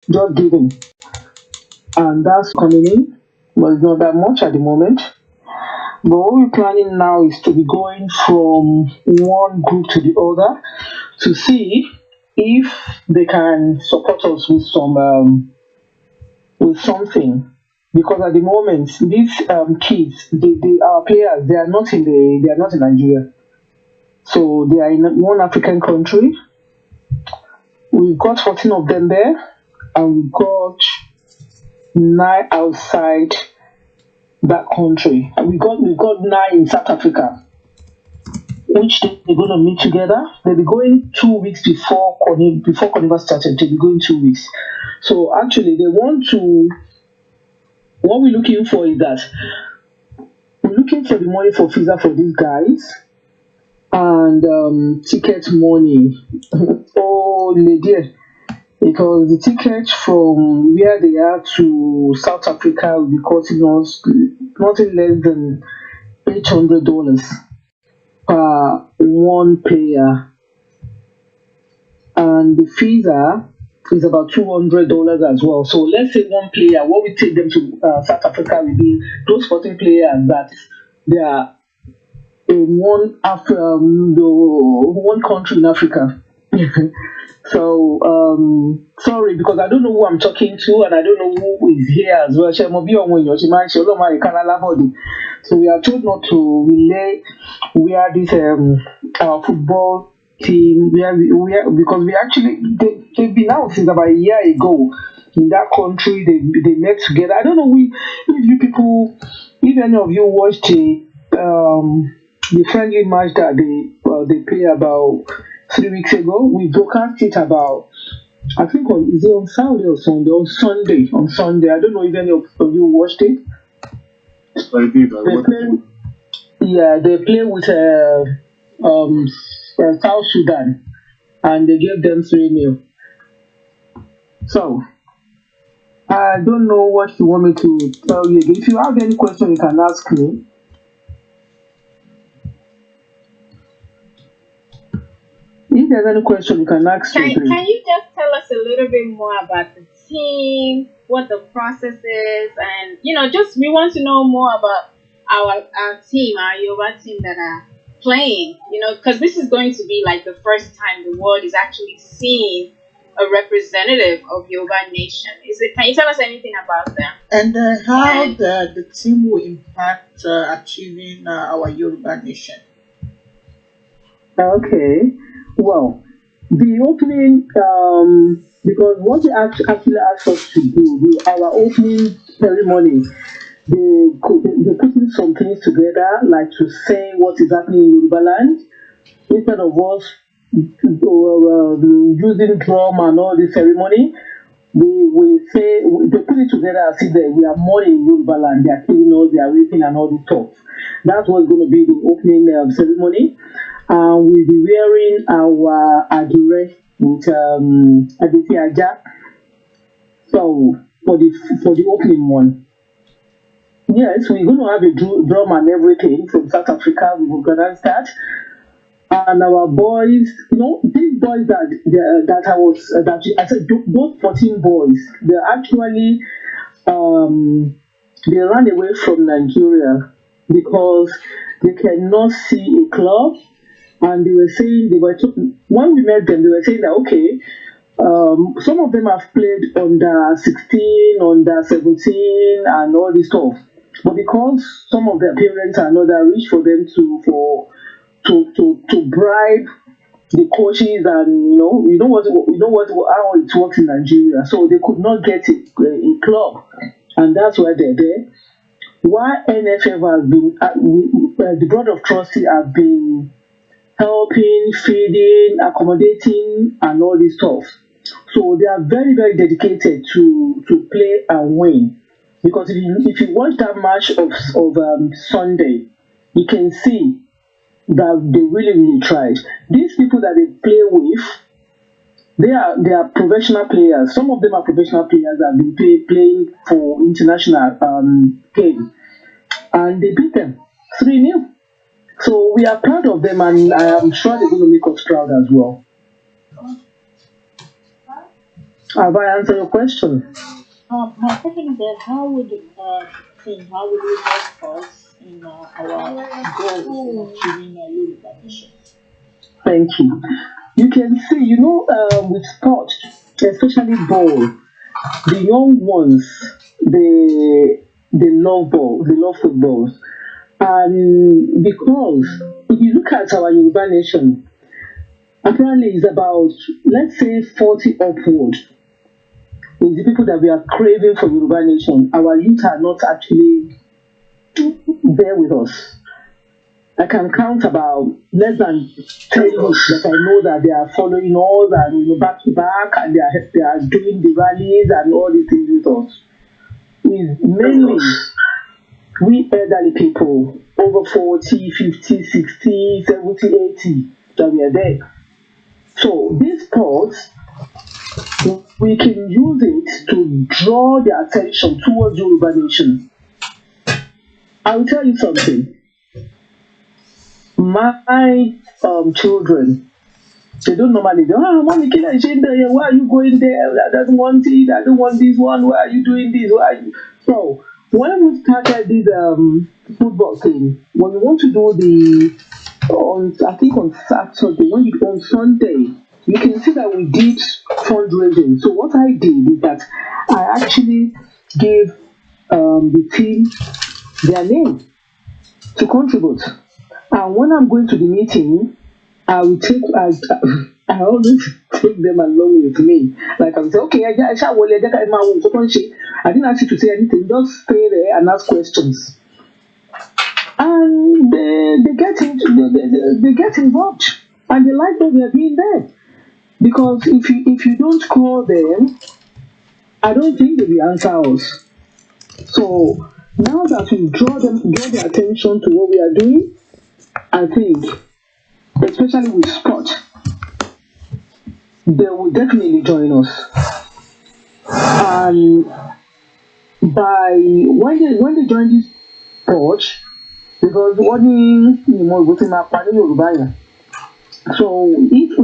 just given, and that's coming in. But it's not that much at the moment. But what we're planning now is to be going from one group to the other to see if they can support us with something. Because at the moment, these kids, our players, they are not in Nigeria. So they are in one African country. We've got 14 of them there, and we've got 9 outside that country. And we've got 9 in South Africa, which they're going to meet together. They'll be going 2 weeks before Carnival started. They'll be going 2 weeks. So actually, they want to. What we're looking for is that we're looking for the money for visa for these guys and ticket money. Oh, lady. Because the ticket from where they are to South Africa will be costing us nothing less than $800 per one player, and the visa is about $200 as well. So let's say one player, what we take them to South Africa will be those 14 players that they are in one country in Africa. So sorry, because I don't know who I'm talking to and I don't know who is here as well. So we are told not to relay where this our football team because they've been out since about a year ago in that country. They met together. I don't know if any of you watched the friendly match that they play about 3 weeks ago. We broadcast it about, I think is it on Saturday or Sunday? On Sunday. I don't know if any of you watched it. I did. They play with South Sudan, and they gave them 3-0. So I don't know what you want me to tell you. If you have any question, you can ask me. If there's any question, you can ask me. Can you just tell us a little bit more about the team, what the process is, and just we want to know more about our team, our Yoruba team that are playing. Because this is going to be like the first time the world is actually seeing a representative of Yoruba nation. Can you tell us anything about them? And how the team will impact achieving our Yoruba nation? Okay. Well, the opening, because what they actually asked us to do, our opening ceremony, they putting some things together, like to say what is happening in Yoruba land, instead of us using drum and all the ceremony. We say they put it together as if we are more in Yoruba land. They are killing us, they are raping and all this stuff. That's what's going to be the opening ceremony. We'll be wearing our adure with Aditi Aja. So for the opening one. Yes, we're going to have a drum and everything from South Africa. We've organized that. And our boys, these boys that I said, those 14 boys, they're actually they ran away from Nigeria because they cannot see a club. And they were saying, when we met them, they were saying that, okay, some of them have played under 16, under 17, and all this stuff. But because some of their parents are not that rich for them to bribe the coaches, and how it works in Nigeria, so they could not get a club, and that's why they're there. Why NFF has been, the board of trustees have been helping, feeding, accommodating, and all this stuff. So they are very, very dedicated to play and win. Because if you watch that match of Sunday, you can see that they really, really tried. These people that they play with, they are professional players. Some of them are professional players that have been playing for international game, and they beat them 3-0. So we are proud of them, and I am sure they're going to make us proud as well. Have I answered your question? My question is that how would we help us in our goals in achieving Yoruba nation? Thank you. You can see, with sport, especially ball, the young ones, they love ball, they love football. And because if you look at our Yoruba nation, apparently it's about, let's say, 40 upward is the people that we are craving for Yoruba nation. Our youth are not actually there with us. I can count about less than 10 youths that I know that they are following us and back to back, and they are doing the rallies and all these things with us. Is mainly we elderly people over 40, 50, 60, 70, 80 that we are there. So these sports, we can use it to draw their attention towards Yoruba nation. I will tell you something. My children, they don't normally go, mommy, why are you going there? I don't want it. I don't want this one. Why are you doing this? Why are you? So when we started this football thing, when we want to do on Saturday, on Sunday, you can see that we did fundraising. So what I did is that I actually gave the team their name to contribute. And when I'm going to the meeting, I always take them along with me. Like I will say, okay, I didn't ask you to say anything, just stay there and ask questions. And they get involved, and they like what we are doing there. Because if you don't call them, I don't think they will answer us. So now that we draw their attention to what we are doing, I think, especially with sport, they will definitely join us. And when they join this sport, because so if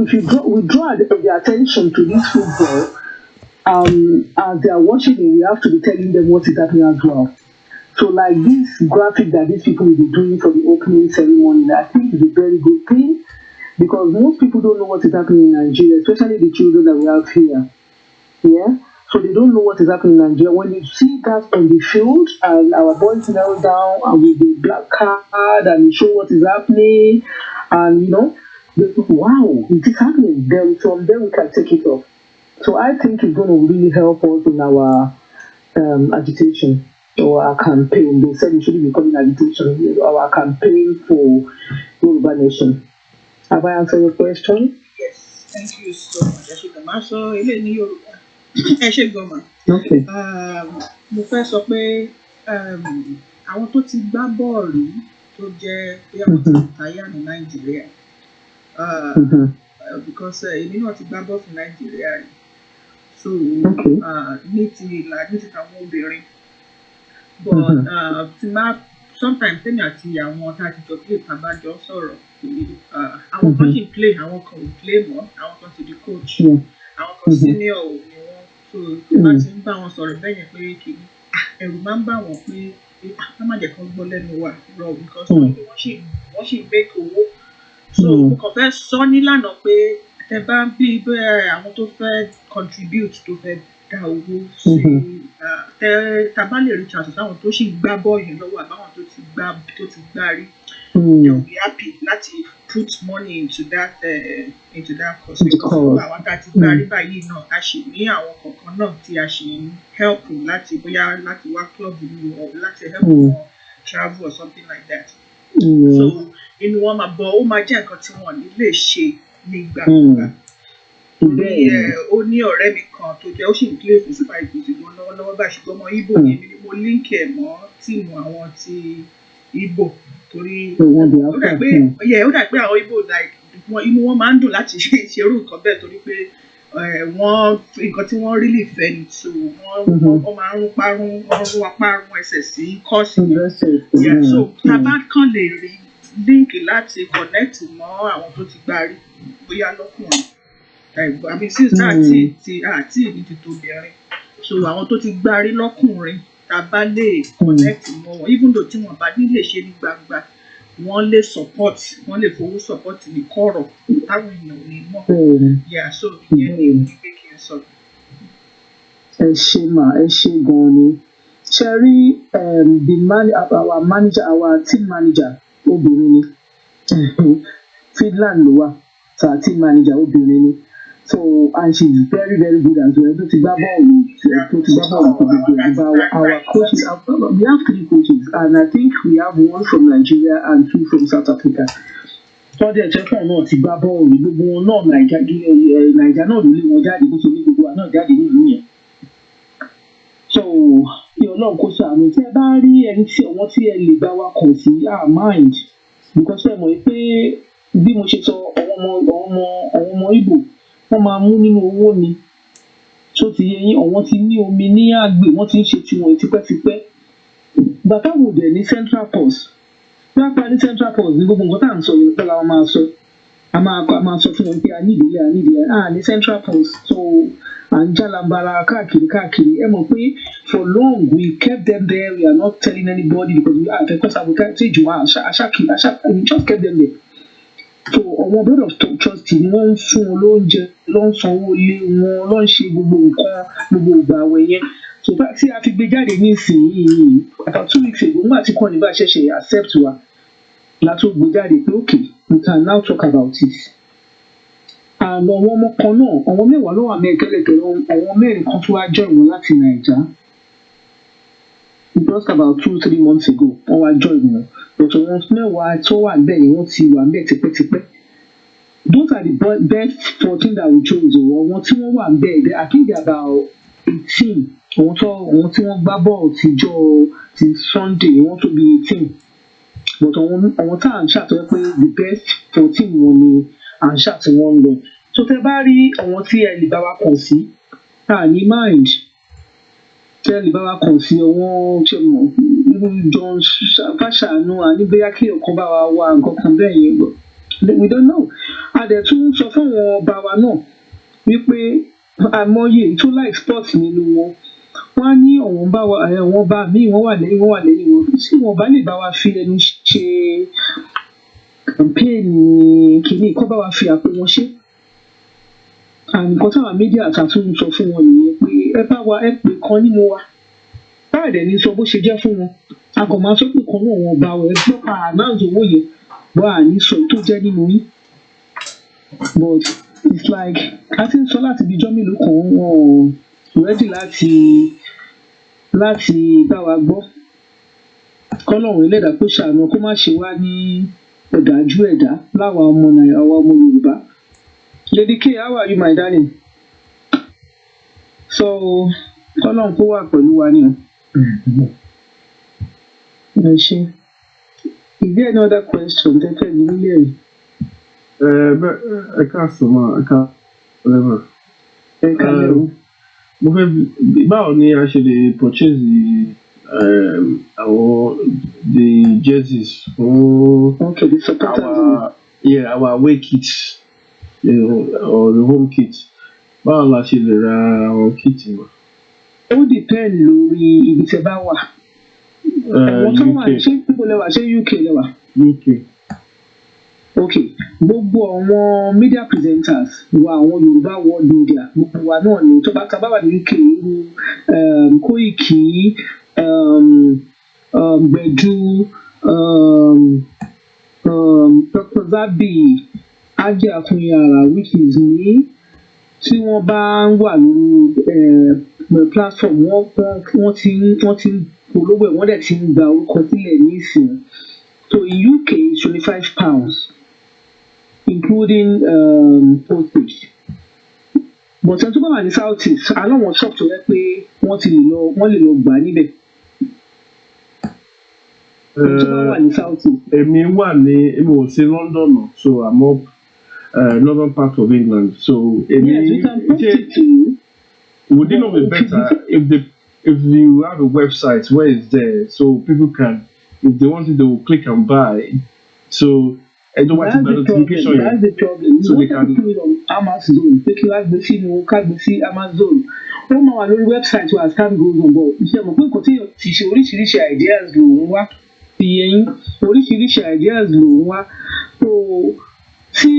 we draw the attention to this football, as they are watching it, we have to be telling them what is happening as well. So like this graphic that these people will be doing for the opening ceremony, I think is a very good thing, because most people don't know what is happening in Nigeria, especially the children that we have here. Yeah? So they don't know what is happening in Nigeria. When you see that on the field and our boys kneel down and with the black card and show what is happening, and they think, wow, it is happening. Then from there we can take it off. So I think it's going to really help us in our agitation or our campaign. They said we shouldn't be calling agitation, our campaign for Yoruba nation. Have I answered your question? Yes, thank you so much. So, okay. Mo fẹ́ sọ pé àwọn tó ti gbá bọ́ọ̀lù tó jẹ́ pé àwọn tó ti táyà ní Nàìjíríà because èmi náà ti gbá bọ́ọ̀lù fún Nàìjíríà rí, so ní ti àwọn obìnrin, but ti máa sometimes tèmi àti àwọn tá a ti jọ play tàbájọ sọ̀rọ̀ àwọn kan sì play, àwọn kan ò play mọ́, àwọn kan ti di coach, àwọn kan senior ò ní wọ́n, so tí wọ́n ti ń bá wọn sọ̀rọ̀ bẹ́ẹ̀ yẹn pé kìíní ẹ̀rù máa ń bà wọ́n pé ká má jẹ́ kán gbọ́ lẹ́nu wa rọ because wọ́n sì make owó, so mo kàn fẹ́ sọ nílànà pé tẹ bá ń bí àwọn tó fẹ́ contribute tó fẹ́ dá owó sí tá bá lè reach out sáwọn tó sì gbá bọ́ọ̀lù lọ́wọ́ àbáwọn tó ti gbá rí, they will be happy láti put money into that cause, because àwọn tá a ti gbá rí báyìí náà a sì ní àwọn kọ̀ọ̀kan náà tí a sì ń help láti bóyá láti wá club nínú or láti help wọn travel or something like that. So inú wọn máa bọ̀, ó máa jẹ́ nǹkan tí wọ́n ní lè ṣe nígbàgbà. Ó ní ọ̀rẹ́ mi kan tó jẹ́ ó sì ń play fún Super Eagles gan lọ́wọ́lọ́wọ́ báyìí, ṣùgbọ́n ọmọ Igbo ni èmi ni mo link ẹ̀ mọ́ tíìmù àwọn ti Igbo, torí ó dà pé àwọn Igbo inú wọn máa ń dùn láti ṣerú nǹkan bẹ́ẹ̀, torí pé nǹkan tí wọ́n really fẹ́ ni, so wọ́n máa ń rún apá rún ẹsẹ̀ sí kọ́ọ̀sì yẹn, so tábà kan lè rí link láti connect mọ́ àwọn tó ti gbá rí bóyá lọ́kùnrin àbí sí àti ní ti tóbìnrin so àwọn tó ti gbárí lọ́kùnrin tá a bá lè connect mọ́ wọn even though tí wọ́n bá nílé ṣe ní gbangba wọ́n lè support wọ́n lè fowó support ní kọ̀rọ̀ táwọn èèyàn ò ní mọ̀ yeah so ìyẹn ni ìgbé kí n sọ. Ẹ ṣé mà, ẹ ṣé gan-an ni. Ṣe rí our team manager obìnrin ni Finland ló wà so our team manager obìnrin ni so and she is very very good as well. Tó ti gbá bọ́ọ̀lù tó ti gbá bọ́ọ̀lù tó gbogbo our coaches we have 3 coaches and I think we have 1 from Nigeria and 2 from South Africa. Tọ́jú ẹ̀jẹ̀ fún náà ti gbá bọ́ọ̀lù gbogbo wọn náà Nàìjà náà ló lé wọn jáde bó ṣe ní gbogbo wa náà jáde nílùú yẹn. So kí Ọlọ́run kó ṣàánú tí ẹ bá rí ẹni tí ọ̀wọ́n tí ẹ lè bá wa kàn sí mind because ẹ mọ̀ pé bí mo ṣe sọ àwọn ọmọ Ìgbò wọ́n máa mú nínú owó ni tó ti yẹ yín ọ̀wọ́n ti ní omi ní àgbè wọ́n ti ń ṣe tiwọn tipẹ́tipẹ́ bàtà wò dẹ̀ ní Central Post bí wọ́n pa ní Central Post ní gbogbo nǹkan tá à ń sọ yìí pé làwọn máa sọ a máa sọ fún wọn pé a ní ní Central Post so à ń jálambara káàkiri ẹ mọ̀ pé for long we kept them there we are not telling anybody because we are because we can't say jùmọ̀ we just kept them there. So àwọn board of trustee ni wọ́n ń fún wọn lóúnjẹ ló ń sanwó ilé wọn ló ń ṣe gbogbo nǹkan gbogbo ìgbà àwẹ̀ yẹn so tí a fi gbé jáde nísìnyí about 2 weeks ago nígbà tí kọ́ni bá ṣẹ̀ṣẹ̀ accept wa látó gbé jáde pé okay we can now talk about it. And àwọn ọmọ kan náà àwọn mẹ́wàá ló wà mẹ́ẹ̀kẹ́lẹ̀kẹ́ àwọn mẹ́rin kan tó wá join wọn láti Naija just about 2-3 months ago wọ́n wá join wọn but àwọn mẹ́wàá tó wà bẹ́ẹ̀ yẹn wọ́n ti wà bẹ́ẹ̀ tipẹ́tipẹ́. Those are the best 14 that we chose o àwọn tí wọ́n wà bẹ́ẹ̀ I think they are about 18 àwọn tí wọ́n gbá bọ́ọ̀lù ti Sunday wọ́n tó bí 18 but àwọn tá à ń ṣàtọ́jú pé the best 14 wọn ni à ń ṣàtì wọ́n lọ so tẹ bá rí àwọn tí ẹ lè bá wa kàn sí ní mind tẹ lè bá wa kàn sí àwọn tí mo John Fáṣàánú àníbíyá kí ọkàn bá wa wá nǹkan kan bẹ́ẹ̀ yẹn lọ we don't know adẹ̀tún sọ fún àwọn ọba wa náà wípé àmọye tó like sport nínú wọn wọ́n á ní àwọn ọba míì wọ́n wà lẹ́yìn wọn tí wọ́n bá lè bá wa fi ẹnu ṣe kàmpéènì kìíní kọ́ bá wa fi àpò wọn ṣe nǹkan táwọn mídíà àtàtún sọ fún wọn nìyẹn pé ẹ bá wa ẹ pè kan nínú wa báyìí ní sọ bó ṣe jẹ́ fún wọn a kò máa sọ pé kan náà wọn bá wọn ẹ gbọ́ pa ànáàzì owó yẹn wọ́n à ní sọ tó jẹ́ nínú yín but it's like a ti ń sọ láti bí ijọ́ mélòó kan wọn ready láti bá wa gbọ́ kọ́lọ́run ẹlẹ́dàá kó ṣàánú kó má ṣe wá ní ọ̀dájú ẹ̀dá láwa ọmọ Yorùbá. Lady K, how are you my darling? So kọ́lọ́run kó wà pẹ̀lú wa ni o. Ẹ ṣé. Is there any other question tẹ́tẹ́ ní nílé ẹ̀? Ẹ káàsán máa ẹ káàsán. Ẹ káàlẹ́ o. Mo fẹ́ báwo ni a ṣe lè purchase the jerseys for the supporters our away kits or the home kits báwo la ṣe lè ra àwọn kits mọ́. Ó depend lórí ibi tí ẹ bá wà. Àwọn tó wà ṣé níbo lẹ́wà ṣé UK lẹ́wà? UK. Okay, gbogbo àwọn media presenters wa àwọn Yorùbá world media gbogbo wa náà ni tó bá wà ní UK irú Koiki Gbẹ̀du Dr. Zabi Ajé Akunyara which is me tí wọ́n bá ń wà lórí platform wọ́n ti ń polówó ẹ̀ wọ́n dẹ̀ ti ń gba orúkọ sílẹ̀ nísìnyí so in UK it's £25 including postage but ẹni tó bá wà ní South East aláwọn shop tó yẹ pé wọ́n lè lọ gbà níbẹ̀ ẹni tó bá wà ní South East. Èmi ò sí London náà so I'm up northern part of England so èmi yes we can post it to you. Would it not be better if you have a website where it's there so people can if they want it they will click and buy so. That's the problem. So they can. Amazon pé kí wá gbé sínú ká gbé sí Amazon ó máa wà lórí website wa as time goes on but iṣẹ́ mọ̀ pé nǹkan tí yóò ti ṣe oríṣiríṣi ideas lòun wá ti yẹn oríṣiríṣi ideas lòun wá so tí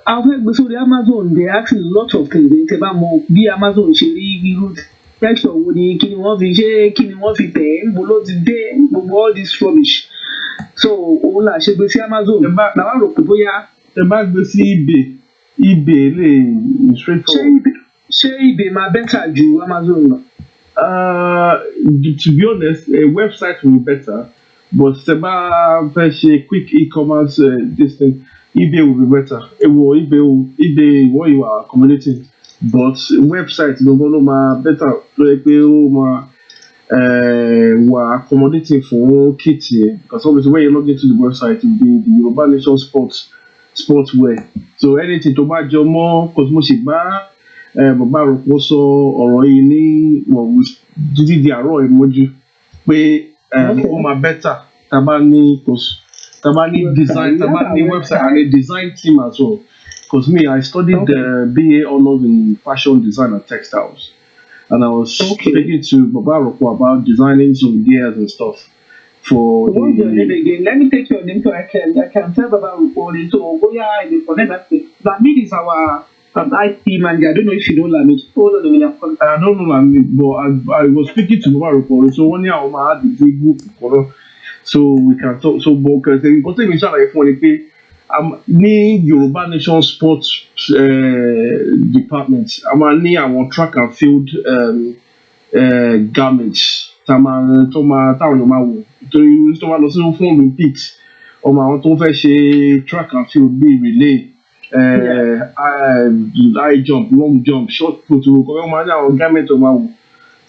a fẹ́ gbé sórí Amazon they ask a lot of things èyí tẹ́ bá mọ bí Amazon ṣe rí irú texture wo ni kí ni wọ́n fi ṣe kí ni wọ́n fi tẹ̀ ń bo ló ti dé gbogbo all this rubbish so òun là ṣe gbé sí Amazon làwọn rò pé bóyá. Ẹ bá gbé sí eBay lè straightforward. Ṣé eBay máa better ju Amazon lọ? To be honest, a website will be better, but ṣe bá fẹ́ ṣe quick e-commerce this thing, eBay will be better. eBay what you are accommodating, but website ló máa better lóye pé ó máa were accommodating for kids here because obviously when you log into the website it will be the Yoruba Nation sportswear so anything tó bá jọ mọ́ cause mo sì bá bàbá àròpọ̀ sọ ọ̀rọ̀ yìí ní títí di àárọ̀ ìmọ́jú pé ó máa better tá bá ní design tá bá ní website and a design team as well because me I studied BA honours in fashion design and textiles. And I was speaking to Baba Roko about designing some gears and stuff for what's your name again? Let me take your name so I can tell Baba Roko so I connect that thing. Lamid is our IT manager. I don't know if you know Lamid. I don't know Lamid, but I was speaking to Baba Roko so one year I had the group so we can talk so because the important thing is funny ní Yoruba Nation Sports Department a máa ní àwọn track and field garments táwọn èèyàn máa wọ̀ nítorí tó máa lọ sí fún Olympics ọmọ àwọn tó fẹ́ ṣe track and field bíi relay high jump long jump short put wọ́n máa ní àwọn garments tó máa wọ̀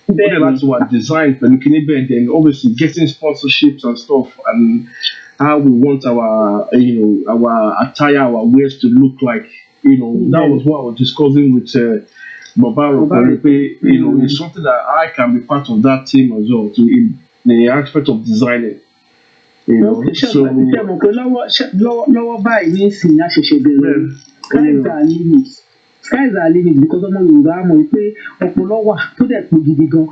ó dẹ̀ láti wà design pẹ̀lú kíní bẹ́ẹ̀ then obviously getting sponsorships and stuff and how we want our our attire, our wares to look like. That was what I was discussing with Baba Roko. It's something that I can be part of that team as well, in the aspect of designing. So lower by means skies are limit because ọmọ Yorùbá mọ̀ pé ọpọlọ wà tó dẹ̀ pọ̀ gidi gan.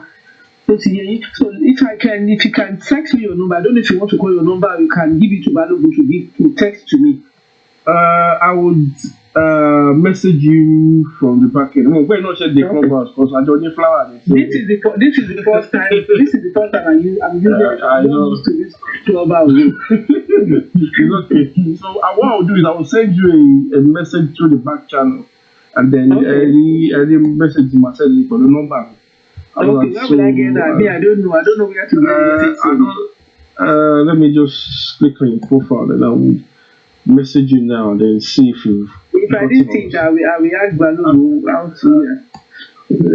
So if you can text me your number, I don't know if you want to call your number, you can give it to Balogun to text to me. I would message you from the back end. We're not check the clubhouse because I don't need flower. This is the first time. This is the first time I'm using this clubhouse. It's okay. So what I'll do is I will send you a message through the back channel, and then any message you must send me for the number. Okay, where will I get that? I don't know where to get it. Let me just click on your profile and I will message you now and then see if you. If I didn't think I will ask Balogun how to.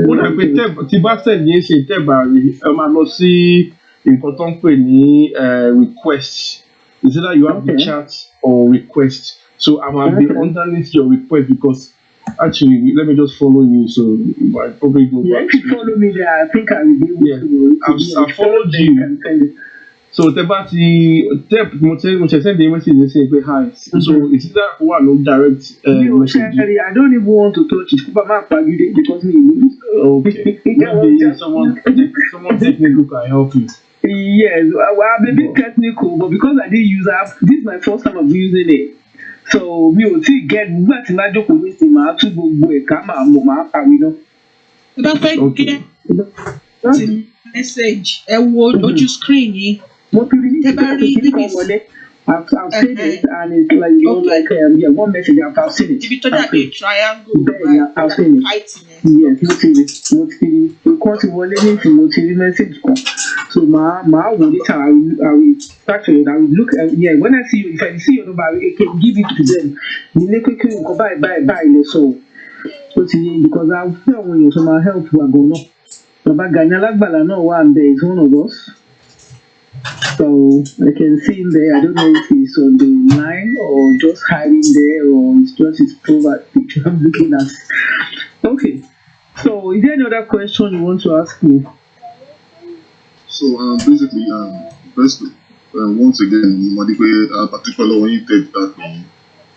Ó dà pé tí bá send yín ṣe tẹ́bà rí ẹ máa lọ sí nǹkan tó ń pè ní request. Is either you have the chat or request. So I might be underneath your request because. Actually, let me just follow you so I probably go back. If you follow me there, I think I will be able to. I followed you. So Tebati send the message and say hi. So it's that one direct message. I don't even want to touch it because okay. Maybe someone technical can help you. Yes, well, I'm a bit technical, but because I didn't use it, this is my first time of using it. So mi ò tí get nígbà tí máa jókòó ní ìsìn máa tún gbogbo ẹ̀ka máa kàwé náà. Ẹ bá fẹ́ gẹ́ ti message ẹ wo ojú screen yìí. Mo ti rí níbi wọlé. I've seen it and it's like one message I've seen it. Ibi tó dàbí triangle I've seen it. Yes, mo ti rí nǹkan ti wọlé ní ìsìn mo ti rí message kan. So màá wò later I will start to I will look when I see you if I see your number I can give it to them. Mi ní pé kí nǹkan báyìí lè sọ o ti yé because I fẹ́ àwọn èèyàn tó máa help wa gan náà. Bàbá Gani Alágbàlá náà wà ń bẹ̀ is one of us. So I can see him there. I don't know if he's on the line or just hiding there or it's just his profile picture I'm looking at. Okay. So is there any other question you want to ask me? So basically, firstly, once again, particularly when you take that from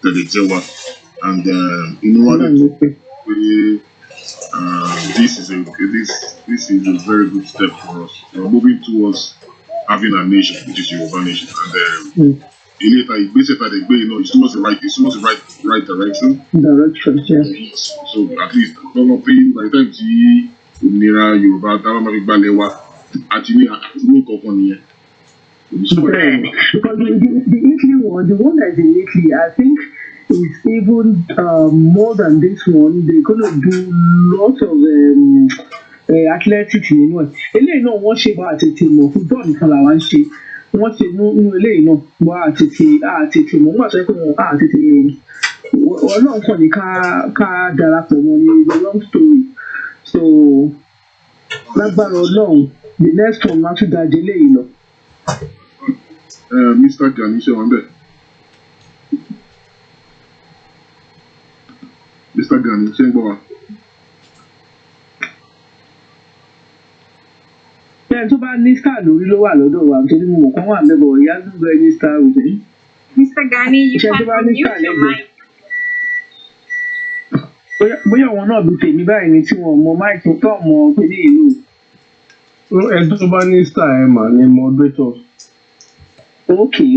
the Jewa, and you know what? This is a very good step for us. We're moving towards having a nation, which is Yoruba nation, and later it's towards the right direction. Yeah. So at least by the time Umnira Yoruba, Because the Italy one, the one that is in Italy, I think is even more than this one. They're going to do lots of athletics nínú ẹ̀. Eléyìí náà wọ́n ṣe bá àtètè mọ̀ football nìkan làwọn ń ṣe. Wọ́n ṣe nínú eléyìí náà wá àtètè mọ̀. Wọ́n gbà sọ pé wọ́n àtètè Ọlọ́run kàn ní ká darapọ̀ mọ́ ní the long story. So lágbára Ọlọ́run the next one máa tún dájú eléyìí lọ. Mr. Gani ṣe wọn bẹ́ẹ̀. Mr. Gani ṣe ń gbọ́ wa. Bẹ́ẹ̀ tó bá ní star lórí ló wà lọ́dọ̀ wa nítorí mo mọ̀ kán wà lẹ́bọ̀ ìyá tó ń gbọ́ ní star òde. Mr. Gani, you can mute your mic. Bóyá wọn náà bí tèmi báyìí ni tí wọn mọ máìkì tó mọ pé ní ìlú. Ẹni tó bá ní star ẹ̀ mà ní moderator. Okay.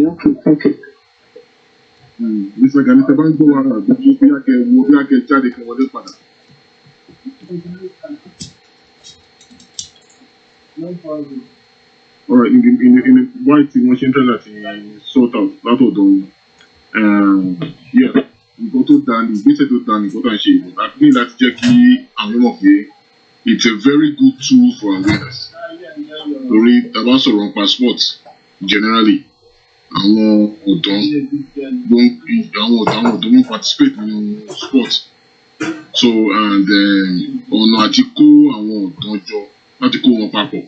Mr. Gani tẹ bá ń gbọ́ wa àdúgbò bí a kẹ jáde kí wọlé padà. All right, in white wọ́n ṣe ń tẹ́lẹ̀ àti sort out látọ̀dọ̀ nǹkan tó dáa ní ìgbésẹ̀ tó dáa ní nǹkan tó ń ṣe ìwọ̀n láti ní láti jẹ́ kí àwọn mọ̀ pé it's a very good tool for awareness. Torí tá a bá sọ̀rọ̀ nípa sport generally àwọn ọ̀dọ́ ló ń participate nínú sport. So and ọ̀nà àti kó àwọn ọ̀dọ́ jọ láti kó wọn papọ̀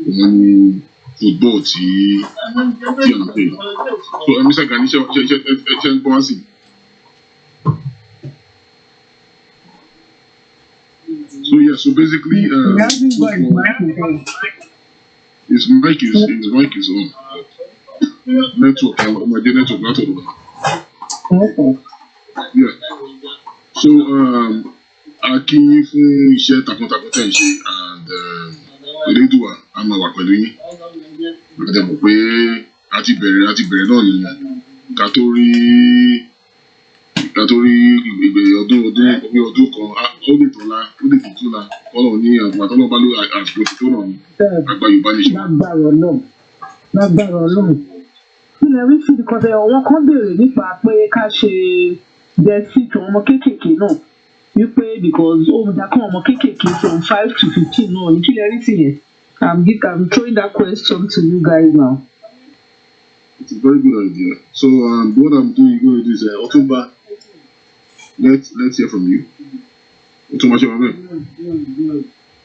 òun ni football tí à ń pè. So Mr. Gani ṣe ń gbọ́ wá sí. So basically his mic is on. Network látọ̀dọ̀. Yeah. So a kí yín fún iṣẹ́ takuntakun tẹ̀ ń ṣe and Elédùà a máa wà pẹ̀lú yín. Àti mọ̀ pé a ti bẹ̀rẹ̀ náà nìyẹn ká tó rí ìgbèrè ọdún kan ó lè tó la kọ́lọ̀ ní àgbàtọ́lọ́ bá ló àsìkò tó náà ní àgbà Yorùbá nation. Lágbára Ọlọ́run. Ilẹ̀ rí sí ìkọ̀tẹ̀ àwọn kan béèrè nípa pé ká ṣe jẹ́sí tí ọmọ kéékèèké náà wípé because ó dá kán ọmọ kéékèèké from 5 to 15 náà ní kílẹ̀ rí sí yẹn. I'm throwing that question to you guys now. It's a very good idea. So what I'm going to do is Otumba, let's hear from you. Otumba,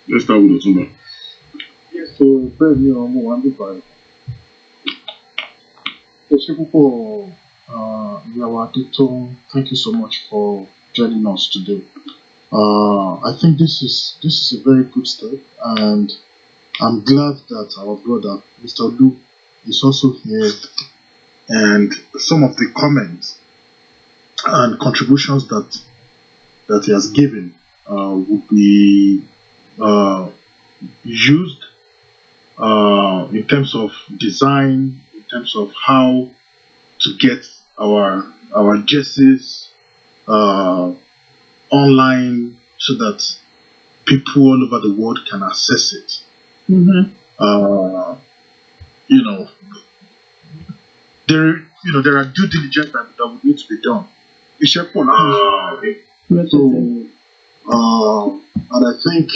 let's start with Otumba. So bẹ́ẹ̀ ni ọmọ wa ń bí báyìí. Ẹ ṣé púpọ̀ ìyàwó Adétọ́n, thank you so much for joining us today. I think this is a very good step, and I'm glad that our brother Mr. Lu is also here, and some of the comments and contributions that he has given will be used in terms of design, in terms of how to get our jerseys online so that people all over the world can access it. There are due diligence that would need to be done. And I think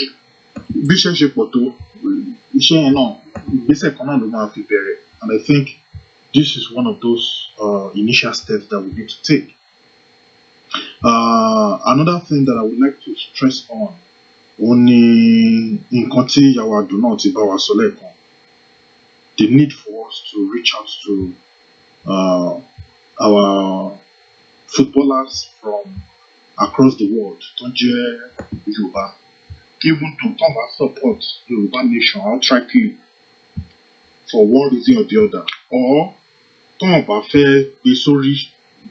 and I think this is one of those initial steps that we need to take. Another thing that I would like to stress on only in country do not the need for us to reach out to our footballers from across the world, don't Yoruba, even to come and support Yoruba nation outrightly for one reason or the other, or come up and fair be sorry,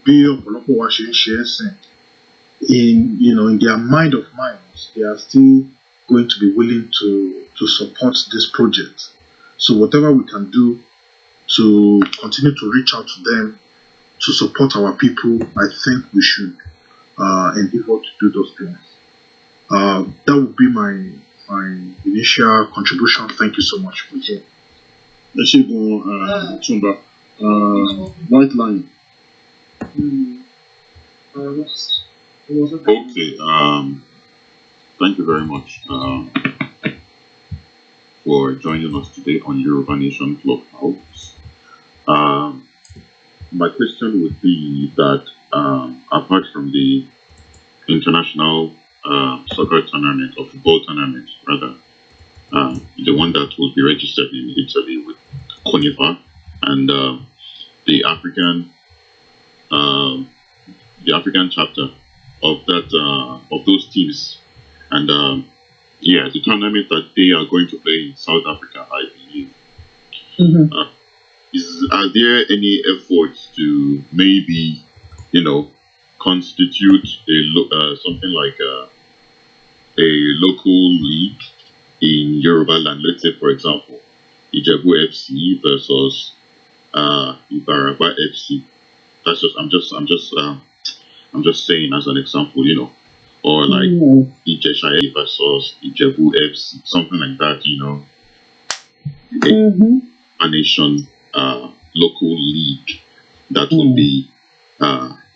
be ọ̀pọ̀lọpọ̀ wa ṣe ń ṣe ẹ̀sìn in their mind of minds, they are still going to be willing to support this project. So whatever we can do to continue to reach out to them to support our people, I think we should endeavor to do those things. That would be my initial contribution. Thank you so much for it. Tumba, white line. Okay. Thank you very much for joining us today on Yoruba Nation Clubhouse. My question would be that apart from the international soccer tournament or football tournament, rather, the one that will be registered in Italy with Conifa and the African chapter of that of those teams, and the tournament that they are going to play in South Africa, I believe. Are there any efforts to maybe, constitute something like a local league in Yoruba land? Let's say, for example, Ijebu FC versus YòRÀBÁ FC. That's just I'm just saying as an example, or like Ijesha versus Ijebu FC, something like that, a nation local league that will be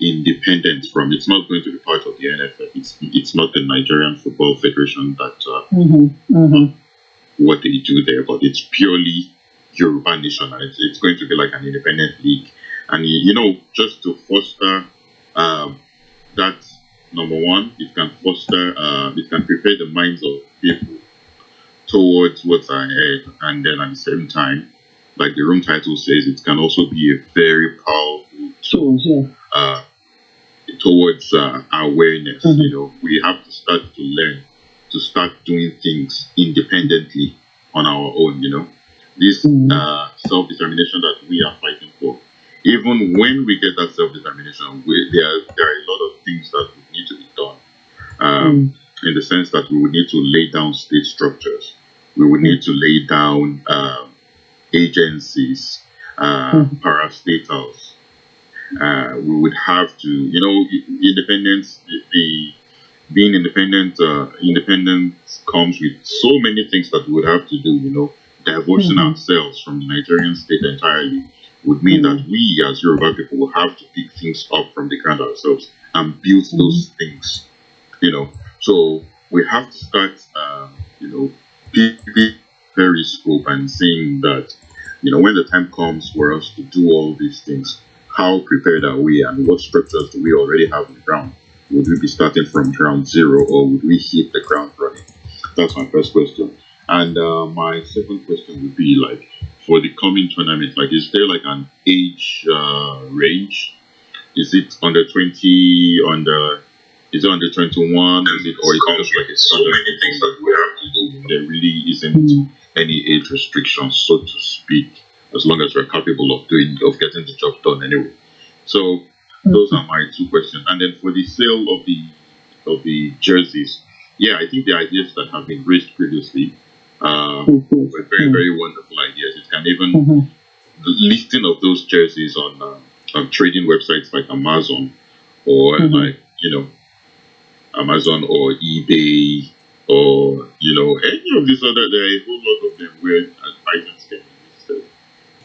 independent from. It's not going to be part of the NFF. It's not the Nigerian Football Federation that what they do there, but it's purely Yoruba nation, and it's going to be like an independent league. And just to foster that, number one, it can foster, it can prepare the minds of people towards what's ahead, and then at the same time, like the room title says, it can also be a very powerful tool towards awareness. We have to start to learn to start doing things independently on our own. This self-determination that we are fighting for. Even when we get that self-determination, there are a lot of things that would need to be done. In the sense that we would need to lay down state structures. We would need to lay down agencies, parastatals. We would have to, independence. Being independent, independence comes with so many things that we would have to do. Divorcing ourselves from the Nigerian state entirely would mean that we, as Yoruba people, will have to pick things up from the ground ourselves and build those things. So we have to start, big periscope and saying that, when the time comes for us to do all these things, how prepared are we and what structures do we already have on the ground? Would we be starting from ground zero or would we hit the ground running? That's my first question. And my second question would be like, for the coming tournament, like, is there like an age range? Is it under 20, is it under 21? Is it, or is it just like a so many things that we have to do? There really isn't any age restrictions, so to speak, as long as we're capable of getting the job done anyway. So those are my two questions. And then for the sale of the jerseys, I think the ideas that have been raised previously were very, very wonderful ideas. It can even the listing of those jerseys on trading websites like Amazon or like Amazon or eBay or any of these other. There are a whole lot of them where items can be listed,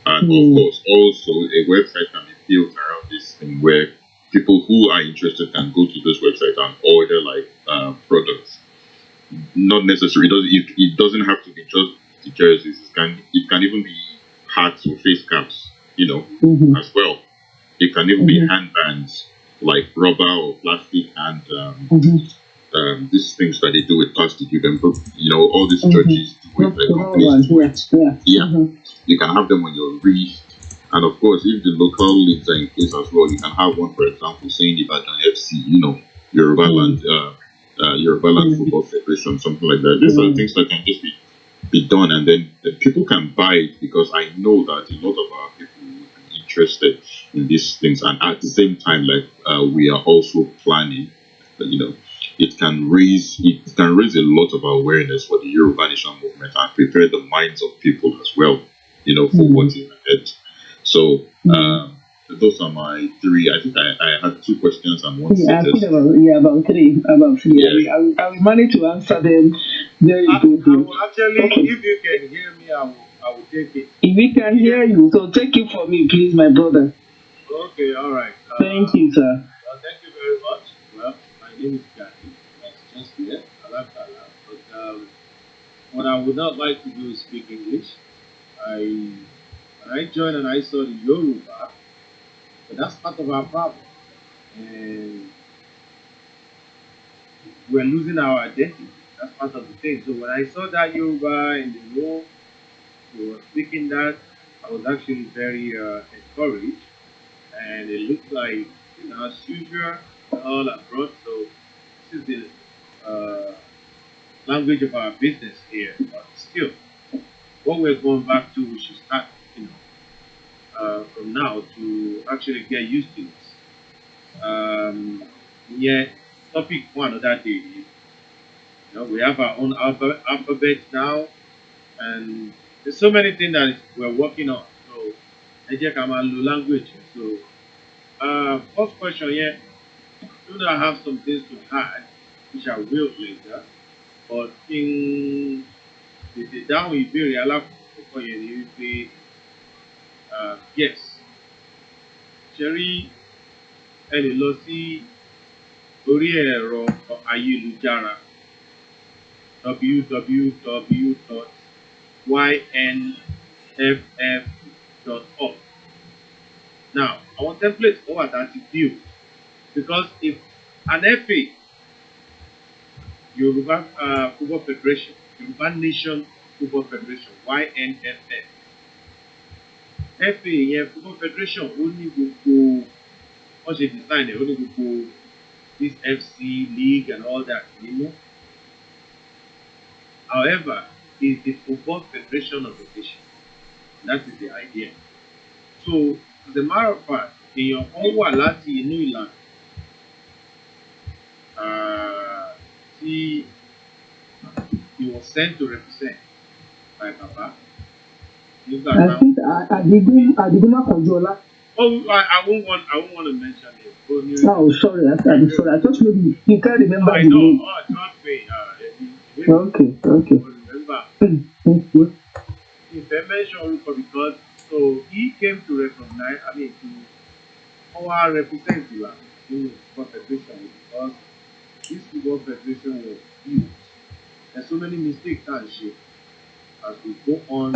and of course also a website can be built around this thing where people who are interested can go to this website and order like products. Not necessarily. It doesn't have to be just the jerseys. It can even be hats or face caps, as well. It can even be handbands, like rubber or plastic, and these things that they do with plastic. You can put, all these churches do with you can have them on your wrist. And of course, if the local leagues are in place as well, you can have one, for example, saying Ibadan FC, Yoruba Land. Yoruba Land Football Federation, something like that. These are things that can just be done, and then the people can buy it, because I know that a lot of our people would be interested in these things. And at the same time, like we are also planning it can raise a lot of awareness for the Yoruba Nation movement and prepare the minds of people as well, for what is ahead. So those are my three. I think I had two questions and one Yeah, I set. think about three. Yeah. I will manage to answer them very I good. will actually, Okay. if you can hear me, I will take it. If we can hear you, so take it for me, please, my brother. Okay, all right. Thank you, sir. Well, thank you very much. Well, my name is Gani. That's just here. I like that. But what I would not like to do is speak English. When I joined and I saw the Yoruba, but that's part of our problem. And we're losing our identity. That's part of the thing. So when I saw that Yoruba in the room, we were speaking that, I was actually very encouraged. And it looked like, as usual, all abroad. So this is the language of our business here. But still, what we're going back to, we should start, from now to actually get used to this. Yeah, topic one of that day is, we have our own alphabet now, and there's so many things that we're working on. So, I just come and language. So, first question here, even though I have some things to add, which I will later, but in the down ìbéèrè alákọ̀ọ́kọ́ yẹn ni wípé, yes, ṣe rí ẹ lè lọ sí orí ẹ̀rọ ayélujára www.ynff.org. Now, our template kan wà tá a ti build, because if an FA, Yoruba Football Federation, Yoruba Nation Football Federation, YNFF, FA yẹn Football Federation ó ní gbogbo wọ́n ṣe design ẹ̀, ó ní gbogbo this FC league and all that nínú. However, it's the Football Federation of the nation. That is the idea. So, as a matter of fact, èèyàn kan wà láti inú ìlànà tí he was sent to represent by Baba. I think Adiguma Konjola. Oh, I won't want to mention it. Oh, sorry. I'm sorry. I thought maybe you can't remember I the know. name. Oh, trust me. Okay. Remember. If I mention Oruko, because so he came to recognize, to our represent the land in the football federation, because this football federation was huge. There's so many mistakes and shit as we go on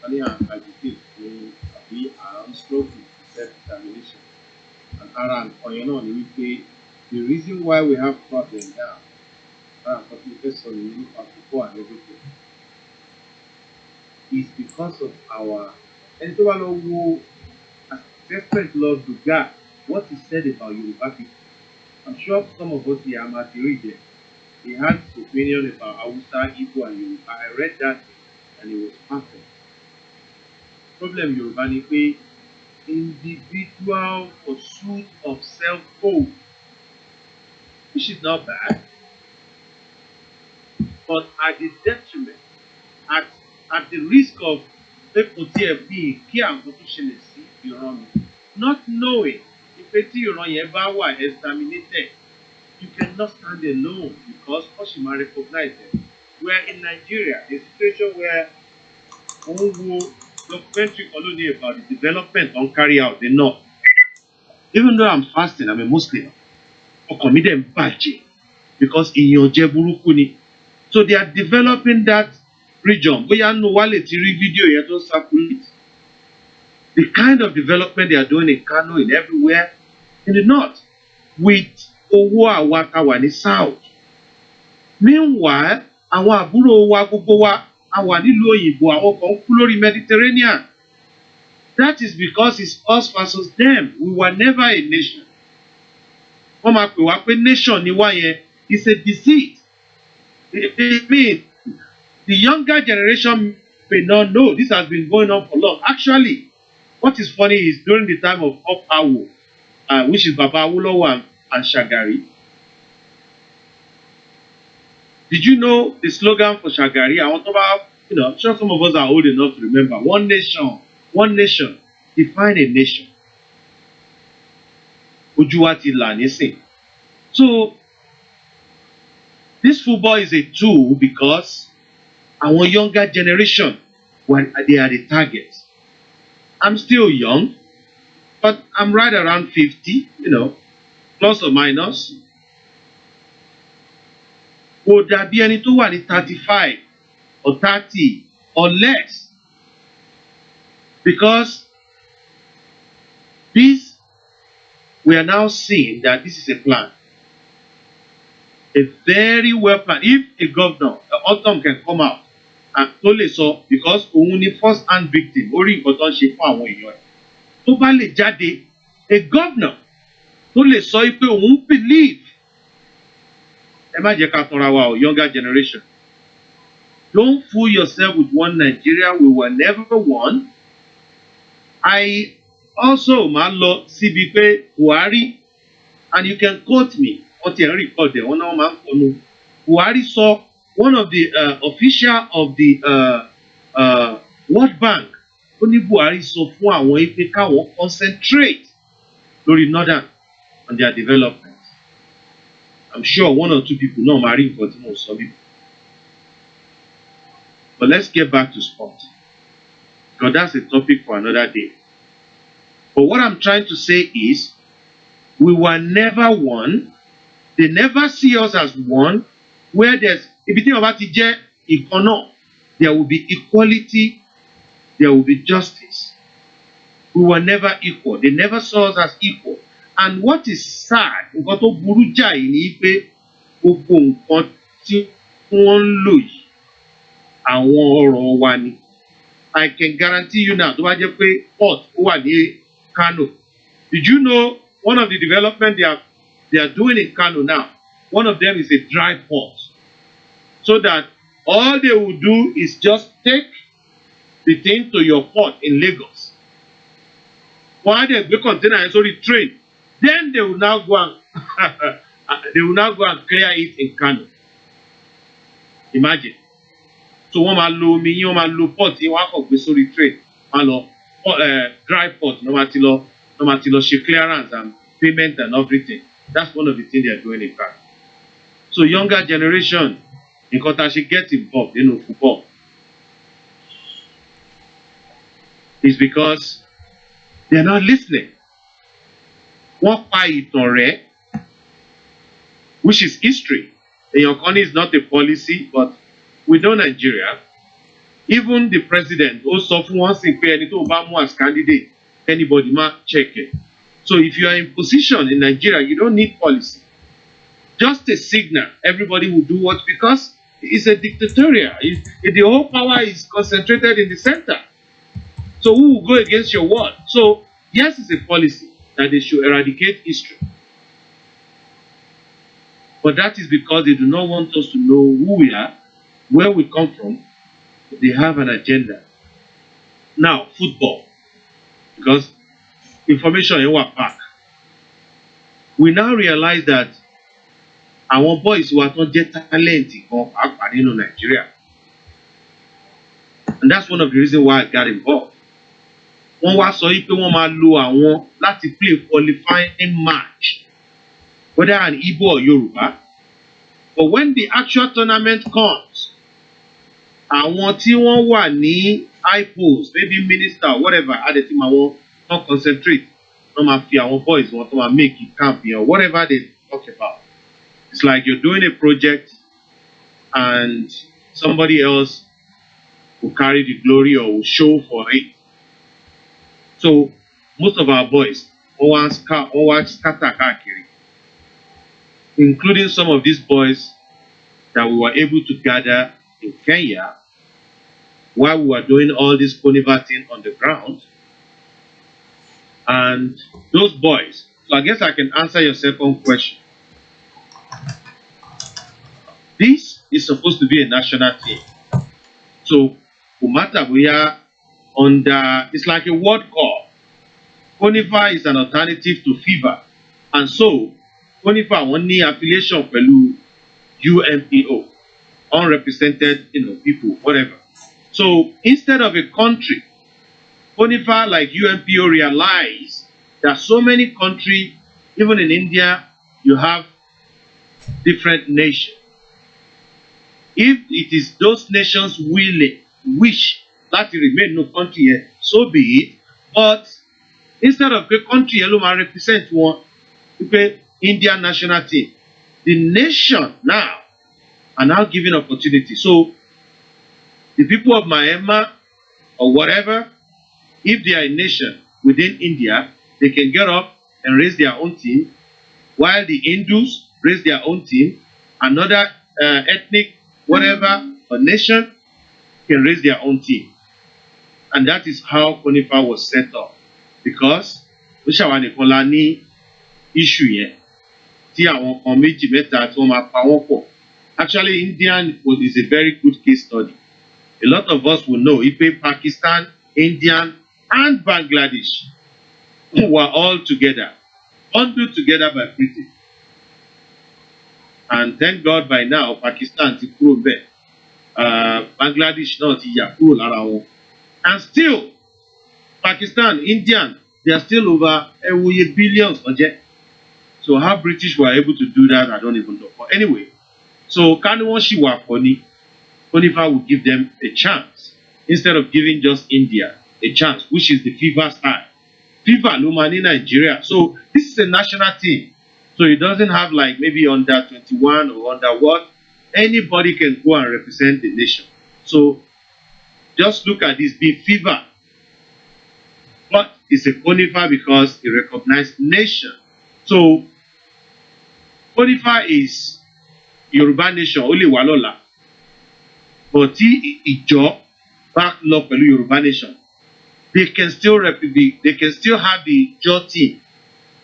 and agitate to be around struggle to self-determination. And around the reason why we have problems now, and everything, is because of our assessment Lord Duga, what he said about Yoruba people. I'm sure some of us here are material. He had his opinion about Hausa, Igbo, and Yoruba. I read that and it was perfect. Problem Yoruba ni pé individual pursuit of self-hope, which is not bad, but at the detriment, at the risk of being not knowing if is exterminated, you cannot stand alone because Oshima recognized them. We're in Nigeria, a situation where documentary colony about the development on carry out the north. Even though I'm fasting, I'm a Muslim. Because in your Jeburukuni. So they are developing that region. Video circulate. The kind of development they are doing in KANU and everywhere in the north with Owa Wakawani south. Meanwhile, àwọn àbúrò wa gbogbo wa àwa nílùú òyìnbó àwọn kan kú lórí Mediterranean. That is because it's us versus them. We were never a nation. Wọ́n máa pè wá pé nation ni wá yẹn. It's a deceit. It means the younger generation may not know this has been going on for long. Actually, what is funny is during the time of Awo, which is Baba Awolowo and Shagari, Did you know the slogan for Shagari? I want to about, I'm sure some of us are old enough to remember. One nation, define a nation. Ojú wa ti là nísìn. So, this football is a tool because our younger generation, they are the target. I'm still young, but I'm right around 50, plus or minus. Kò dàbí ẹni tó wà ní 35 or 30 or less. Because we are now seeing that this is a plan. A very well planned. If a governor, Autumn can come out and totally so, because òun ni first hand victim, orí nǹkan tó ń ṣe fún àwọn èèyàn ẹ̀. Tó bá lè jáde, a governor tó lè sọ pé òun believe. Ẹ má jẹ́ ká tanra wa o, younger generation. Don't fool yourself with one Nigeria. We were never one. I also máa lọ síbi pé Buhari, and you can quote me, wọ́n ti ẹ̀ ń record ẹ̀, wọ́n náà máa ń kọ́nu. Buhari sọ, one of the official of the World Bank, ó ní Buhari sọ fún àwọn pé káwọn concentrate lórí Northern on their development. I'm sure one or two people know máa rí nǹkan tí mo sọ bíbí. But let's get back to sport, because that's a topic for another day. But what I'm trying to say is, we were never one. They never see us as one. Where there's, if you think about it, there will be equality, there will be justice. We were never equal. They never saw us as equal. And what is sad, nǹkan tó burú jáì ni pé gbogbo nǹkan tí wọ́n ń lò yìí, àwọn ọ̀rọ̀ wa ni. I can guarantee you now, tó bá jẹ́ pé port ó wà ní KANU. Did you know one of the development they are doing in KANU now? One of them is a dry port. So that all they will do is just take the thing to your port in Lagos. While they gbé container yẹn sórí train, then they will now go and clear it in KANU. Imagine. So wọ́n máa lo omi yín, wọ́n máa lo port yín, wọ́n á kàn gbé sórí train. Wọ́n á lọ dry port, no matter ṣe clearance and payment and everything. That's one of the things they are doing in KANU. So younger generation, nǹkan tá a ṣe get involved in football is because they are not listening. Wọ́n pa ìtàn rẹ̀, which is history. Èèyàn kan is not a policy, but we know Nigeria. Even the president ó sọ fún wọn sí pé ẹni tó bá mú as candidate, anybody ma check it. So if you are in position in Nigeria, you don't need policy. Just a signal, everybody will do what, because it's a dictatorial. The whole power is concentrated in the center. So who will go against your word? So yes, it's a policy that they should eradicate history. But that is because they do not want us to know who we are, where we come from. They have an agenda. Now, football. Because information in our back. We now realize that our boys who are not just talent in Nigeria. And that's one of the reasons why I got involved. Wọ́n wá sọ pé wọ́n máa lo àwọn láti play qualifying match, whether an Igbo or Yoruba. But when the actual tournament comes, àwọn tí wọ́n wà ní high post, maybe minister or whatever, adé tí wọ́n not concentrate, wọ́n máa fi àwọn boys wọn tó máa make it camp or whatever they talk about. It's like you're doing a project and somebody else will carry the glory or will show for it. So most of our boys always scatter kakiri, including some of these boys that we were able to gather in Kenya while we were doing all this coniverting on the ground. And those boys, so I guess I can answer your second question. This is supposed to be a national team. So no matter we are under, it's like a World Cup. Conifer is an alternative to FIFA. And so, Conifer wọ́n ní affiliation pẹ̀lú UNPO. unrepresented, people, whatever. So instead of a country, Bonifa like UNPO realized that so many countries, even in India, you have different nations. If it is those nations wish that to remain no country here, so be it. But instead of a country alone represent one, Indian national team, the nation now are now given opportunity. So the people of Myanmar or whatever, if they are a nation within India, they can get up and raise their own team, while the Hindus raise their own team, another ethnic whatever or nation can raise their own team. And that is how CONIFA was set up. Because issue here, actually Indian is a very good case study. A lot of us will know if Pakistan, Indian, and Bangladesh were all together, bundled together by Britain. And thank God by now, Pakistan ti kúrò ńbẹ̀, Bangladesh náà ti yà kúrò lára wọn. And still, Pakistan, Indian, they are still over billions. So how British were able to do that, I don't even know. But anyway, so KANU CONIFA will give them a chance instead of giving just India a chance, which is the FIFA style. FIFA Lumani Nigeria. So this is a national team. So it doesn't have like maybe under 21 or under what. Anybody can go and represent the nation. So just look at this, be FIFA. But it's a CONIFA because it recognized nation. So CONIFA is Yoruba nation, only Walola. But Ijo back lọ pẹ̀lú Yoruba nation, they can still have the Ijo team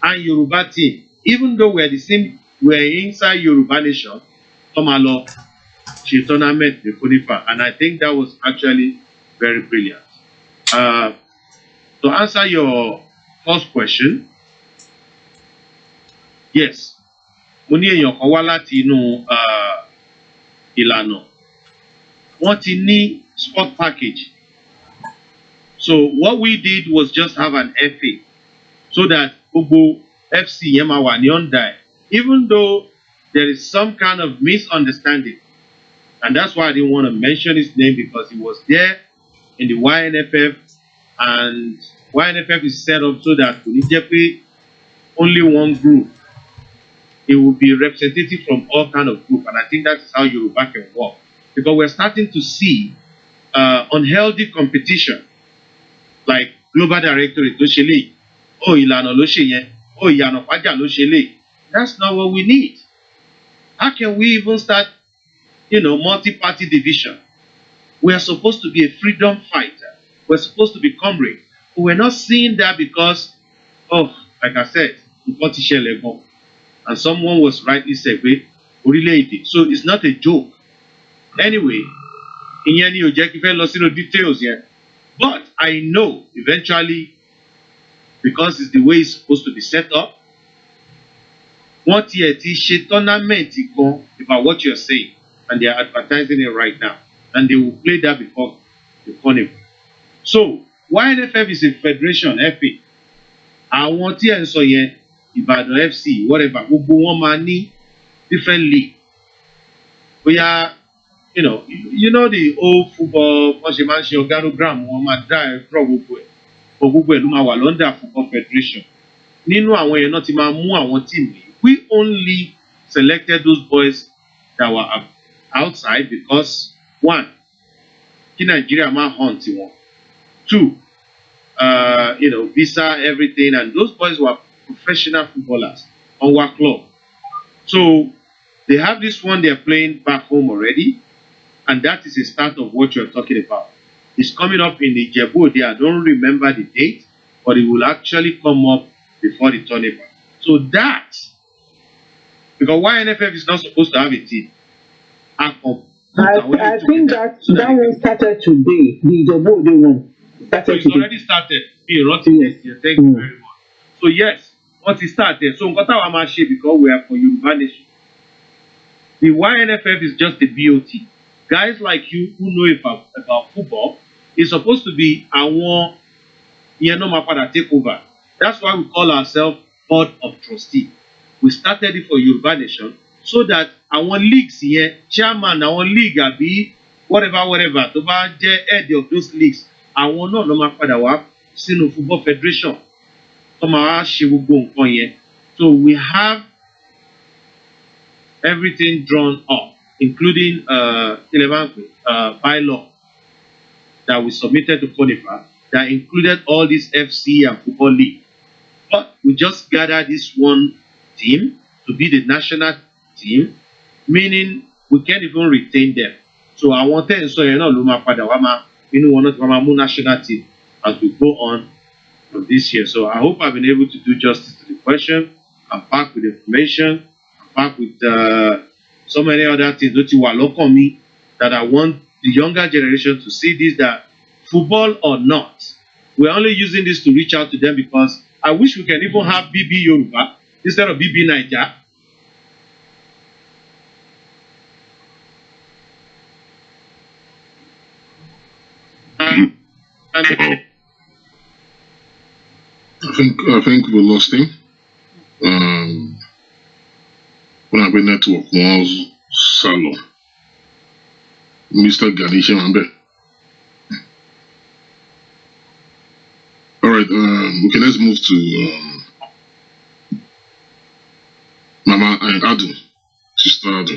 and Yoruba team, even though we're inside Yoruba nation. Tomalo, she tournament the CONIFA, and I think that was actually very brilliant. To answer your first question, yes, mo ní èèyàn kan wá láti inú ìlànà. Wọ́n ti ní sport package. So what we did was just have an FA, so that gbogbo FC yẹn máa wà ní under, even though there is some kind of misunderstanding. And that's why I didn't want to mention his name, because he was there in the YNFF, and YNFF is set up so that only one group. It will be representative from all kind of group, and I think that is how Yoruba can work. Because we're starting to see unhealthy competition, like Global Directorate, Ìlànà ló ṣe yẹn, Ìyànà Pàjà ló ṣe lè. That's not what we need. How can we even start, multi-party division? We are supposed to be a freedom fighter. We're supposed to be comrade. But we're not seeing that because, like I said, and someone was rightly said, orílẹ̀-èdè. So it's not a joke. Anyway, ìyẹn ni ò jẹ́ kí fẹ́ lọ sínú details yẹn. But I know eventually, because it's the way it's supposed to be set up, wọ́n tiẹ̀ ti ṣe tournament kan about what you're saying, and they are advertising it right now, and they will play that before the carnival. So YNFF is a federation, FA. Àwọn tí ẹ̀ ń sọ yẹn, Ìbàdàn FC, whatever, gbogbo wọn máa ní different league. Bóyá, you know the old football, wọ́n ṣe máa ń ṣe organogram, wọ́n máa dá draw gbogbo ẹ̀. But gbogbo ẹ̀ ló máa wà London Football Federation. Nínú àwọn yẹn náà ti máa mú àwọn team yìí. We only selected those boys that were outside because, one, kí Nigeria máa hunt wọn. Two, visa, everything, and those boys were professional footballers on our club. So they have this one they're playing back home already, and that is a start of what you're talking about. It's coming up in the Ijebu. I don't remember the date, but it will actually come up before the tournament. So that, because YNFF is not supposed to have a team. I think that one started today. The Ijebu one started today. It's already started. Yes. Thank you very much. So yes, once it started, so because we are for Yoruba nation. The YNFF is just the BOT. guys like you who know about football is supposed to be àwọn ìyẹn náà máa padà take over. That's why we call ourselves board of trustee. We started it for Yoruba Nation so that àwọn leagues yẹn chairman àwọn league àbí whatever tó bá jẹ́ head of those leagues àwọn náà ló máa padà wá sínú football federation tó máa wá ṣe gbogbo nǹkan yẹn. So we have everything drawn up, including bylaw that we submitted to CONIFA that included all these FC and football league. But we just gathered this one team to be the national team, meaning we can't even retain them. So I wanted to say, Luma Padawama, one national team as we go on from this year. So I hope I've been able to do justice to the question. I'm back with information. I'm back with so many other things that I want the younger generation to see this, that football or not, we're only using this to reach out to them because I wish we can even have BB Yoruba instead of BB Niger. I think we lost him. When I been network was Salon. Mr. Ganesh Ambe. Alright, okay, let's move to Mama and Adu. Sister Adu.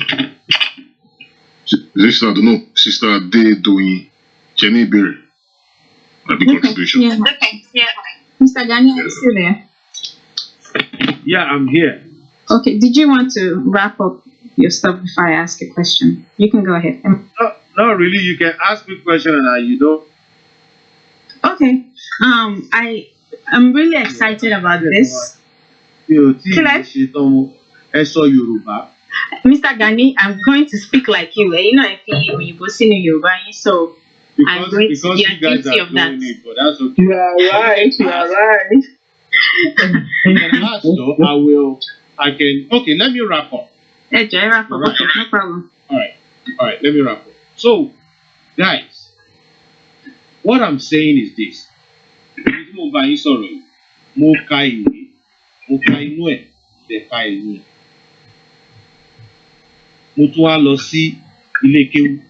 Sister Adu, no, Sister Ade doing Jenny Berry. A big contribution. Yeah. Okay. Yeah. Mr. Gani, are you still there? Yeah, I'm here. Okay. Did you want to wrap up your stuff before I ask a question? You can go ahead. No, really. You can ask me a question and you don't. Okay. I'm really excited about this. Mr. Gani, I'm going to speak like you. You know, I feel when you go see Yoruba, so I'm going to be guilty of that. It, but that's okay. You are right. You are right. I can. Okay, let me wrap up. Hey, Jay, wrap up. Okay, no problem. All right. Let me wrap up. So, guys, what I'm saying is this. Mo ka inú ẹ̀, dẹ̀ ka inú ẹ̀. Mo tún wá lọ sí ilé kéwú.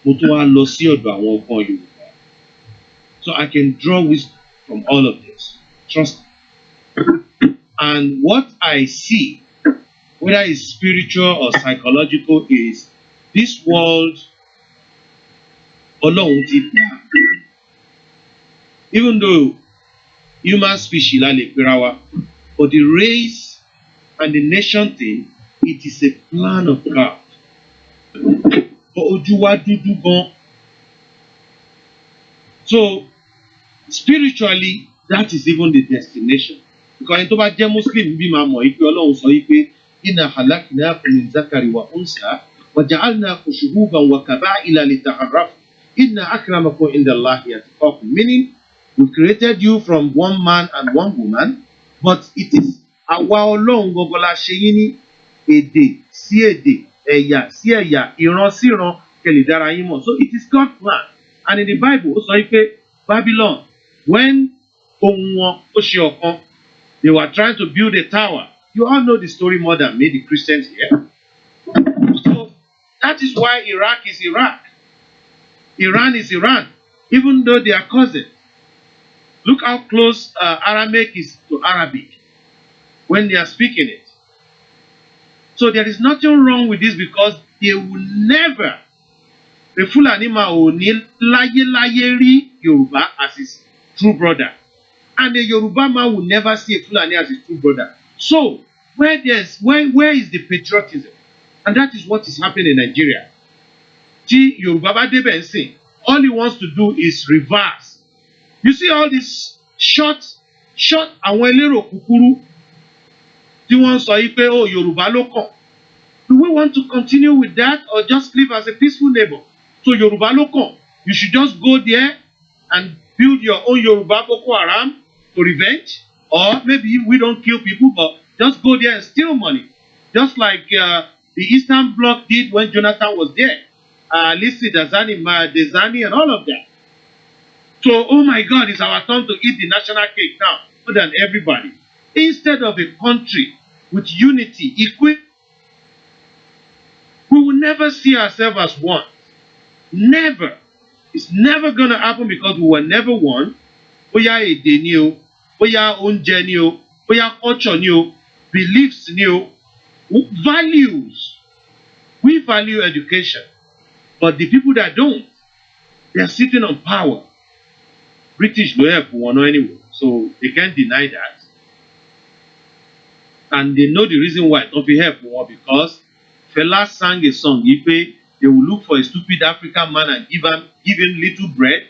Mo tún wá lọ sí ọ̀dọ̀ àwọn ọgbọ́n Yorùbá. So I can draw wisdom from all of this. Trust me. And what I see, whether it's spiritual or psychological, is this world Ọlọ́run ti dá. Even though human species la lè pera wa, but the race and the nation thing, it is a plan of God. But ojú wa dúdú gan. So spiritually, that is even the destination. Because ẹni tó bá jẹ́ Muslim bí máa mọ̀ ipe Ọlọ́run sọ wípé inna khalaqnakum min zakari wa unsa wa ja'alnakum shuhuban wa qaba'ila lita'arafu inna akramakum indallahi atqakum. Meaning, we created you from one man and one woman, but it is àwa Ọlọ́run gbogbo la ṣe yín ní èdè sí èdè, ẹ̀yà sí ẹ̀yà, ìran sí ìran kẹ́ lè dára yín mọ̀. So it is God's plan. And in the Bible, ó sọ wípé Babylon, when ohun wọn ó ṣe ọ̀kan, they were trying to build a tower. You all know the story more than me, the Christians here. So that is why Iraq is Iraq. Iran is Iran, even though they are cousins. Look how close Aramaic is to Arabic when they are speaking it. So there is nothing wrong with this because they will never, the Fulani man will láyé rí Yoruba as his true brother. And the Yoruba man will never see a Fulani as his true brother. So where is the patriotism? And that is what is happening in Nigeria. Yoruba bá débẹ̀ ń sìn, all he wants to do is reverse. You see all these short àwọn elérò kúkúrú tí wọ́n sọ yìí pé oh Yorùbá ló kàn. Do we want to continue with that or just live as a peaceful neighbor? So Yorùbá ló kàn. You should just go there and build your own Yoruba Boko Haram to revenge, or maybe we don't kill people but just go there and steal money, just like the Eastern Bloc did when Jonathan was there. Lisi, Desani, and all of that. So, oh my God, it's our turn to eat the national cake now, more than everybody. Instead of a country with unity, equity, we will never see ourselves as one. Never. It's never going to happen because we were never one. Oya èdè ni o, oya oúnjẹ ni o, oya culture ni o, beliefs ni o, values. We value education, but the people that don't, they are sitting on power. British no help one anyway, so they can't deny that. And they know the reason why don't be help one because Fela sang a song. They will look for a stupid African man and give him little bread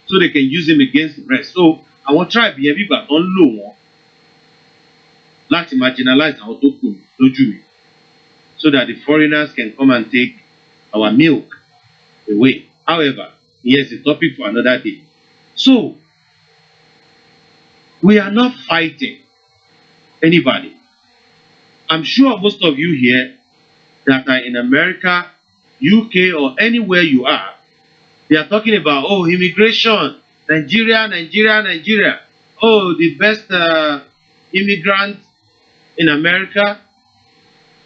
so they can use him against the rest. So I want try be everybody on low one. Let's marginalize our token, so that the foreigners can come and take our milk away. However, here's a topic for another day. So we are not fighting anybody. I'm sure most of you here that are in America, UK, or anywhere you are, they are talking about, oh, immigration, Nigeria. Oh, the best immigrant in America.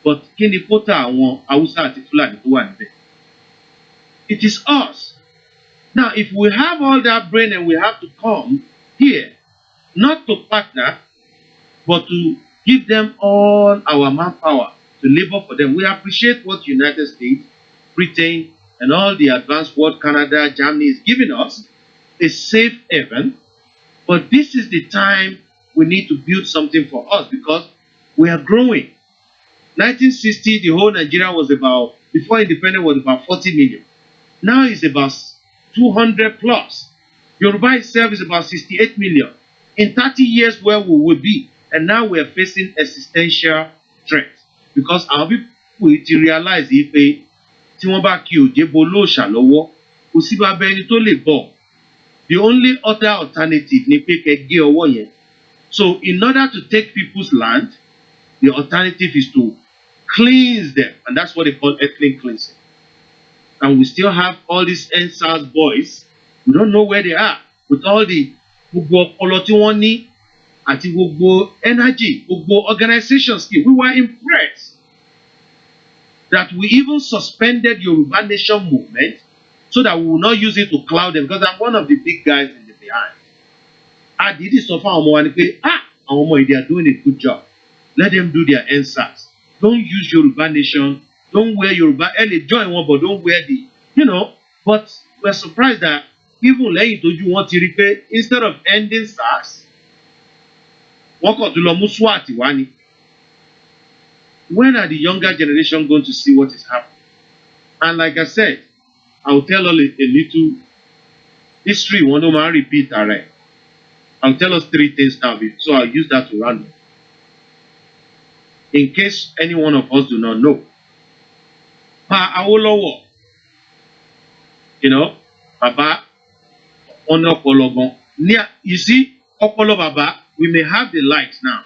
But kini kota àwọn Hausa àti Fulani tó wà níbẹ̀? It is us. Now, if we have all that brain and we have to come here, not to partner, but to give them all our manpower to labor for them. We appreciate what United States, Britain, and all the advanced world, Canada, Germany is giving us, a safe haven. But this is the time we need to build something for us because we are growing. 1960, the whole Nigeria was about, before independence was about 40 million. Now it's about 200 plus. Yoruba itself is about 68 million. In 30 years, where we will be? And now we are facing existential threat. Because our people will realize if tí wọ́n bá kí òjé bolóòṣà lọ́wọ́, kò sí bàbá ẹni tó lè bọ̀. The only other alternative ni pé kẹ́ gé ọwọ́ yẹn. So in order to take people's land, the alternative is to cleanse them. And that's what they call ethnic cleansing. And we still have all these NSAS boys. We don't know where they are. With all the gbogbo ọpọlọ tí wọ́n ní àti gbogbo energy, gbogbo organization skill. We were impressed that we even suspended Yoruba Nation movement so that we will not use it to cloud them because I'm one of the big guys in the behind. Àdìdì sọ fún àwọn ọmọ wa ni pé àwọn ọmọ yìí they are doing a good job. Let them do their NSAS. Don't use Yoruba Nation. Don't wear Yoruba. Join one, but don't wear the, But we're surprised that even lẹ́yìn tójú wọn ti rí pé instead of ending SARS, wọ́n kàn tún lọ mú SWAT wá ni. When are the younger generation going to see what is happening? And like I said, I will tell all a little history. One of my repeat alright. I'll tell us 3 things now, so I'll use that to run. In case any one of us do not know. Pa Awolowo, Baba, Ono Kologon. You see, Okolo Baba, we may have the likes now.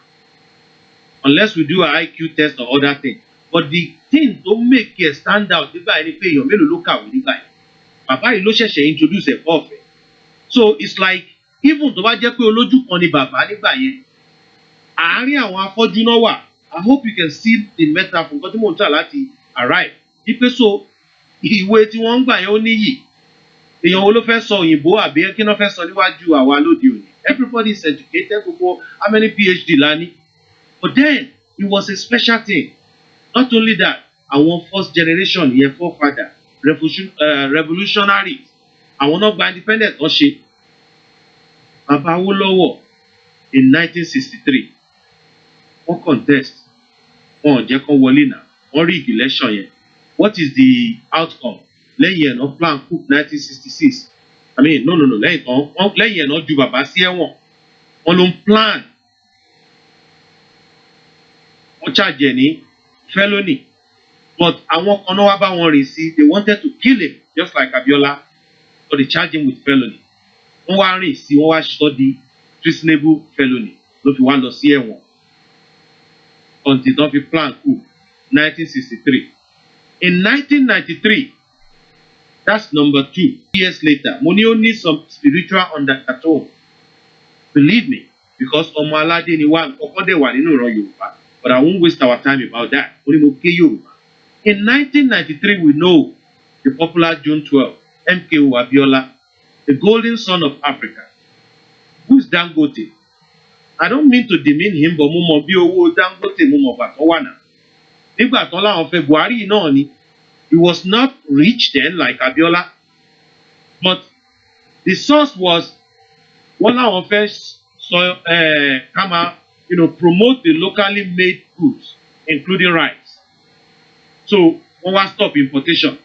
Unless we do an IQ test or other thing. But the thing to make it stand out, the guy pay your melo local with the guy. Baba yìí ló ṣẹ̀ṣẹ̀ introduce a offer. So it's like, even tó bá jẹ́ pé olójú kan ni bàbá nígbà yẹn, àárín àwọn afọ́jú náà wà. I hope you can see the metaphor nǹkan tí mò ń tà láti arrive. Ipe so ìwé tí wọ́n ń gbà yẹn ó níyì. Èèyàn wo ló fẹ́ sọ òyìnbó àbí kí wọ́n fẹ́ sọ níwájú àwa lóde òní? Everybody is educated, gbogbo how many PhD la ní? But then it was a special thing. Not only that, our first generation here, forefather, revolutionaries, àwọn náà gba independent wọ́n ṣe. Bàbá Awólọ́wọ̀ in 1963, wọ́n contest, wọ́n jẹ́ kó wọlé náà, wọ́n rig election yẹn. What is the outcome? Lẹ́yìn ẹ̀ náà plan coup 1966. No. Lẹ́yìn ẹ̀ náà ju bàbá sí ẹ̀wọ̀n. Wọ́n ló ń plan. Wọ́n charge ẹ̀ ní felony. But àwọn kan náà wá bá wọn rìn sí, they wanted to kill him just like Abiola. So they charge him with felony. Wọ́n wá rìn sí, wọ́n wá sọ di treasonable felony. Ló fi wá lọ sí ẹ̀wọ̀n. Until wọ́n fi plan coup 1963. In 1993, That's number 2. Years later, mo ní ó ní some spiritual undertone. Believe me, because ọmọ aládé ni wá nǹkan dẹ̀ wà nínú ìran Yorùbá. But I won't waste our time about that. Mo ní mo ké Yorùbá. In 1993, we know the popular June 12, MKO Abiola, the golden son of Africa. Who's Dangote? I don't mean to demean him, but mo mọ̀ bí owó Dangote mo mọ̀ gbà tó wà náà. Nígbà tán láwọn fẹ́ Buhari náà ni. He was not rich then like Abiola, but the source was wọ́n láwọn fẹ́ promote the locally made goods, including rice. So wọ́n wá stop importation.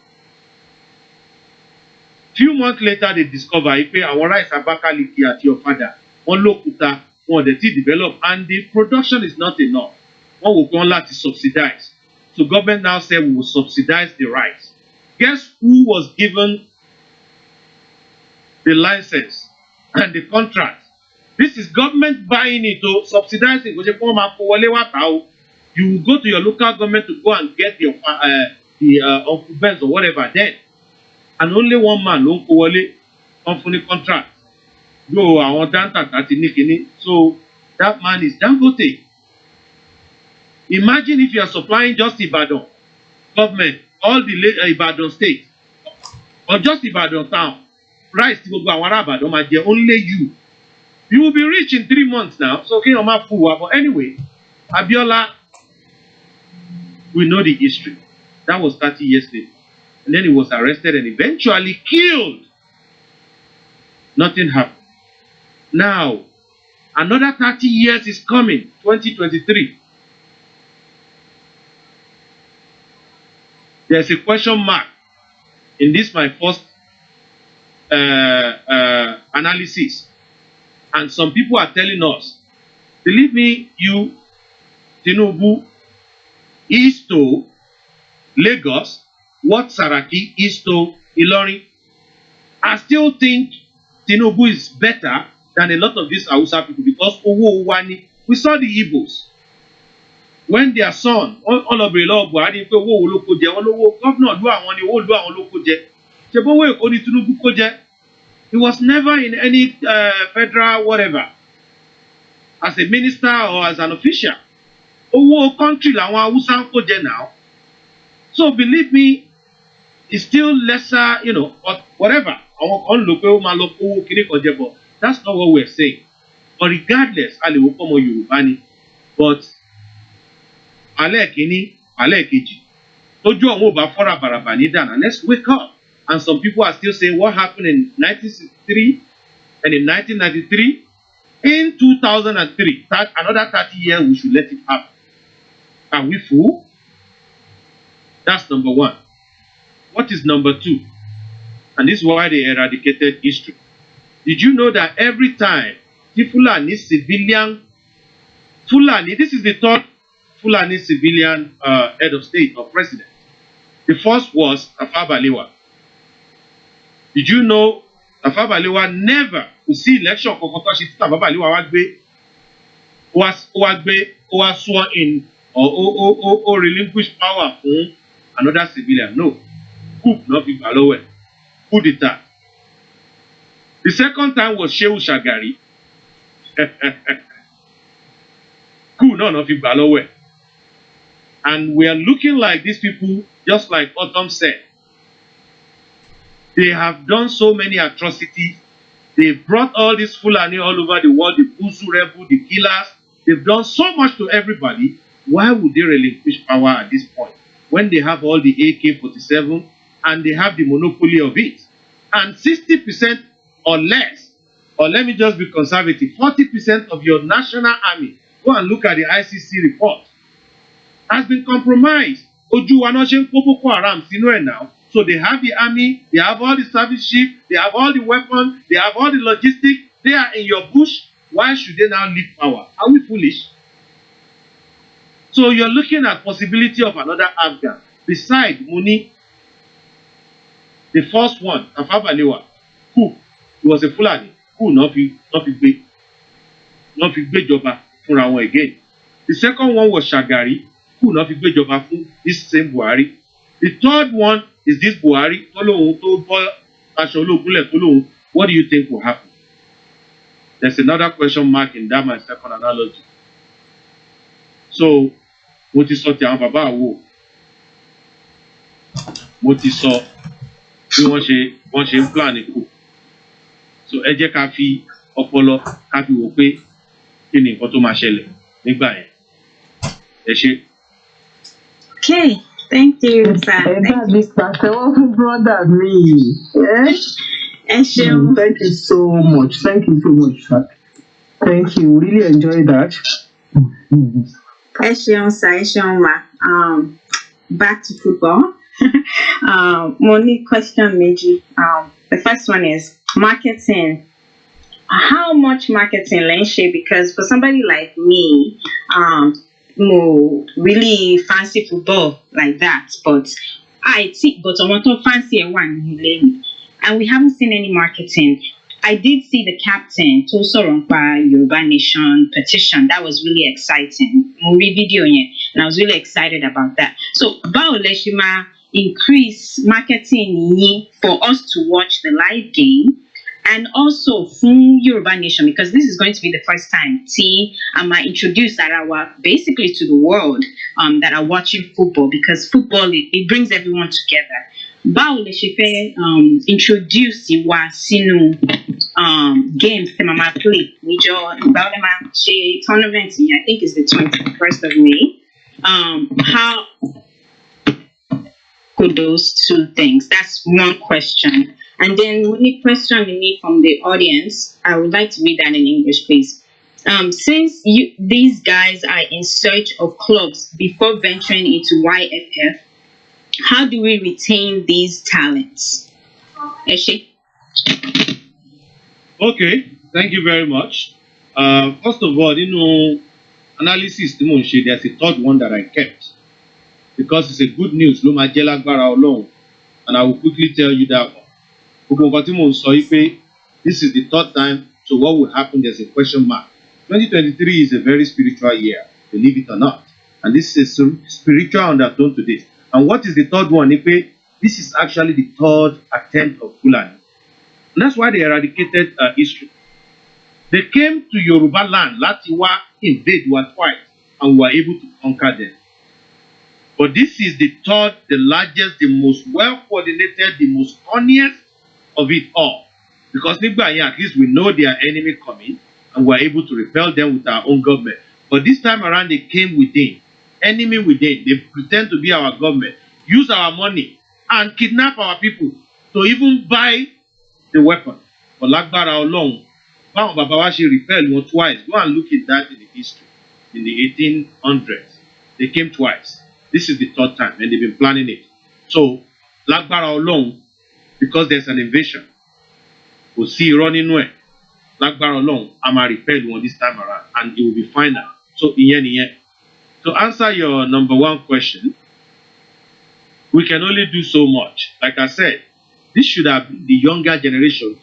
Few months later, they discover pé àwọn rice Abakaliki àti Ọ̀fadà wọ́n lókúta wọn dẹ̀ ti develop and the production is not enough. Wọ́n wò pé wọ́n láti subsidize. So government now said we will subsidize the rice. Guess who was given the license and the contract? This is government buying it to subsidize it. You will go to your local government to go and get your Uncle Benz or whatever then. And only one man ló ń kó wọlé company contract. Yo, àwọn dáńtà àti níkíní. So that man is Dangote. Imagine if you are supplying just Ibadan government, all the Ibadan state, or just Ibadan town, rice tí gbogbo àwọn ará Ìbàdàn máa jẹ, only you. You will be rich in 3 months now. So kí wọ́n máa fún wa. But anyway, Abiola, we know the history. That was 30 years later. And then he was arrested and eventually killed. Nothing happened. Now, another 30 years is coming, 2023. There's a question mark in this my first analysis. And some people are telling us, believe me, you, Tinubu, is to Lagos, what Saraki is to Ilorin. I still think Tinubu is better than a lot of these Hausa people because Owo Wani, we saw the Igbos. When their son, all of the law, Buhari, governor, he was never in any federal whatever, as a minister or as an official. Owo country la wọn Hausa ń kó jẹ now. So believe me, it's still lesser, but whatever. Àwọn kan lò pé ó máa lọ kówó kiri kan jẹ bọ̀. That's not what we're saying. But regardless, a lè wò pọ̀ ọmọ Yorùbá ni. But alẹ́ kìíní, alẹ́ kejì. Tójú àwọn ò bá fọ́ra bàràbà ní dànù. Let's wake up. And some people are still saying what happened in 1963 and in 1993. In 2003, another 30 years, we should let it happen. Are we fool? That's number 1. What is number 2? And this is why they eradicated history. Did you know that every time the Fulani civilian, this is the third Fulani civilian head of state or president. The first was Tafawa Balewa. Did you know Tafawa Balewa never could see election Tafawa Balewa was sworn in or relinquished power from another civilian? No. Coup not be Balewa. Coup d'etat. The second time was Shehu Shagari. Coup not be Balewa. And we are looking like these people, just like Autumn said. They have done so many atrocities. They've brought all these Fulani all over the world, the Buzu rebel, the killers. They've done so much to everybody. Why would they relinquish power at this point? When they have all the AK-47 and they have the monopoly of it. And 60% or less, or let me just be conservative, 40% of your national army, go and look at the ICC report, has been compromised. Oju wa no se n ko Boko Haram sínú ẹ̀ now. So they have the army, they have all the service ships, they have all the weapons, they have all the logistics. They are in your bush. Why should they now leave power? Are we foolish? So you're looking at possibility of another Afghan. Besides Muni, the first one, Tafawa Balewa, who was a Fulani, who not be Joba fúnra wọn again. The second one was Shagari, who not be Joba fún this same Buhari. The third one is this Buhari. What do you think will happen? There's another question mark in that my second analogy. So, mo ti sọ ti àwọn bàbá àwo, mo ti sọ bí wọ́n ṣe ń plan ikú. So ẹ jẹ́ ká fi ọpọlọ ká fi wò pé kí ni nǹkan tó máa ṣẹlẹ̀ nígbà yẹn. Ẹ ṣé. Okay, thank you, sir. Brother me. Thank you so much. Thank you so much, sir. Thank you. Really enjoyed that. Back to football. Only question, Meji. The first one is marketing. How much marketing, Lenshe? Because for somebody like me, really fancy football like that, but I want to fancy a one, and we haven't seen any marketing. I did see the captain to Sorompa Yoruba Nation petition. That was really exciting. Video, and I was really excited about that. So, Bao Leshima increase marketing for us to watch the live game, and also from Yoruba Nation, because this is going to be the first time I'm introduced Arawa basically to the world that are watching football, because football it brings everyone together. Bao Leshife introduce Iwa Sinu games that Mama play. Tournament, I think is the 21st of May. How could those two things? That's one question. And then one question from the audience, I would like to read that in English, please. Since these guys are in search of clubs before venturing into YFF, how do we retain these talents? Eshe? Okay, thank you very much. First of all, analysis, there's a third one that I kept, because it's a good news. And I will quickly tell you that this is the third time, so what will happen? There's a question mark. 2023 is a very spiritual year, believe it or not. And this is a spiritual undertone to this. And what is the third one? This is actually the third attempt of Fulani. And that's why they eradicated Israel. They came to Yoruba land, Latiwa invade twice, and were able to conquer them. But this is the third, the largest, the most well-coordinated, the most honest of it all. Because at least we know their enemy coming, and we're able to repel them with our own government. But this time around, they came within, enemy within. They pretend to be our government, use our money, and kidnap our people to even buy the weapon. But Lagbara alone, Babawashi repelled one twice. Go and look at that in the history. In the 1800s, they came twice. This is the third time, and they've been planning it. So, Lagbara alone, because there's an invasion, we'll see running away. Lagbara alone, I'm a repelled one this time around, and it will be final. So, to answer your number one question, we can only do so much. Like I said, this should have been the younger generation.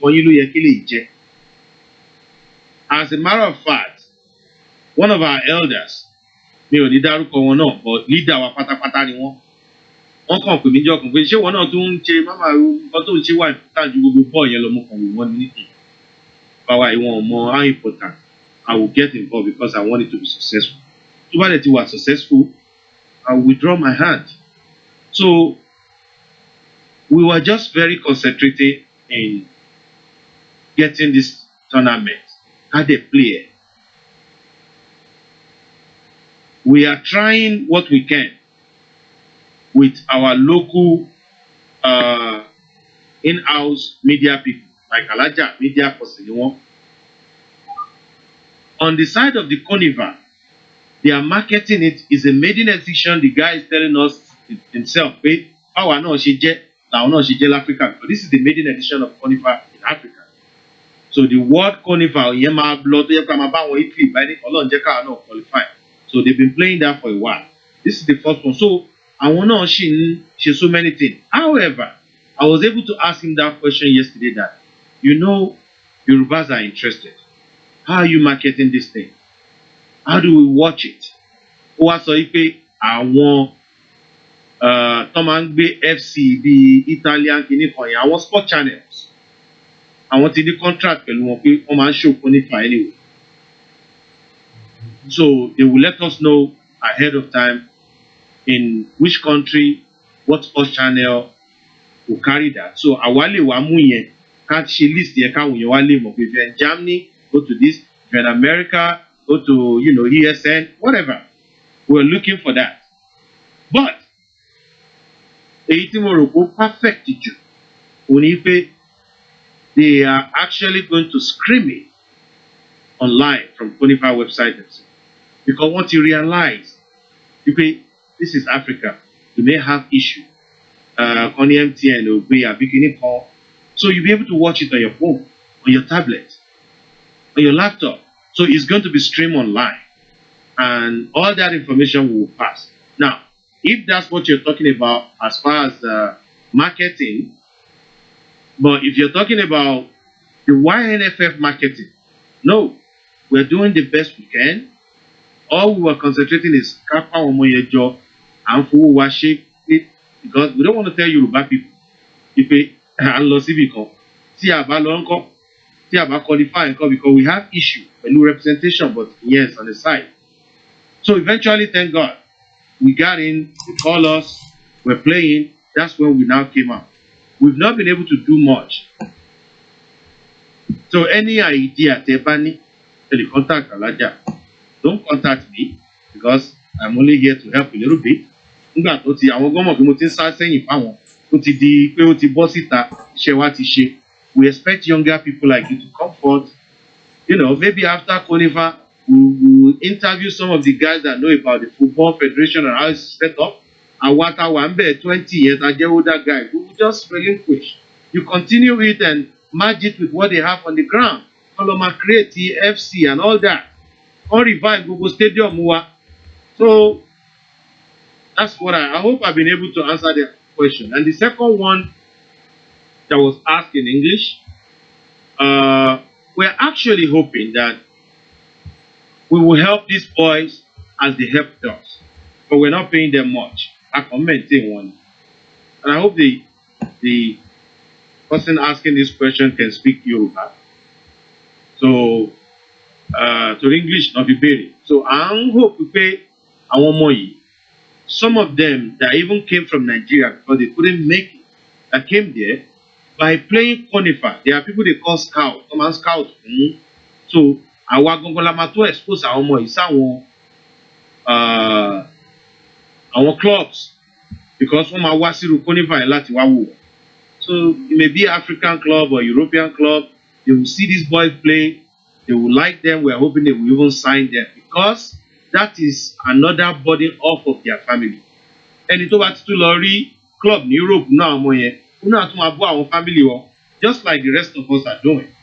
As a matter of fact, one of our elders, but leader wa pátápátá ni wọ́n kàn pè mí jọkàn pé ṣé wọn náà tún ń ṣe máma nǹkan tó ń ṣe wà important ju gbogbo bọ́ọ̀ yẹn lọ mo kàn wò wọ́n ní báwa ìwọ̀n mọ how important. I will get involved because I want it to be successful. Tó bá dẹ̀ ti wà successful, I will withdraw my hand. So we were just very concentrated in getting this tournament. How they play. We are trying what we can with our local in-house media people, like Alaja Media person. On the side of the Carnival, they are marketing it. It's a maiden edition. The guy is telling us himself, how I know she jet, now know she jet Africa. But this is the maiden edition of Carnival in Africa. So the word Carnival, qualify. So they've been playing that for a while. This is the first one. So I want to she so many things. However, I was able to ask him that question yesterday that, Yorubas are interested. How are you marketing this thing? How do we watch it? tó máa ń gbé FC bíi Italian kìíní kan yẹn, àwọn sport channels. Àwọn ti ní contract pẹ̀lú wọn pé wọ́n máa ń show qualify anyway. So they will let us know ahead of time in which country, what sports channel will carry that. So àwa lè wá mú yẹn ká ṣe list yẹn káwọn èèyàn wá lè mọ̀ pé if you're in Germany, go to this. If you're in America, go to ESN, whatever. We're looking for that. But èyí tí mo rò pé perfect jù òun ni pé they are actually going to scream it online from Conifer website themselves. Because once you realize, this is Africa, you may have issue. On the MTN or be a beginning call. So you'll be able to watch it on your phone, on your tablet, on your laptop. So it's going to be streamed online. And all that information will pass. Now, if that's what you're talking about as far as marketing, but if you're talking about the YNFF marketing, no, we're doing the best we can. All we were concentrating is Kapa Omoyejo and Fuwa Washi, because we don't want to tell Yoruba people, if and Losibiko, see about Lonko, see about qualifying, because we have issue, a new representation, but yes, on the side. So eventually, thank God, we got in, they called us, we're playing, that's when we now came out. We've not been able to do much. So any idea, Tebani, contact Alaja. Don't contact me because I'm only here to help a little bit. We expect younger people like you to come forth. Maybe after Conifer, we'll interview some of the guys that know about the Football Federation and how it's set up. And what I want 20 years, I get older guy. We will just relinquish. You continue it and merge it with what they have on the ground. Coloma create FC and all that. Or revive Google Stadium. So that's what I hope I've been able to answer the question. And the second one that was asked in English, we're actually hoping that we will help these boys as they helped us. But we're not paying them much. I commenting one. And I hope the person asking this question can speak Yoruba. So to English not be paid. So I hope we pay our money. Some of them that even came from Nigeria because they couldn't make it, that came there by playing Conifer. There are people they call scout, come and scout. So our Gongolama to expose our money, our clubs, because from our Wasiru Conifer and Latiwawu. So it may be African club or European club, they will see these boys play. They will like them. We are hoping they will even sign them because that is another burden off of their family. And it's over to Lorry club in Europe now, our family, just like the rest of us are doing.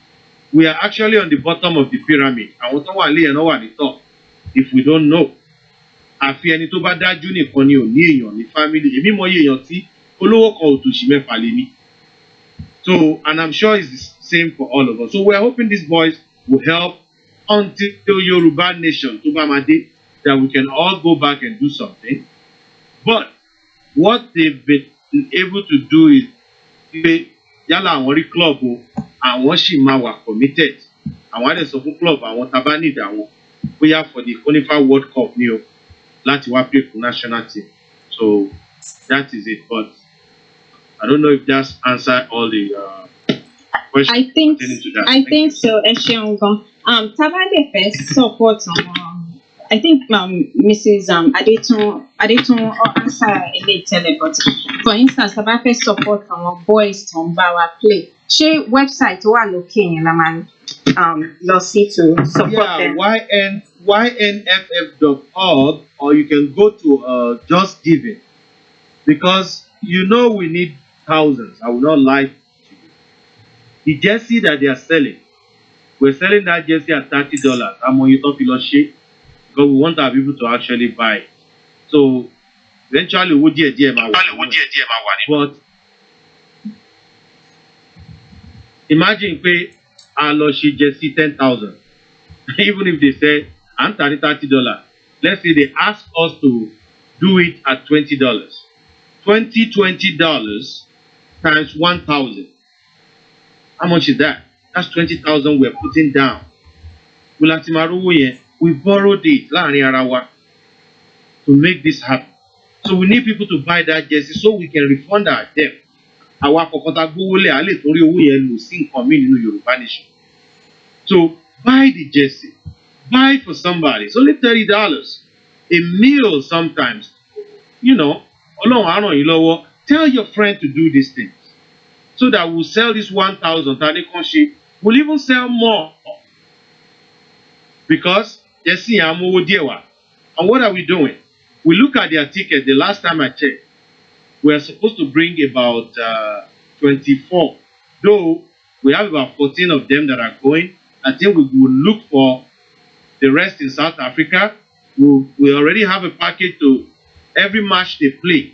We are actually on the bottom of the pyramid. I want to lay and over the top. If we don't know, I fear any to bad that junior on you, the family, if more your tea, to Shime Falini. So, and I'm sure it's the same for all of us. So, we're hoping these boys will help until Yoruba nation, Tubamade, that we can all go back and do something. But what they've been able to do is, yala àwọn rí club o, àwọn sì máa wà committed. Àwọn àdé sọ fún club àwọn tábà need àwọn bóyá for the Conifer World Cup ni o láti wá play for national team. So that is it. But I don't know if that's answered all the questions. I think to that. I think so. Tabade first support I think Mrs. Adetun answer a little, but for instance, Tabade support our boys to our play. She website who are looking man lossy to support them. YNFF.org, or you can go to Just Giving, because we need thousands. I will not lie to you. The jersey that they are selling, we're selling that jersey at $30. I'm on your shit because we want our people to actually buy it. So eventually, we'll do but imagine pay our jersey 10,000. Even if they say $30. Let's say they ask us to do it at $20. $20 times 1,000. How much is that? That's 20,000 we're putting down. We borrowed it to make this happen. So we need people to buy that jersey so we can refund our debt. So buy the jersey. Buy for somebody. It's only $30. A meal sometimes. You know, tell your friend to do these things. So that we'll sell this 1,000. We'll even sell more. Because, and what are we doing? We look at their ticket. The last time I checked, we are supposed to bring about 24. Though we have about 14 of them that are going. I think we will look for the rest in South Africa. We already have a package to every match they play.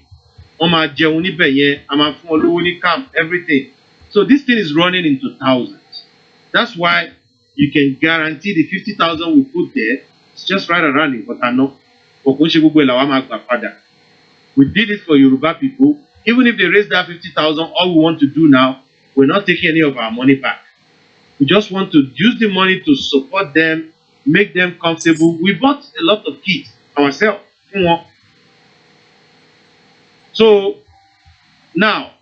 Everything. So this thing is running into thousands. That's why you can guarantee the 50,000 we put there. It's just right around it. But I know. We did it for Yoruba people. Even if they raise that 50,000, all we want to do now, we're not taking any of our money back. We just want to use the money to support them, make them comfortable. We bought a lot of kits ourselves. So now,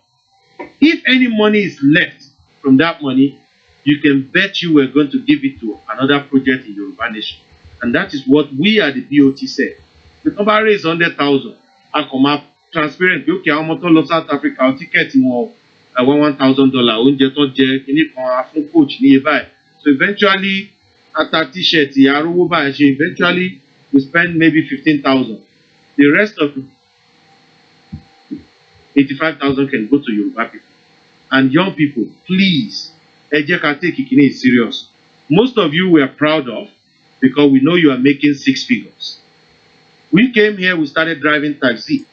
if any money is left from that money, you can bet you we're going to give it to another project in Yoruba Nation. And that is what we at the BOT said. The number is 100,000. I come up transparent. Okay, I'm going to South Africa. I'll ticket more. I want $1,000. Coach nearby. So eventually, after t-shirt, eventually we spend maybe 15,000. The rest of 85,000 can go to Yoruba people. And young people, please, take it serious. Most of you we are proud of because we know you are making 6 figures. We came here, we started driving taxi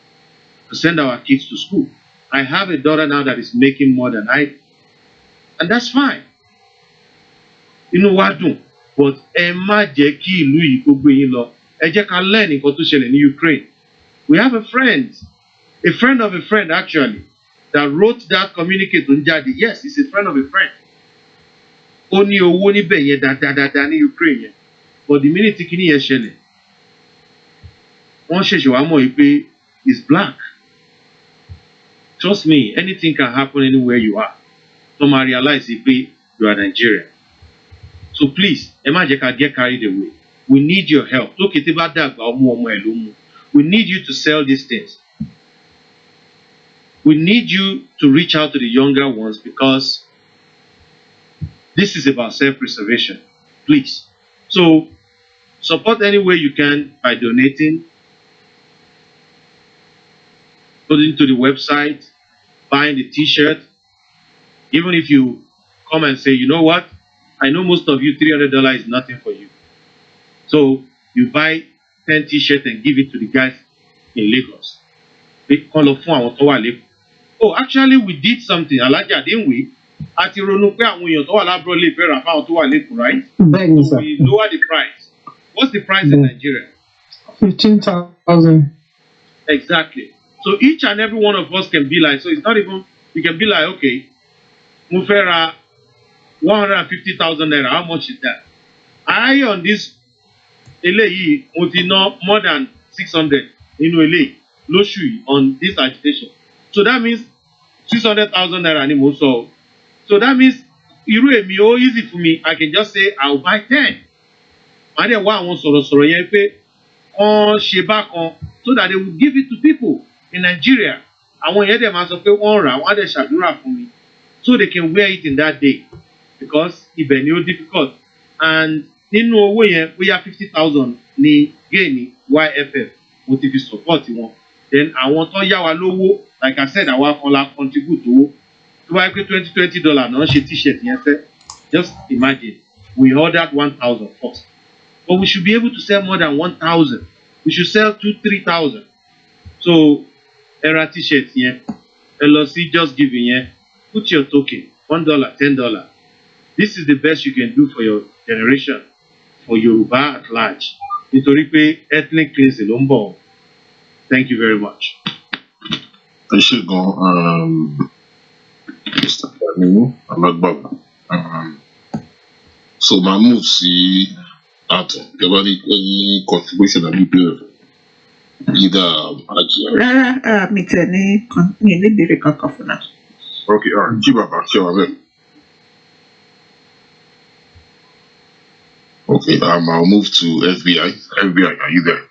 to send our kids to school. I have a daughter now that is making more than I do. And that's fine. You know what? But learn in Ukraine. We have a friend of a friend actually, that wrote that communique to Njadi. Yes, he's a friend of a friend. Only Ukraine. But the minute is black. Trust me, anything can happen anywhere you are. Some realize you are Nigerian. So please, get carried away. We need your help. We need you to sell these things. We need you to reach out to the younger ones because this is about self-preservation. Please. So support any way you can by donating, going to the website, buying the t-shirt. Even if you come and say, you know what, I know most of you $300 is nothing for you. So you buy 10 t-shirts and give it to the guys in Lagos. Oh, actually we did something, Alaja, didn't we? Right? So we lower the price. What's the price in Nigeria? 15,000. Exactly. So each and every one of us can be like, so it's not even, you can be like, okay, Mufera, 150,000 naira, how much is that? I on this LAE, more than 600 in LA, Loshui on this agitation. So that means 600,000 naira anymore. So that means easy for me. I can just say I'll buy 10. And then one wants so that they will give it to people in Nigeria. I want them as a for me. So they can wear it in that day. Because it's very difficult. And in no way we have 50,000 ni gain YFF motive support one. Then I want to yawa lowo, like I said, I want to contribute to buy $20 no t-shirt. Yes, just imagine we ordered 1,000 first, but we should be able to sell more than 1,000. We should sell 2,000-3,000. So era t-shirts here, LOC just giving here. Put your token, $1, $10. This is the best you can do for your generation, for Yoruba at large. Nítorí pé ethnic cleansing ló ń bọ̀. Thank you very much. ẹ ṣe gan Mr. Kanu Alágbàwọ̀. So my move sí àtọ̀ ìjọba ní any contribution àbí ìbéèrè either Ajia. Rárá, mi tẹ̀ ní mi ní ìbéèrè kankan fún náà. Okay, all right. Jí bàbá ṣe wà bẹ́ẹ̀. Okay, I'll move to FBI. FBI, are you there?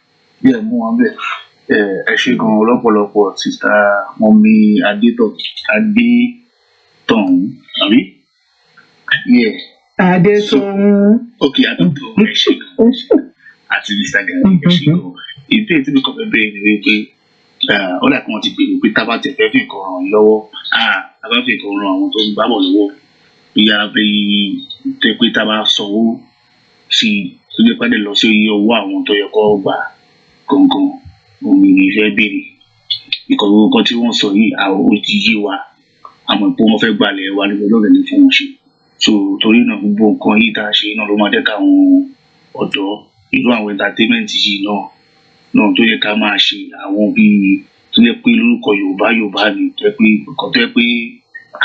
Yeah, mo wà bẹ́ẹ̀. Ẹ ṣe gan lọ́pọ̀lọpọ̀ sista Mọ́mí Adétọ̀hún, àbí? Yeah. Adétọ̀hún. Okay, Adétọ̀hún, ẹ ṣe gan. Àti Mr. Gani, ẹ ṣe gan. Ìbéèrè tí mi kàn fẹ́ bẹ̀rẹ̀ ni wípé ó dà kí wọ́n ti gbèrò pé tábà tẹ̀ fẹ́ fi nǹkan ràn yín lọ́wọ́. Tábà fi nǹkan ràn àwọn tó ń gbábọ̀ lọ́wọ́. Ìyá bí tẹ pé tábà sanwó sí tó jẹ́ pàdé lọ sí iye owó àwọn tó yẹ kó gbà gangan òun ni ìfẹ́ béèrè. Ìkọ̀wé kan tí wọ́n sọ yìí àwọn ó ti yé wa. Àmọ́ pé wọ́n fẹ́ gbalẹ̀ wa níbi ọlọ́rẹ̀ ní fún wọn ṣe. So torí náà gbogbo nǹkan yìí tá a ṣe náà ló máa jẹ́ káwọn ọ̀dọ́ irú àwọn entertainment yìí náà tó yẹ ká máa ṣe àwọn bíi tó yẹ pé lórúkọ Yorùbá ni tó yẹ pé nǹkan tó yẹ pé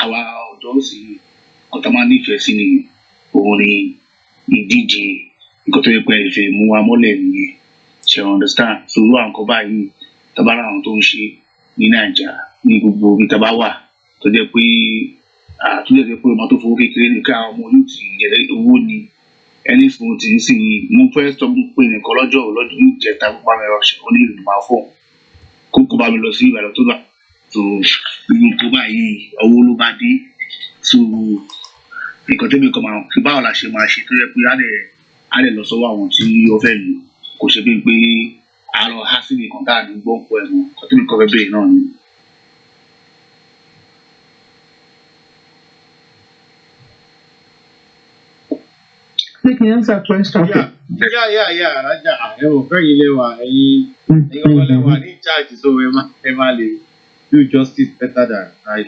àwa ọ̀dọ́ sì nǹkan tó máa nífẹ̀ẹ́ sí ni òun ni ìdíje nǹkan tó yẹ pé ìfẹ́ mú wa mọ́lẹ̀ nìyẹn ṣe understand so irú àwọn nǹkan báyìí tábàárà àwọn tó ń ṣe ní Nàìjíríà ní gbogbo ibi tá a bá wà tó jẹ́ pé àtúnyẹ̀ jẹ́ pé ọmọ tó fowó kékeré ní ká ọmọ yóò ti yẹ owó ni ẹni fún ti ń sìn yìí mo fẹ́ sọ pé nìkan lọ́jọ́ ìjẹta bá mi rọṣẹ̀ ó ní ìlú máa fọ̀ kó bá mi lọ sí Ìbàdàn tó gbà so irú tó báyìí owó ló bá dé so nǹkan tẹ́mi kan máa fi báwo la ṣe máa ṣe tó yẹ pé á lè lọ sọ́wọ́ àwọn tí ó fẹ́ lò kò ṣe bí pé a lọ há sí nìkan tá à ní gbọ́ pọ̀ ẹ̀ mọ́ nǹkan tẹ́mi kan fẹ́ bẹ́ẹ̀ náà ni. Make me answer question. Yeah. Raja, very lewa. In charge, so Emma do justice better than I.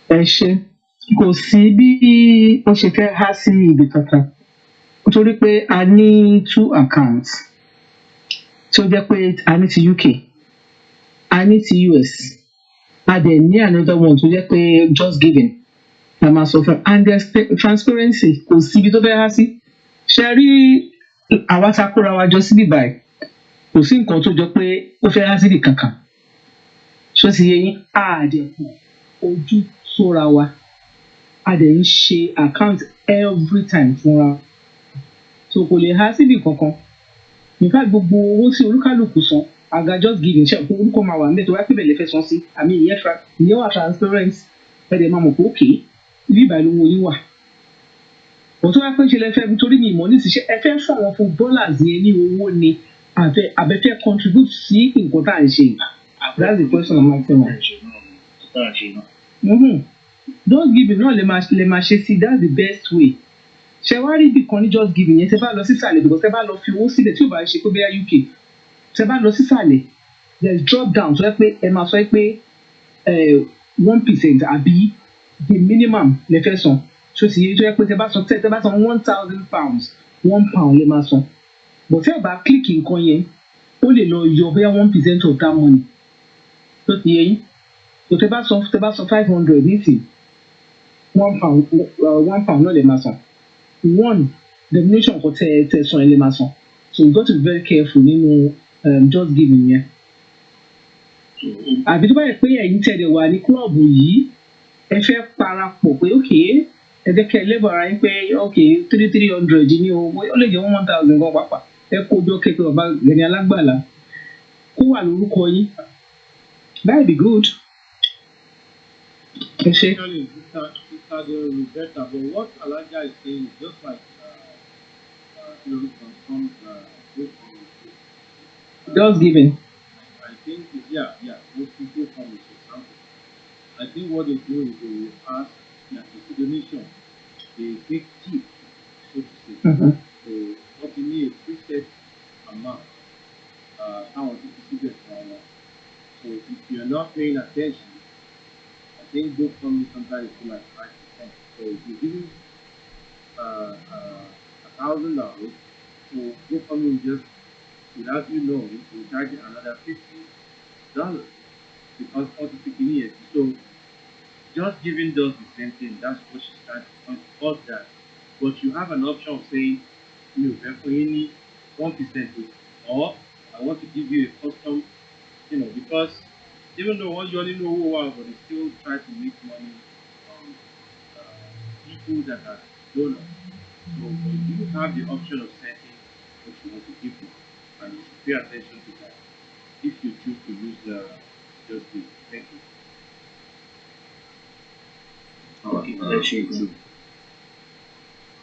Ẹ ṣé kò sí bí wọ́n ṣe fẹ́ há sí ibi kankan nítorí pé a ní 2 accounts tí ó jẹ́ pé a ní ti UK a ní ti US a dẹ̀ ní another one tó jẹ́ pé just giving la máa sọ fún and there's transparency kò sí ibi tó fẹ́ há sí ṣe rí àwa ta kóra wa jọ síbí báyìí kò sí nǹkan tó jọ pé ó fẹ́ há síbì kankan ṣó ti yẹ yín àdẹ̀kùn ojú sóra wa a dẹ̀ ń ṣe account every time fúnra so kò lè há síbì kankan nípa gbogbo owó tí olúkálùkù san àga just giving ṣe orúkọ máa wà níbẹ̀ tó wá pé bẹ̀lẹ̀ fẹ́ san sí àmì ìyẹn wà transparent ẹ̀dẹ̀ máa mọ̀ pé òkè ibi ìbàlẹ̀ owó yín wà òtún wá pé ṣe lẹ fẹ́ nítorí mi ìmọ̀ nísìṣẹ́ ẹ fẹ́ fún àwọn footballers yẹn ní owó ni àbẹ̀fẹ́ contribute sí nǹkan tá à ń ṣe that's the question I'm asking now. Just giving náà lè máa ṣe sí that's the best way ṣe wá rí ibì kan ní just giving yẹn tẹ bá lọ sísàlẹ̀ because tẹ bá lọ fi owó sílẹ̀ tí ò bá ṣe pé bóyá UK tẹ bá lọ sísàlẹ̀ there is drop down tó yẹ pé ẹ máa sọ pé 1% àbí the minimum lè fẹ́ san so ti yẹ tó yẹ pé tẹ bá san £1,000 £1 lè máa san but tẹ bá click nǹkan yẹn ó lè lọ yọ bóyá 1% of that money so ti yẹ yín so tẹ bá san 500 nísìnyí £1 náà lè máa san one denomination kan tẹ san ẹ lè máa san so you got to be very careful nínú just giving yẹn àbí tó bá yẹ pé ẹ̀yin tẹ̀lé wà ní klọ́ọ̀bù yìí ẹ fẹ́ parapọ̀ pé ok ẹ jẹ́ kẹ́ ẹ lébọ̀ ara yín pé ok 300 ní owó ó lè jẹ́ 1,000 gan pàápàá ẹ kó jọ kẹ́ pé bàbá Gani Alágbàlá kó wà lórúkọ yín that would be good. Ẹ ṣé. Better, but what Alaja is saying is just like Just giving. I think most people come with example. I think what they do is they will ask that the donation they take cheap, so to say. So what you need is preset amount. How to see it. So if you're not paying attention, I think both companies sometimes feel like 5%. So if you're giving $1,000, so both companies just, without you knowing, will charge you another $50. because also speaking here. So just giving us the same thing. That's what she started on us that. But you have an option of saying, for any 1%, or I want to give you a custom, because even though once you only know who are, but they still try to make money on people that are donors. So you have the option of setting what you want to give them, and you should pay attention to that if you choose to use just this. Thank you. Okay, let's share it.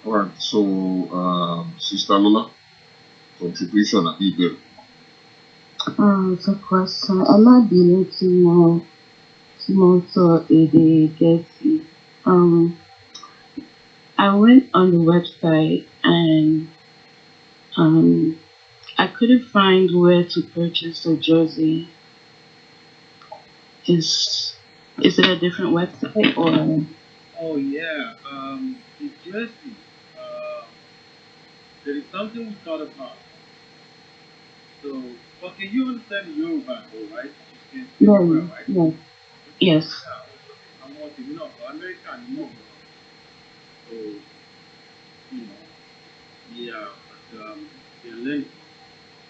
All right. So, Sister Lola, contribution at eBay. So question. I might be looking more to a Getsy. I went on the website and I couldn't find where to purchase a jersey. Is it a different website or? Oh yeah, in Jersey, there is something we thought about. So, okay, you understand Yoruba, though, right? You can speak No, Yoruba, right? no. Yes. Yeah, I'm working, American, So, yeah, but they're learning.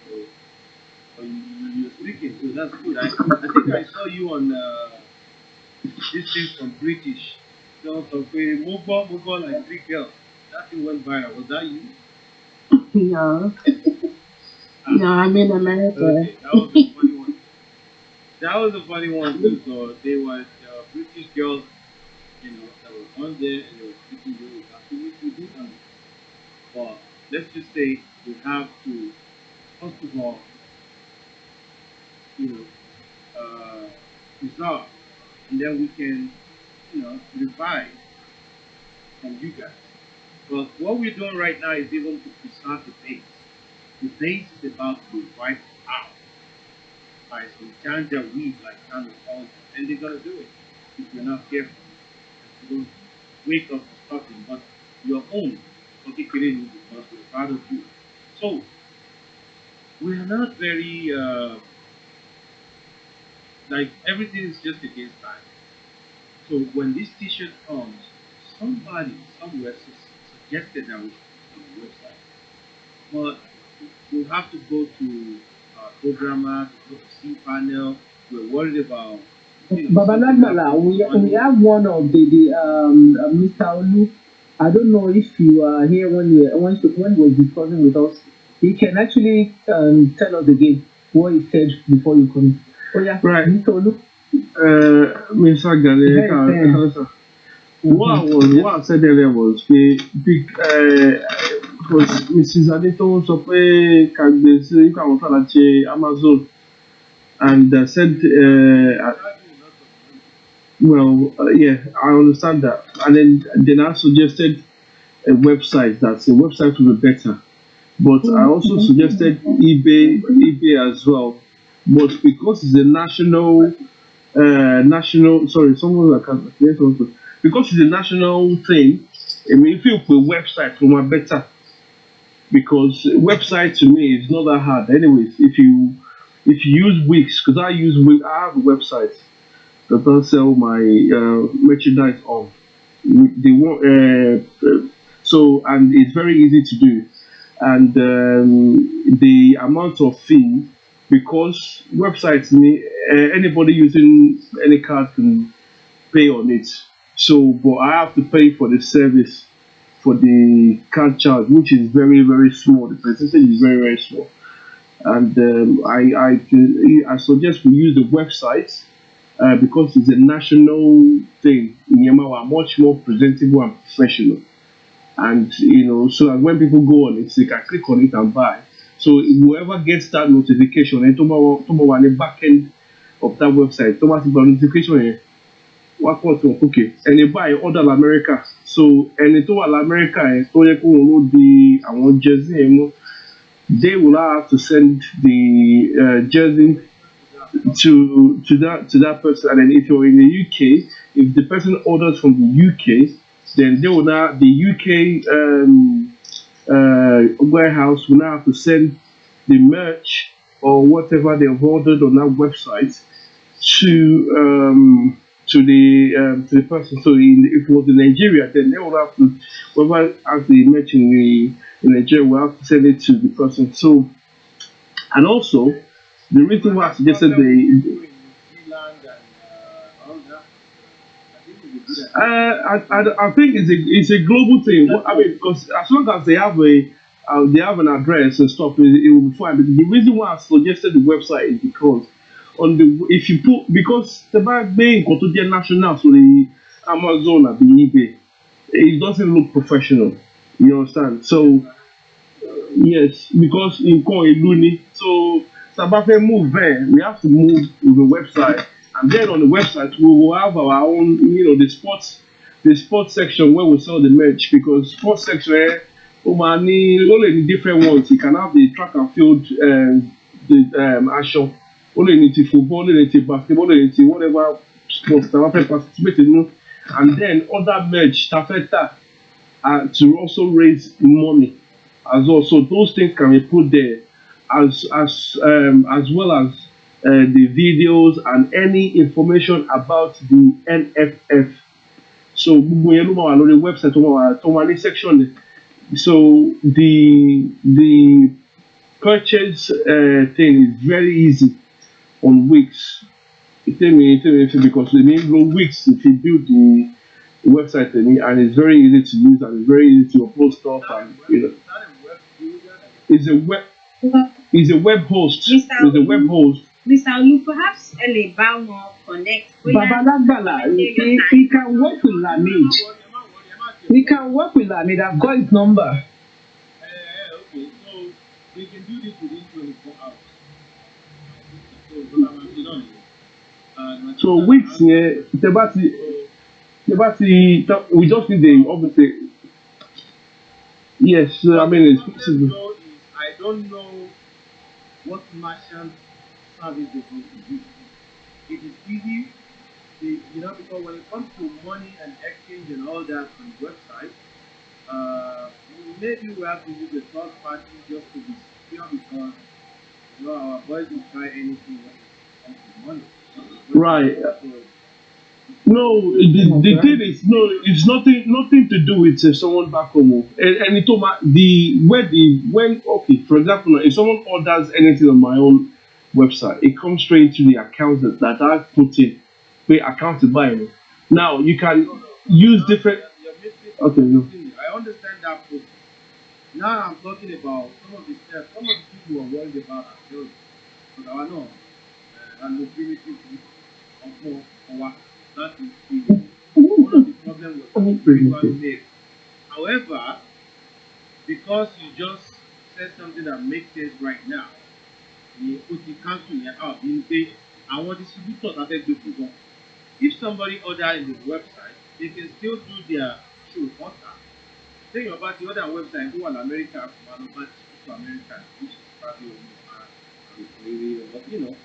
So, you're speaking, so that's good. I think I saw you on this thing from British. So, Mugbo, like 3 girls. That thing went viral. Was that you? No. No, I'm in America. Okay, that was a funny one. That was a funny one too. So they were British girls, that were on there and they were speaking Yoruba. So we do that. But let's just say we have to, first of all, you know, resolve, and then we can, revise from you guys. But what we're doing right now is even to preserve the base. The base is about to be wiped out by some ganja weed like KANU, and they're gonna do it if you're not careful. If you don't wake up to stop it, but your own, particularly because we're proud of you. So we are not very like everything is just against time. So when this T-shirt comes, somebody somewhere suggested that we should put it on the website, but we'll have to go to programmer, to go to C panel. We're worried about. Babalagbala, we have one of the Mr. Olu. I don't know if you are here when he was discussing with us. He can actually tell us again what he said before you come. Oh yeah, Right. Mr. Olu. Mr. Gale, what I said earlier was because Mrs. Adeto sọ pé ká gbé sí káwọn fẹ́ láti ṣe Amazon and said yeah, I understand that, and then I suggested a website that a website would be better, but I also suggested eBay as well, but because it's a national someone that can yes, also because it's a national thing. I mean, if you put website for my better, because website to me is not that hard. Anyways, if you use Wix, because I have a website that I sell my merchandise on. They want so, and it's very easy to do, and the amount of fee, because websites anybody using any card can pay on it. So, but I have to pay for the service for the card charge, which is very very small. The percentage is very very small, and I suggest we use the website because it's a national thing. In Myanmar, we are much more presentable and professional, and so that when people go on it, they can click on it and buy. So whoever gets that notification, and tomorrow on the back end of that website, tomorrow notification. What okay, and they buy order America. So and it all America and so I want jersey, they will have to send the jersey to that person. And then if you're in the UK, if the person orders from the UK, then they will now the UK warehouse will now have to send the merch or whatever they've ordered on that website to the person. So if it was in Nigeria, then they would have to, whoever has the image in Nigeria, will have to send it to the person. So, and also the reason why I suggested the I think it's a global thing. I mean, because as long as they have an address and stuff, it will be fine. But the reason why I suggested the website is because on the if you put because the back being Kotodia National, so the Amazon or the eBay, it doesn't look professional. You understand? So yes, because in Koiluni, so Sabafe move there, we have to move with the website, and then on the website we will have our own, the sports section where we sell the merch because sports section, all in different ones. You can have the track and field, the action, all in the football, all in the basketball, all in the whatever sports Sabafe participate in, and then other merch, tafeta, to also raise money as well. So those things can be put there as well as the videos and any information about the NFF. So gbogbo yẹn ló máa wà lórí website tó máa ní section. So the purchase thing is very easy on Wix. Because the name go Wix if you build the website and it's very easy to use and it's very easy to upload stuff and it's a web host. It's a web host. Mr. Olu, perhaps a Baumo connect. Babalagbala, he can work with Lamid. We can work with Lamid. I've got his number. Okay, so they can do this within 24 hours. So weeks, we just need the obviously. Yes, I mean it's possible. I don't know what merchant service they're going to do. It is easy, because when it comes to money and exchange and all that on the website, maybe we have to use a third party just to be secure because our boys will try anything when it comes to money. Right. No, the thing is it's nothing to do with someone back home. And it when for example, if someone orders anything on my own website, it comes straight to the account that I put in, pay account to buy it. Now you can use different. Okay, no. I understand that, but now I'm talking about some of the steps. Some of the people are worried about ourselves, but I know and mobility of more our that is one of the problems with people make. However, because you just said something that makes sense right now, you put the council out, you say, I want distributors that they do. If somebody order in the website, they can still do their show contact. Think about the other website who are in America, to America, which is probably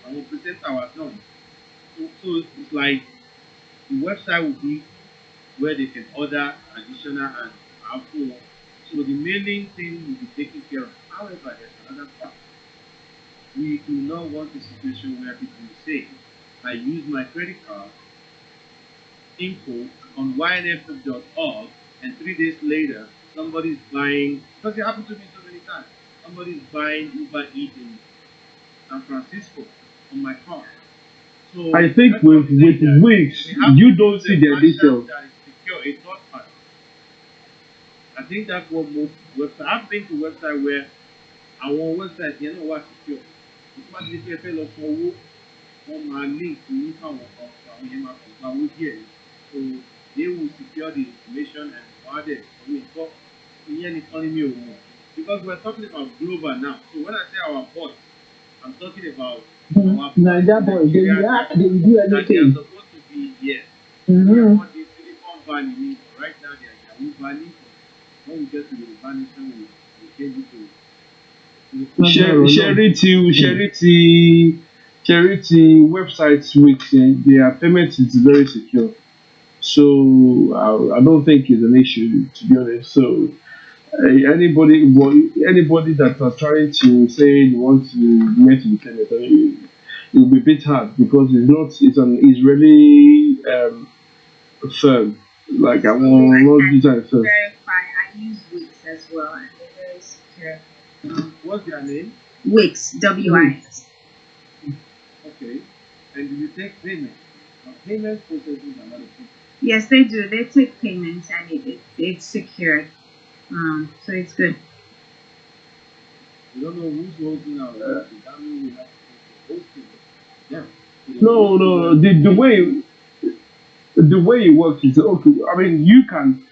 I will present our song. So it's like the website will be where they can order additional and output. So the mailing thing will be taken care of. However, there's another part. We do not want a situation where people will say, I use my credit card info on ynff.org and 3 days later somebody's buying, because it happened to me so many times, somebody's buying Uber Eats in San Francisco on my card. So I think with Wix, you don't see their details. That is secure, a third party. I think that's what most websites. I've been to websites where our website, what secure. It's not the PFL of on my link to link our here. So they will secure the information and add it. So we got because we're talking about global now. So when I say our bots, I'm talking about Nigeria boys, they react, they do that they are anything. supposed to be yes. What the Silicon Valley means. Right now they are Yahoo Valley. When we get to the Valley, we change it to Charity websites with their payment is very secure. So I don't think it's an issue, to be honest. So anybody that are trying to say they want to get to the payment, it will be a bit hard because it's an Israeli firm. Like I won't use that firm. Verify. I use Wix as well, and they're very secure. What's their name? Wix, WIX. Okay. And do you take payment? Payment processes another thing. Yes, they do. They take payments, and it's secured. So it's good. You don't know who's holding our hosting. That means we have to pay for hosting. Yeah. No. The way it works is okay. I mean, you can.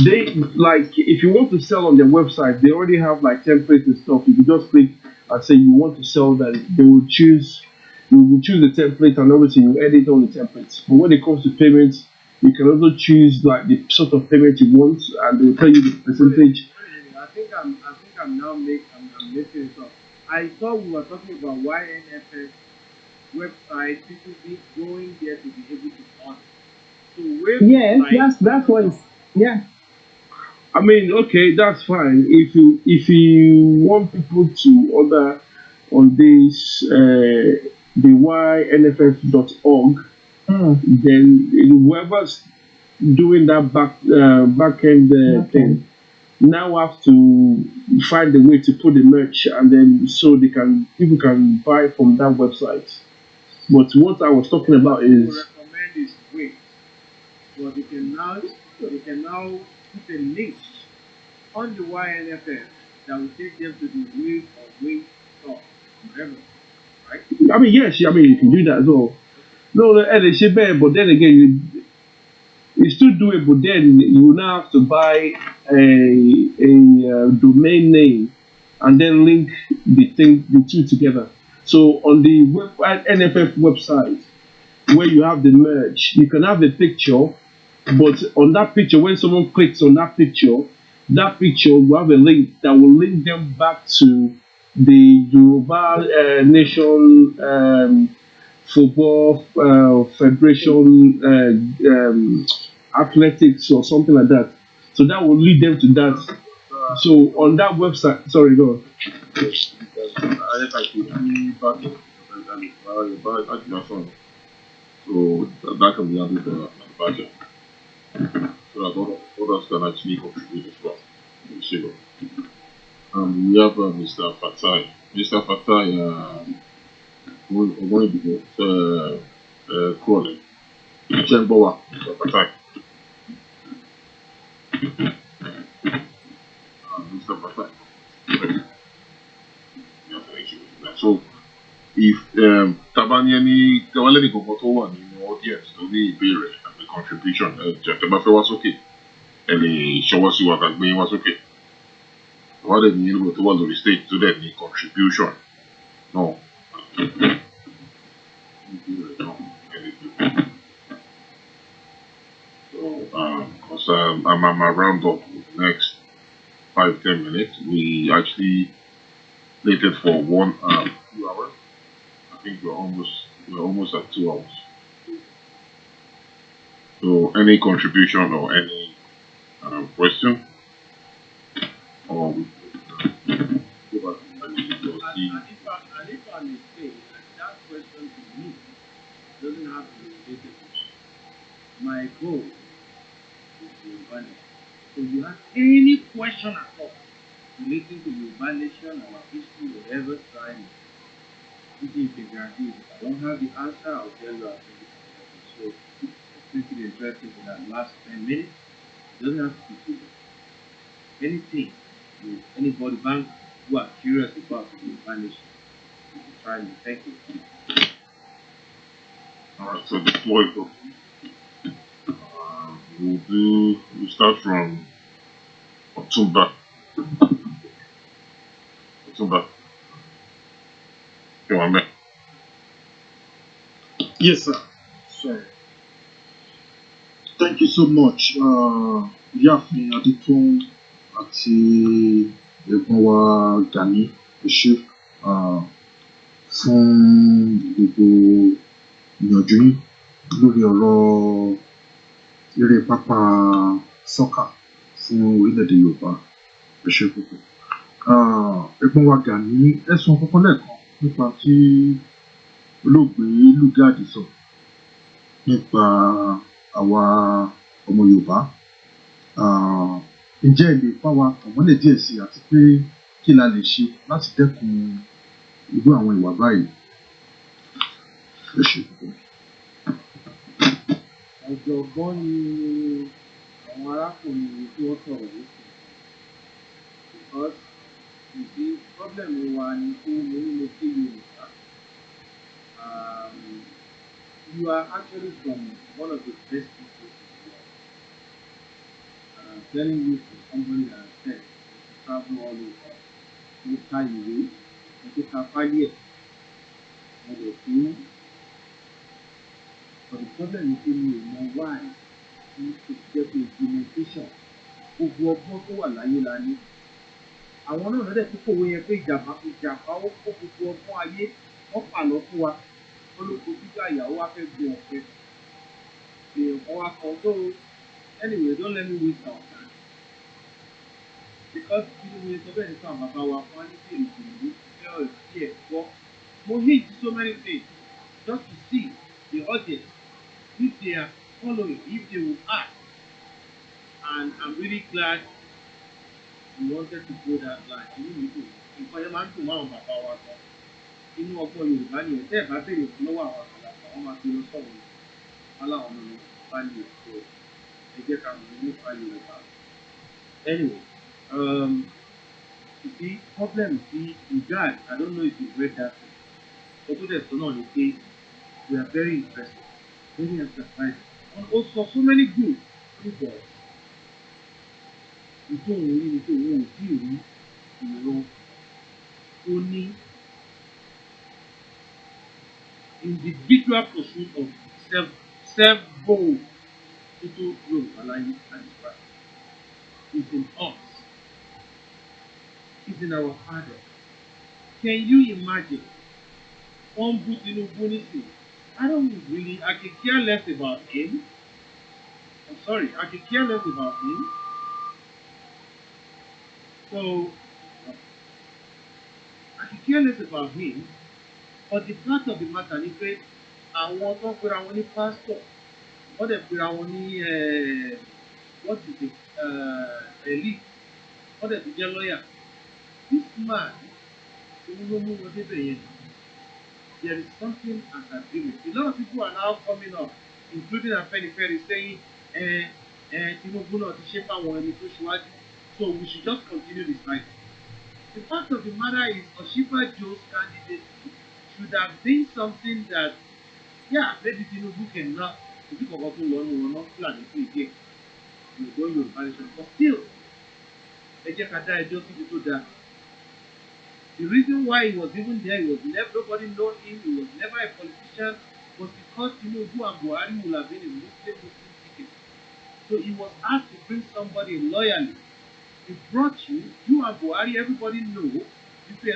They like if you want to sell on their website, they already have like templates and stuff. You can just click and say you want to sell that. They will choose. You will choose the template and obviously you edit on the templates. But when it comes to payments, you can also choose like the sort of payment you want, and they will tell you the percentage. I think I'm now I'm making it up. I thought we were talking about YNFS website, people be going there to be able to order. So Yes, that's what it's, yeah. I mean, okay, that's fine. If you want people to order on this the ynff.org, then whoever's doing that back end thing now have to find a way to put the merch, and then so people can buy from that website. But what I was talking about is recommend is Wix, but they can now put a link on the YNFF that will take them to the Wix or Wix store, whatever, right? I mean, yes, I mean you can do that as well. No, it's bad, but then again, you still do it, but then you now have to buy a domain name and then link the two together. So on the NFF website, where you have the merge, you can have the picture, but on that picture, when someone clicks on that picture will have a link that will link them back to the Yoruba Nation Football Federation athletics or something like that. So that will lead them to that. So on that website, sorry, go on. So that can be added to the budget. So that others can actually contribute as well. We have Mr. Fatai. Mr. Fatai, going to go calling. Chemboa, Mr. Fatai. Mr. Fatai. So, if Tabani Kawaleni Kokoto in the audience to the ìbéèrè and the contribution, Jatabafe was okay. And the Shawasi Wakagbe was okay. What did you go to the stage to that the contribution? No. So, because I'm around up next 5-10 minutes, we actually slated for 1 2 hours. I think we're almost at 2 hours. So any contribution or any question? Or we And if I may say, that question to me doesn't have to be related to my goal is Yoruba Nation. So you have any question at all relating to Yoruba Nation, our history, whatever time, if you can guarantee it. If I don't have the answer, I'll tell you after this. So it's pretty interesting for that last 10 minutes. It doesn't have to be too much. Anything with anybody bank who are curious about the Yoruba Nation, you can try me. Thank you. alright, so the floor is open. We'll start from Otumba. You want me? Yes, sir. Sorry. Thank you so much. Ìyáàfin Adétún àti ẹ̀gbọ́n wa Gani Ẹ̀ṣẹ́ fún gbogbo ìyànjú yín lórí ọ̀rọ̀ eré pápá sọ́kà fún orílẹ̀-èdè Yorùbá. Ẹ̀ṣẹ́ púpọ̀. Ẹ̀gbọ́n wa Gani ẹ̀sùn kọ́kọ́ lẹ́ẹ̀kan nípa tí olóògbé Lugard sọ nípa àwa ọmọ Yorùbá. Ǹjẹ́ ẹ lè bá wa tàn mọ́lẹ̀ díẹ̀ sí àti pé kí la lè ṣe láti dẹ́kun irú àwọn ìwà báyìí? Ẹ ṣé. Ọ̀jọ̀gbọ́n ni àwọn arákùnrin tí wọ́n sọ̀rọ̀ yìí because you see problem wa ni pé mo ní mo ké Yorùbá. You are actually from one of the best people in the world. And I'm telling you from somebody that has said to travel all over. Mo ka ìwé, mo tó ka fáyé ẹ̀, mo lè fún. But the problem is pé mi ò mọ why tí kò jẹ́ pé implementation gbogbo ọgbọ́n tó wà láyé la ní. Àwọn náà lọ́dẹ̀ tó kòwé yẹn pé ìjàmbá ó kó gbogbo ọgbọ́n ayé wọ́n pàlọ́ fún wa. Wọ́n ló kojú gbà ìyàwó wa fẹ́ gbé ọ̀fẹ́. Èèyàn kan wá kan tó anyway don't let me waste our time. Because nínú mi sọ bẹ́ẹ̀ nípa bàbá wa fún wa ní kí èyí ìlú fẹ́ ọ̀rẹ́ sí ẹ̀ gbọ́. Mo hint so many things just to see the audience if they are following, if they will act. And I'm really glad we wanted to go that line. Inú mi dùn. Nǹkan yẹn máa ń dùn mọ́ àwọn bàbá wa gan. Inú ọgbọ́n Yorùbá ni ẹ̀ tẹ́ ẹ̀ bá béèrè fún lọ́wọ́ àwọn àgbàlagbà wọ́n máa fi lọ sọ̀rọ̀ yìí. Aláwọn ọmọ Yorùbá ni èso ẹ jẹ́ ká mọ̀ nípa Yorùbá. Anyway, you see, problem see in God, I don't know if you've read that thing. But to the son of the we are very interested, very enterprising. And also so many good people. We don't really deal only individual pursuit of self-goal. Total growth, aligned and described. It's in us. It's in our father. Can you imagine? I don't really, I could care less about him. I'm sorry, I could care less about him. So, I could care less about him. But the fact of the matter is that I want to put on pastor. What if we are only, what is it, elite? What if we are lawyer? This man, there is something as agreement. A lot of people are now coming up, including Afenifere, saying, Tinubu not to shape our so we should just continue this fight. The fact of the matter is, Oshiba Joe's candidacy should have been something that, yeah, maybe Tinubu cannot, if you forgot to learn, we will not plan it again. You go your management, but still, the reason why he was even there, he was never, nobody know him, he was never a politician, was because Tinubu and Buhari would have been a Muslim ticket. So he was asked to bring somebody loyally. He brought you and Buhari, everybody know, they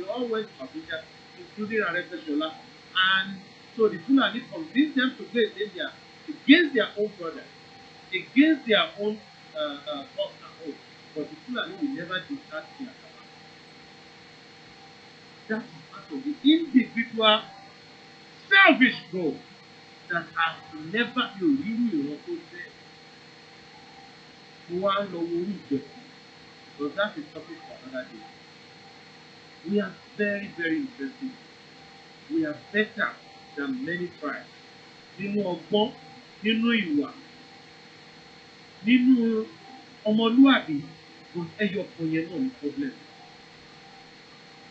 all went to Abuja, including Aregbeshola. And so the Fulani convinced them to play India against their own brother, against their own boss at home. But the Fulani will never discharge their command. That is part of the individual selfish goal that has never been really there. Because that's a topic for another day. We are very, very interesting. We are better than many tribes. Nínú ọgbọ́n, nínú ìwà, nínú ọmọlúwàbí, kò ẹyọ kan yẹn náà ní problem.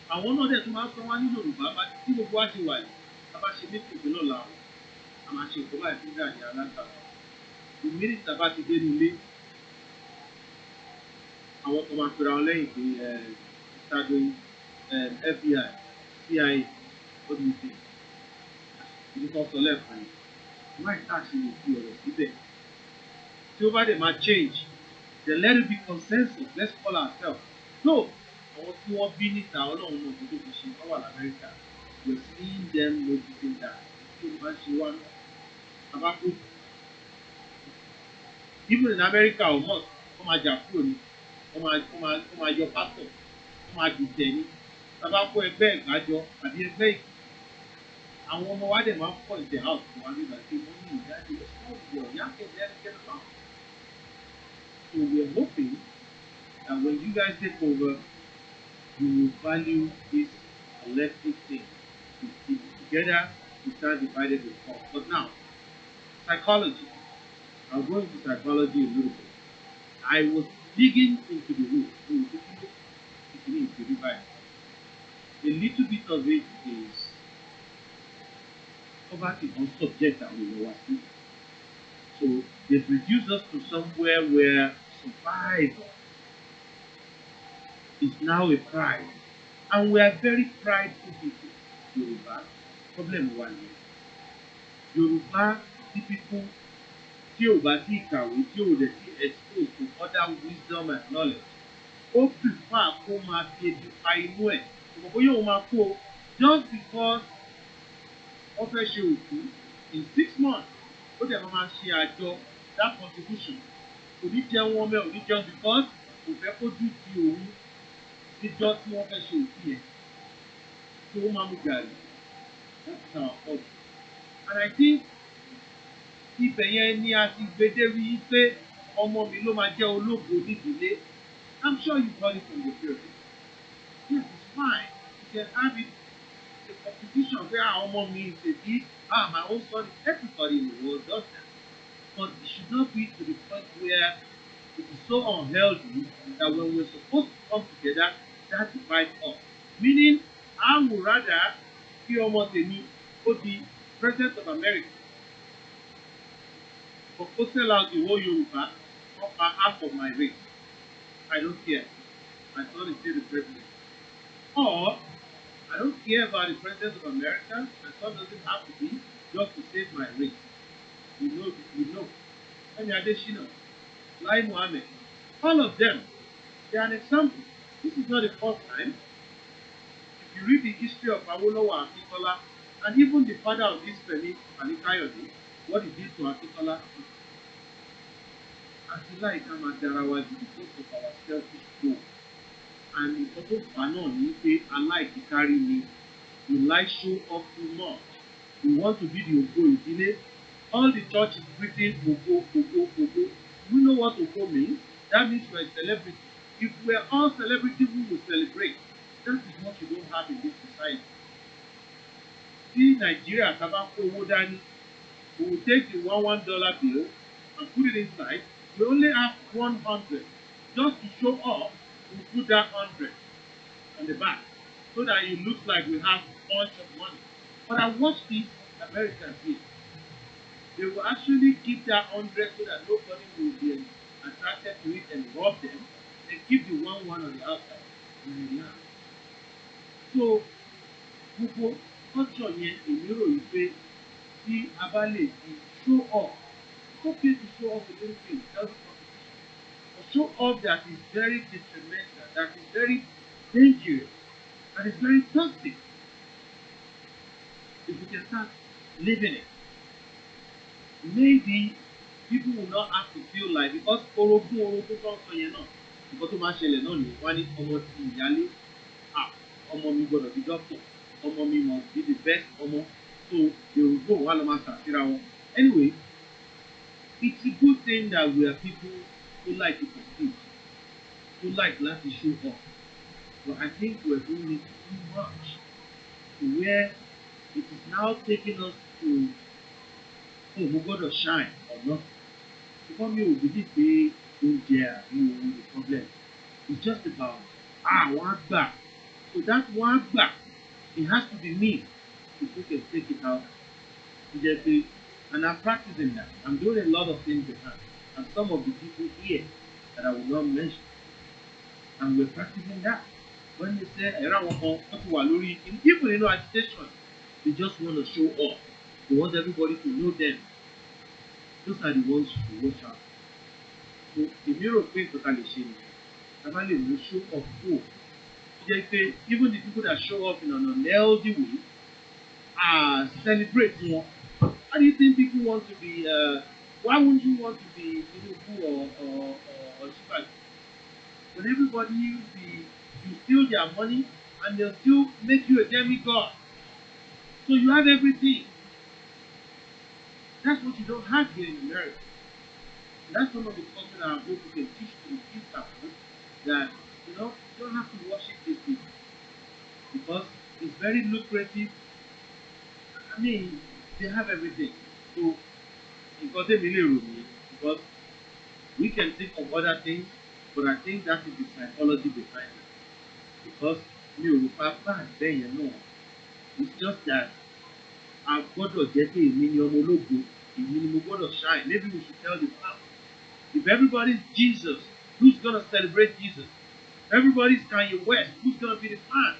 Àwọn náà dẹ̀ tún máa ń sọ wá ní Yorùbá tí gbogbo wa ṣe wà yìí. A bá ṣe méjì ìpínlẹ̀ ọ̀la, a máa ṣe ìkọ́bá ìpínlẹ̀ àdé aláǹtàwọ̀. Ìmírí tàbá ti dé nílé. Àwọn kan máa pera wọn lẹ́yìn pé ṣáájú FBI, CIA, what do you think? Ìdí kan sọ lẹ́ẹ̀kan yìí. Why can't you fi ọ̀rọ̀ síbẹ̀? Tí ó bá dẹ̀ máa change, then let it be consensus. Let's call ourselves. So, àwọn tí wọ́n bí níta ọlọ́run náà tó fi ṣe wọ́n wà l'Amẹ́ríkà. You're seeing them noticing that. Tí o bá ṣe wá abákò. Even in America or most, wọ́n máa jà kúrò ní. Wọ́n máa yọ pásítọ̀. Wọ́n máa dìtẹ̀ ní. Abákò ẹgbẹ́ ìgbàjọ àbí ẹgbẹ́ ìgbà. àwọn ọmọ wa dẹ̀ máa ń point it out fún wa nígbà tí wọ́n ní ìdájọ́ ìṣòro ìyá kẹ̀kẹ́ get along. So we are hoping that when you guys take over, you will value this collective thing. We keep it together, we start divided with fall. But now, psychology. I'll go into psychology a little bit. I was digging into the root. A little bit of it is poverty on subject that we know. So they've reduced us to somewhere where survival is now a pride. And we are very prideful people. Yoruba, problem one here. Yoruba, typical, tí ò bá sí ìkàwé, tí ò dẹ̀ sí exposed to other wisdom and knowledge. Ó prefer kó máa fi ebi pa inú ẹ̀. Ṣùgbọ́n bóyá òun máa kó o just because wọ́n fẹ́ ṣe òkú in 6 months. Ó dẹ̀ máa ṣe àjọ that contribution. Kò ní jẹun ọmọ ẹ̀ ò ní jẹun because kò fẹ́ kójú ti òun níjọ́ tí wọ́n fẹ́ ṣe òkú yẹn. Tí ó máa mú gàrí. That's our culture. And I think ibẹ̀ yẹn ni a ti gbede rí pé ọmọ mi ló máa jẹ́ ológo nídìílé. I'm sure you got it from the parents. Yes, it's fine. You can have it. It's a competition where our ọmọ mi is a big, my own son, everybody in the world does that. But it should not be to the point where it is so unhealthy that when we're supposed to come together, that divides us. Meaning, I would rather kí ọmọ tèmi ó di president of America. But go sell out the whole Yoruba or half of my race. I don't care. My son is still the president. Or I don't care about the president of America. My son doesn't have to be just to save my race. You know. Femi Adesina, Lai Mohammed, all of them, they are an example. This is not the first time. If you read the history of Awolowo Akitola, and even the father of this Femi Anikayode, what he did to Akitola, Atila Ikamadarawa because of our selfish goal. And nǹkan tó fà náà ní pé aláìkí kárí ni, we like show off too much. We want to be the ògo ìdílé. All the church is preaching ògo, ògo, ògo. You know what ògo means? That means we're a celebrity. If we're all celebrities, we will celebrate. That is what you don't have in this society. See Nigeria, tabako owó dání. We will take the $1 bill and put it inside. We only have 100. Just to show off, we put that 100 on the back so that it looks like we have a bunch of money. But I watched these Americans here. They will actually keep that 100 so that nobody will be attracted to it and rob them. They keep the 1 on the outside and they laugh. So, gbogbo culture yẹn èmi rò yí pé tí a bá lè di show off. It's okay to show off a little thing, healthy competition. But show off that is very detrimental, that is very dangerous, that is very toxic. If we can start living it, maybe people will not have to feel like, because orogún tó ń sọ yẹn náà, nǹkan tó máa ṣẹlẹ̀ náà ni wọ́n á ní ọmọ ti ìyálé, ọmọ mi gbọ́dọ̀ di doctor, ọmọ mi must be the best ọmọ, so èrògbò wà lọ́ máa ṣàfihàn wọn. Anyway, it's a good thing that we are people who like to compete, who like to show off. But I think we're doing it too much to where it is now taking us to, oh, we got to shine or not. Because me, we believe they don't care, the problem. It's just about, one back. So that one back, it has to be me if we can take it out. And I'm practicing that. I'm doing a lot of things behind. And some of the people here that I will not mention. And we're practicing that. When they say, even agitation, they just want to show off. They want everybody to know them. Those are the ones to watch out. So the mirror face that can shame. Somebody will show off too. Even the people that show up in an unhealthy way celebrate more. How do you think people want to be? Why wouldn't you want to be Tinubu or Shibagi? But everybody you steal their money and they'll still make you a demigod. So you have everything. That's what you don't have here in America. That's some of the culture that I hope we can teach to the kids at home, that you don't have to worship these people because it's very lucrative. I mean, they have everything. So because they really rule me, because we can think of other things, but I think that is the psychology behind it. Because Yoruba bad then it's just that I've got to get a minimum logo, a minimum got to shine. Maybe we should tell the family. If everybody's Jesus, who's gonna celebrate Jesus? Everybody's Kanye West, who's gonna be the fan?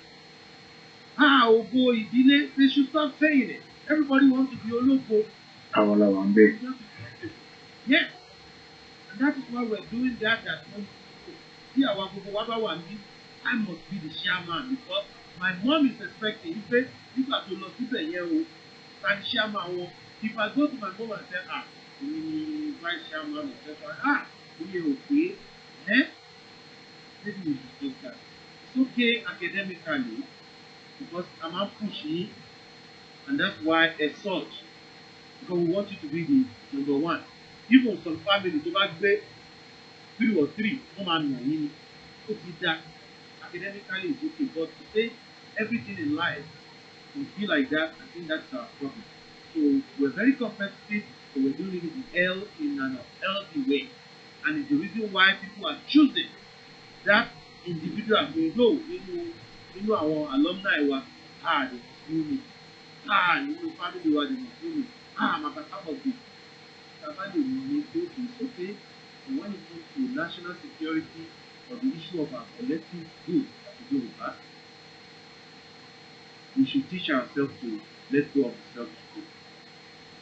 Oh boy, they should stop saying it. Everybody wants to be a logo. Yes. And that is why we're doing that at home. See our I must be the chairman because my mom is expecting you got to look at the chairman. If I go to my mom and say, vice chairman, etc. We okay. Eh? Maybe we should stop that. It's okay academically because I'm not pushing, and that's why as such, because we want you to be the number one. Even some families, they might be 2 or 3, academically is okay, but to say everything in life will be like that, I think that's our problem. So we're very competitive, but we're doing it in an healthy way. And it's the reason why people are choosing that individual. We know, our alumni were hard, family were the my papa must be. It's okay. And when it comes to national security or the issue of our collective good as a Yoruba, we should teach ourselves to let go of the self-control.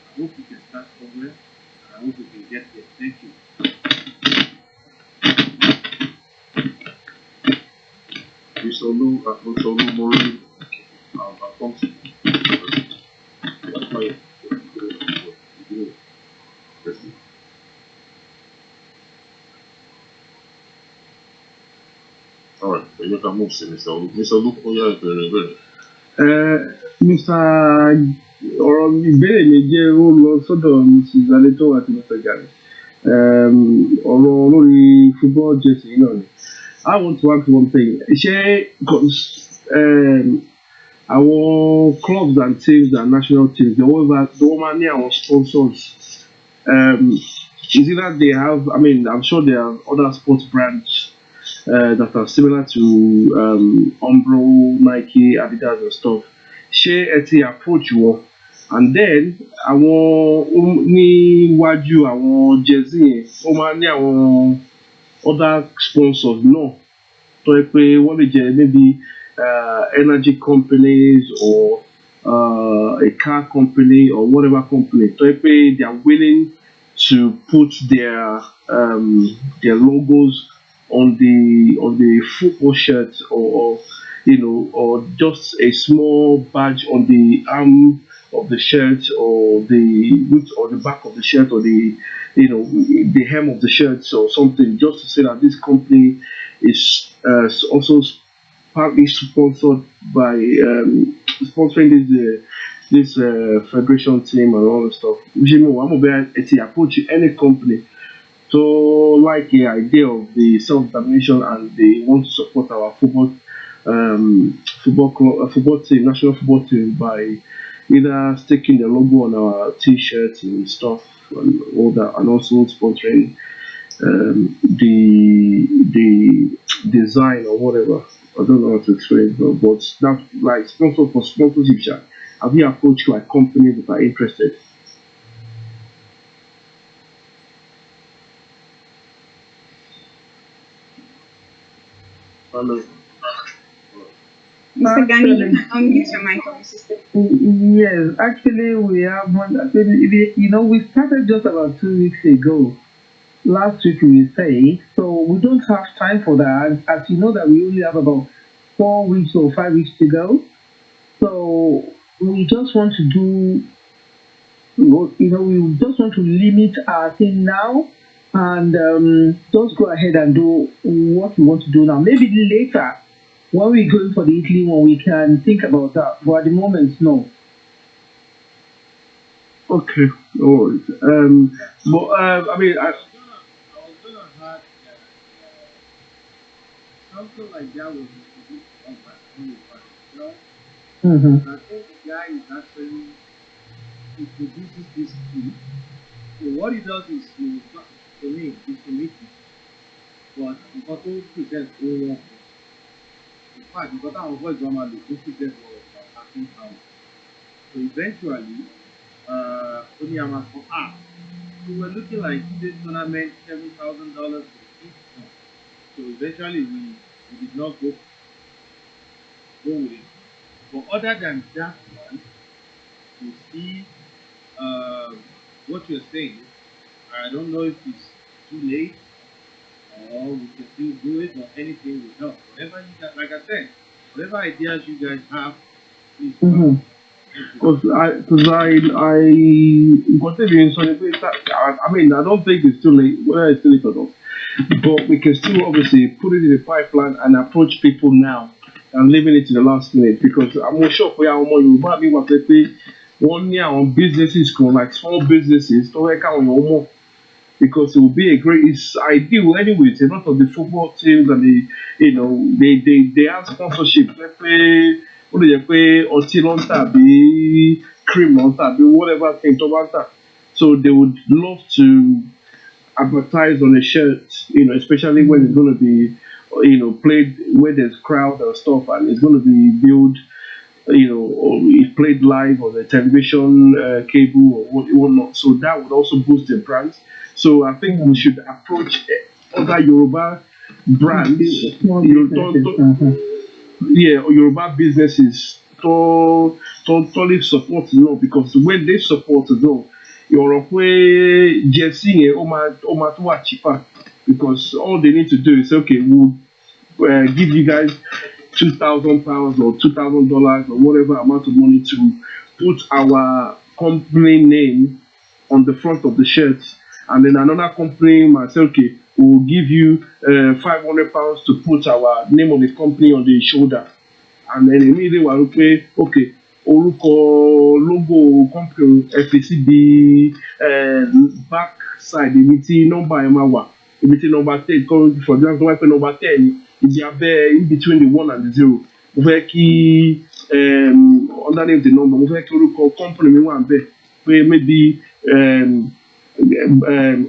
I hope we can start somewhere, and I hope we can get there. Thank you. Mr. Mori, I've come to that's my all right, so you can move to Mr. Luke. Oh, yeah, very. Mr. ọ̀rọ̀ ìbéèrè mi jẹ́ ó lọ sọ́dọ̀ Mrs. Aleto àti Mr. Gani. Ọ̀rọ̀ lórí football jersey náà ni. I want to ask one thing. Ṣé our clubs and teams and national teams, they all máa ní àwọn sponsors. Is it that they have, I mean, I'm sure there are other sports brands that are similar to Umbro, Nike, Adidas and stuff. Ṣé ẹ ti approach wọn? And then àwọn níwájú àwọn jersey yẹn, ó máa ní àwọn other sponsors náà tó yẹ pé wọ́n lè jẹ́ maybe energy companies or a car company or whatever company tó yẹ pé they are willing to put their logos on the football shirt or just a small badge on the arm of the shirt or the back of the shirt or the hem of the shirt or something, just to say that this company is also partly sponsored by sponsoring this federation team and all the stuff. I'm going to approach any company so like the idea of the self-determination and they want to support our football team, national football team, by either sticking the logo on our t-shirts and stuff and all that, and also sponsoring the design or whatever. I don't know how to explain it, but that's like sponsorship. Have you approached like companies that are interested? Hello. Mr. Gani, you can unmute your mic, sister. Yes, actually, we have one. We started just about 2 weeks ago. Last week we say, so we don't have time for that. As you know, that we only have about 4 weeks or 5 weeks to go. So we just want to do, we just want to limit our thing now and just go ahead and do what we want to do now. Maybe later, when we go for the Italy one, we can think about that. But at the moment, no. Okay, no worries. But I mean, I was gonna add that something like that was introduced by Yoruba, you know. Mm-hmm. And I think the guy is actually introduces this key. So what he does is to me is to meet it, but nǹkan tó present ó wọ́n fún. In fact, nǹkan táwọn boys wọn máa lò tó present was about 13,000. So eventually, only Amazon we were looking like this tournament $7,000 for each one. So eventually we did not go with it. But other than that one, you see what you're saying. I don't know if it's too late or we can still do it or anything will help. Whatever you guys, like I said, whatever ideas you guys have, please Mm-hmm. because I got it in so I mean, I don't think it's too late. Whether it's too late or not, but we can still obviously put it in the pipeline and approach people now and leaving it to the last minute because I'm not sure for our more you might be what they pay 1 year on businesses like small businesses to work out your more because it will be a great it's ideal anyways. A lot of the football teams and they have sponsorship. They pay what do you pay ọtí lọ́ntà bí cream lọ́ntà bí whatever thing tó bá tà. So they would love to advertise on a shirt, especially when it's going to be, played where there's crowd and stuff, and it's going to be viewed, or it's played live on the television cable or whatnot. So that would also boost the brand. So I think we should approach other Yoruba brands, or Yoruba businesses to totally support, because when they support, you're Jesse Oma to cheaper because all they need to do is okay, we'll give you guys £2,000 or $2,000 or whatever amount of money to put our company name on the front of the shirt, and then another company might say, okay, we'll give you £500 to put our name of the company on the shoulder, and then immediately we'll pay, okay, orúkọ logo company FACB back side ibi tí nọ́mbà ẹ̀ máa wà ibi tí nọ́mbà 10 for example wọ́n pẹ́ nọ́mbà 10 ibi abẹ́ in between the 1 and the 0 mo fẹ́ kí underneath the number mo fẹ́ kí orúkọ company mi wà bẹ́ẹ̀ pé maybe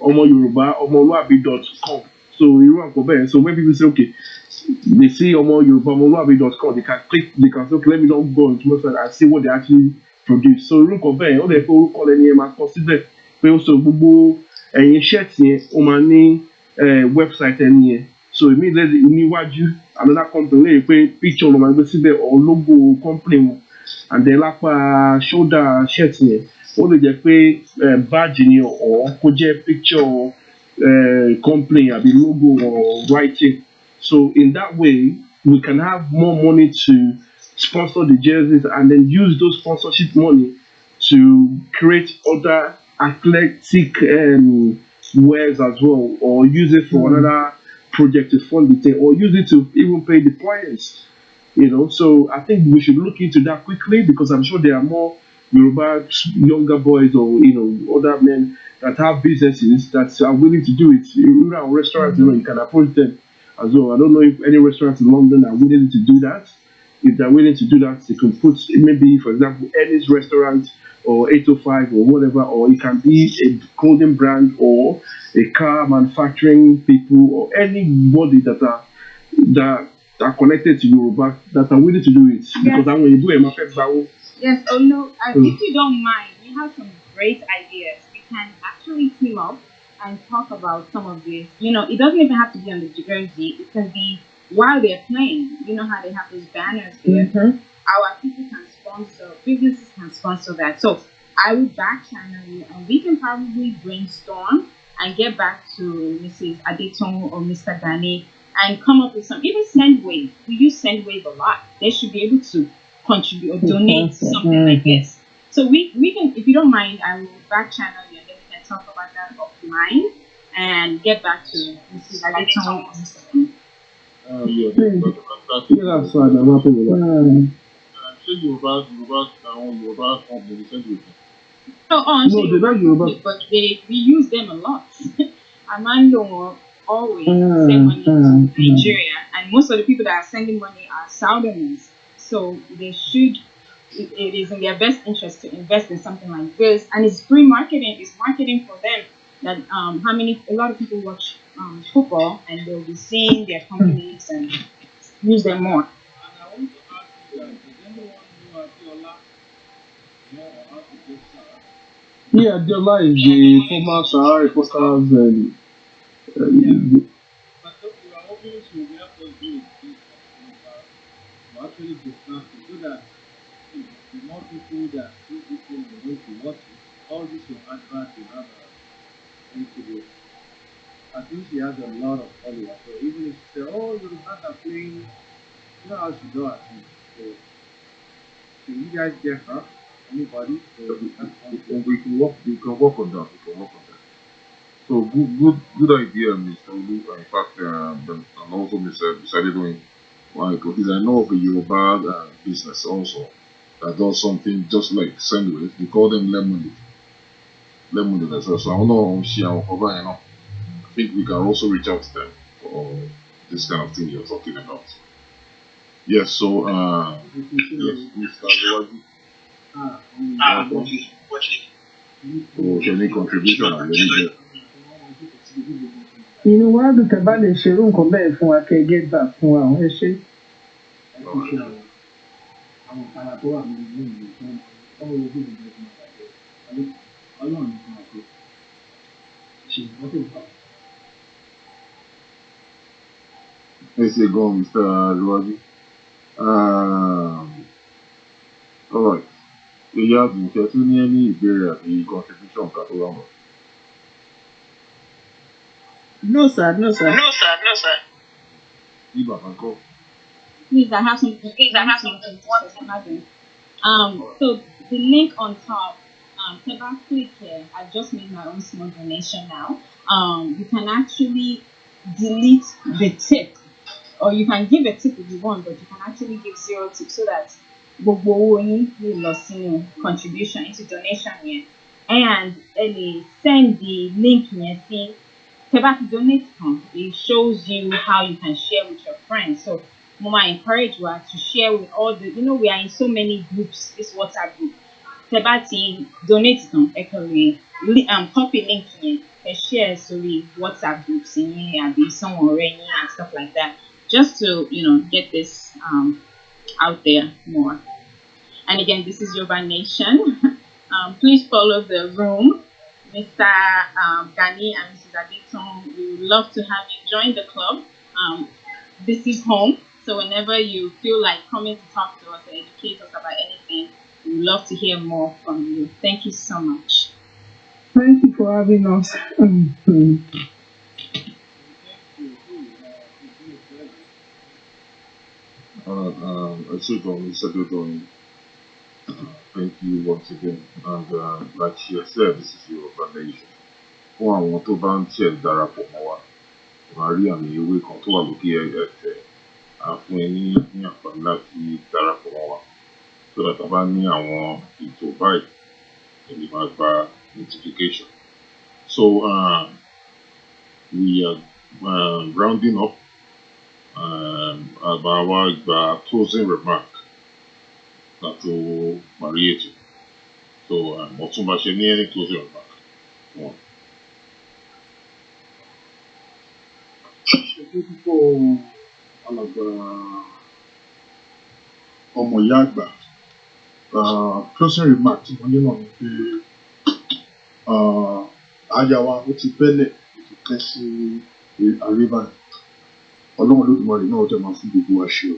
ọmọ Yorùbá ọmọlúàbí.com. So irú àpò bẹ́ẹ̀, so when people say okay, they see ọmọlúàbí.com, they can click, they can say okay, let me not go into website and see what they actually produce. So irú nǹkan bẹ́ẹ̀ ó lè pé orúkọ lẹ́ni ẹ̀ máa kọ síbẹ̀ pé ó so gbogbo ẹ̀yìn shirt yẹn ó máa ní website ẹni yẹn. So immediately níwájú another company lè pé picture ló máa gbé síbẹ̀ or logo company wọn, and then lápá shoulder shirt yẹn ó lè jẹ́ pé badge ni or kó jẹ́ picture company àbí logo or writing. So in that way we can have more money to sponsor the jerseys and then use those sponsorship money to create other athletic wares as well, or use it for another project to fund the thing, or use it to even pay the players. So I think we should look into that quickly because I'm sure there are more Yoruba younger boys or other men that have businesses that are willing to do it. Even our restaurants, you can approach them as well. I don't know if any restaurants in London are willing to do that. If they're willing to do that, they can put maybe, for example, Ellie's restaurant or 805 or whatever, or it can be a clothing brand or a car manufacturing people or anybody that are connected to Yoruba that are willing to do it. Because I'm going to do a market battle. Yes, oh no, if you don't mind, we have some great ideas. We can actually team up and talk about some of this. It doesn't even have to be on the jersey. It can be while they're playing. You know how they have those banners there. Mm-hmm. Our people can sponsor, businesses can sponsor that. So I will back channel you and we can probably brainstorm and get back to Mrs. Adeton or Mr. Gani and come up with some, even Sendwave. We use Sendwave a lot. They should be able to contribute or donate something like this. So we can, if you don't mind, I will back channel you and then we can talk about that offline and get back to Mrs. Adeton or Mr. Gani. That's fine. I'm happy with that. Ṣé Yorùbá company send with No, they're not Yoruba. but we use them a lot. Amando always send money to Nigeria, and most of the people that are sending money are Southerners. So they should. It is in their best interest to invest in something like this, and it's free marketing. It's marketing for them. That a lot of people watch football, and they'll be seeing their companies and use them more. And I want to ask you guys, does anyone know Abiola? Or how to get Sarah? Yeah, Diola is the former Sahara reporters. But we are hoping to help us do it to actually discuss it so that the more people that see people are going to watch it, all this will advert to have a into I think she has a lot of followers. So even if she say, oh, you are playing, you know how she does it. So can you guys get her? Anybody? So we can work on that. So good idea, Mr. Olu. In fact, and also Mr. Sadedoin. Because I know of a Yoruba business also that does something just like sandwich. They call them lemonade as well. So I don't know I think we can also reach out to them for this kind of thing you're talking about. Yes, so yes, Mr. Luwaji. Any contribution? Inú wa dùn tẹ́ bá lè ṣerú nǹkan bẹ́ẹ̀ fún wa kẹ́ get back fún wa ẹ ṣé. Àwọn ìpara tó wà nínú ìlú ìlú tó ń bọ̀ ọ́ ojú ìgbà tó máa bàjẹ́ ọlọ́run ní fún wa pé ṣe ìwọ́n tó fà. Ẹ ṣé gan, Mr. Luwaji. All right. Èyí àdùnkẹ́ tún ní ẹni ìbéèrè àti contribution kan tó wà mọ́. No sir. Please, I have something. To imagine. So the link on top, Teba, click here. I just made my own small donation now. You can actually delete the tip, or you can give a tip if you want, but you can actually give 0 tip so that gbogbo owó yín lè lọ sínú contribution into donation yẹn, and send the link yẹn sí. Teba to donate, it shows you how you can share with your friends. So, Mama encourage you to share with all the, we are in so many groups, this WhatsApp group. Teba to donate, copy link here, share sorry WhatsApp groups in here, and someone already and stuff like that, just to get this out there more. And again, this is Yoruba Nation. Please follow the room. Mr. Gani and Mrs. Adeton, we would love to have you join the club. This is home, so whenever you feel like coming to talk to us and educate us about anything, we would love to hear more from you. Thank you so much. Thank you for having us. Thank you once again. And like she has said, this is Yoruba Nation. Fún àwọn tó bá ń tiẹ̀ darapọ̀ mọ́ wa, wàá rí àmì ewé kan tó wà lókè ẹ̀tẹ̀ fún ẹ ní àǹfààní láti darapọ̀ mọ́ wa. So that a bá ní àwọn ètò báyìí, ẹni máa gba notification. So we are rounding up about our closing remark. Láti parí ètò. So Ọ̀túnba ṣe ní any closing remark. One. Ṣé púpọ̀ alàgbà ọmọ ìyá àgbà closing remark tí mo ní náà ni pé àyà wa ó ti bẹ́lẹ̀ ètò tẹ́ sí àríwá Ọlọ́run Olódùmarè náà ó dẹ̀ máa fún gbogbo wa ṣe o.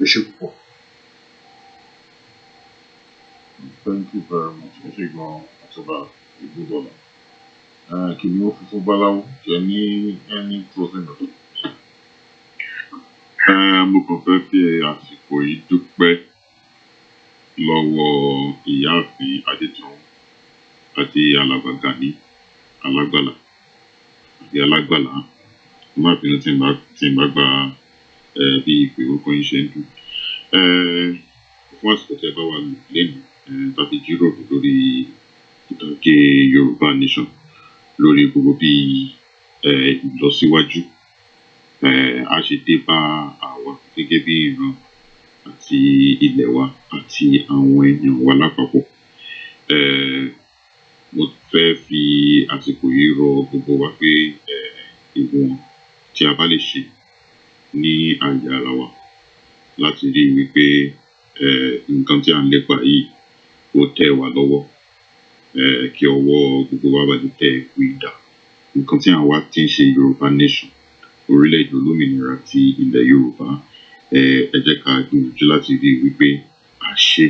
Ẹ ṣé púpọ̀. Thank you very much. Ẹ ṣé gan, Ọ̀túnba Ìgbòdọ̀là. Kìnìún funfun báláwo ṣe ní any closing remark. Mo kàn fẹ́ fi àsìkò yìí dúpẹ́ lọ́wọ́ ìyáàfin Adétun àti alàgbà Gani alágbàlà àti alágbàlà. Má bínú tí n bá gba bí ìpè orúkọ yín ṣe ń dùn. Fún àsìkò tí ẹ bá wà lẹ́nu tàbí jíròrò lórí ìdàgé Yorùbá nation lórí gbogbo bí ìlọsíwájú a ṣe dé bá àwa gẹ́gẹ́ bí ìran àti ilẹ̀ wa àti àwọn èèyàn wa lápapọ̀. Mo fẹ́ fi àsìkò yìí rọ gbogbo wa pé ìwọ̀n tí a bá lè ṣe ní àyè ara wa láti rí wípé nǹkan tí à ń lépa yìí ó tẹ́ wa lọ́wọ́, kí ọwọ́ gbogbo wa bá lè tẹ ẹ̀kú idà. Nǹkan tí àwa ti ń ṣe Yorùbá nation, orílẹ̀-èdè olómìnira ti ilẹ̀ Yorùbá, ẹ jẹ́ ká gbìyànjú láti rí wípé a ṣe.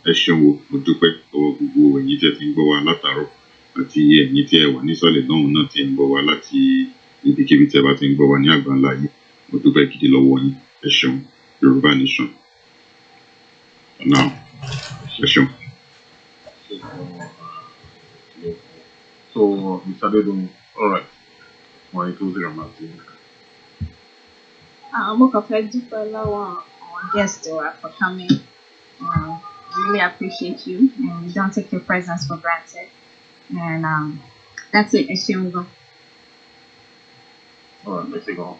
Ẹ ṣeun o, mo dúpẹ́ lọ́wọ́ gbogbo ẹ̀yin tí ẹ ti ń gbọ́ wa látàárọ̀ àti ẹ̀yin tí ẹ wà nísàlẹ̀ náà tí ẹ ń gbọ́ wa láti ibikíbi tí ẹ bá ti ń gbọ́ wa ní àgbáńlá yìí. Mo dúpẹ́ gidi lọ́wọ́ yín. Ẹ ṣeun. Yorùbá nation. Now, ẹ ṣeun. So, Mr. Dedun, all right. My closing remarks. Mo kàn fẹ́ dúpẹ́ lọ́wọ́ àwọn guests wa for coming. Really appreciate you, and we don't take your presence for granted. And that's it. Ẹ ṣeun gan. All right, let's go.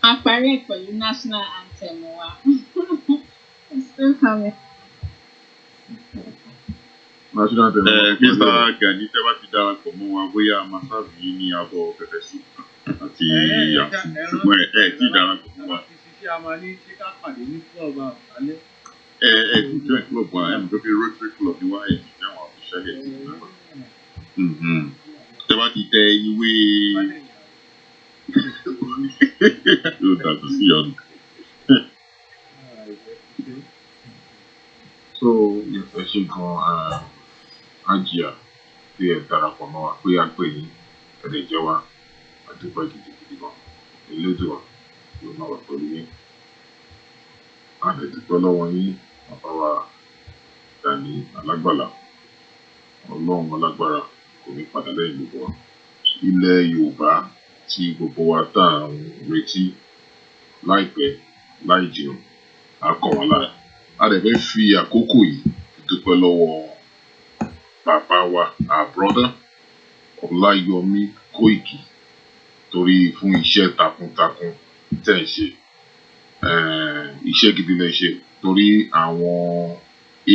A parí ẹ̀ pẹ̀lú national anthem wa. It's still coming. National anthem. Mr. Gani, tẹ́ bá ti darapọ̀ mọ́ wa bóyá a máa sáàbù yín ní abọ́ pẹpẹ soup àti ṣùgbọ́n ẹ ti darapọ̀ mọ́ wa. Ẹ ti join club wa, ẹ mọ̀ pé Rotary Club ni wá, ẹ ti jẹ́ àwọn òṣìṣẹ́ ẹ̀ ti darapọ̀. Tẹ́ bá ti tẹ ìwé yóò dàtú sí ọ̀nà. So, ẹ ṣe gan Ajia tí ẹ darapọ̀ mọ́ wa pé a pè yín ẹ̀dẹ̀ jẹ́ wa àdúpẹ́ gidigidi gan. Elédùà yóò máa wà pẹ̀lú yín. A lè dúpẹ́ lọ́wọ́ yín bàbá wa Gani Alágbàlá. Ọlọ́run alágbára kò ní padà lẹ́yìn gbogbo wa. Ilẹ̀ Yorùbá tí gbogbo wa tá à ń retí láìpẹ́ láì jìnnà á kàn wá lára. A lè fẹ́ fi àkókò yìí dúpẹ́ lọ́wọ́ bàbá wa, our brother Ọláyọmí Kóìkì, torí fún iṣẹ́ takuntakun tẹ̀ ń ṣe. Iṣẹ́ gidi lẹ ṣe torí àwọn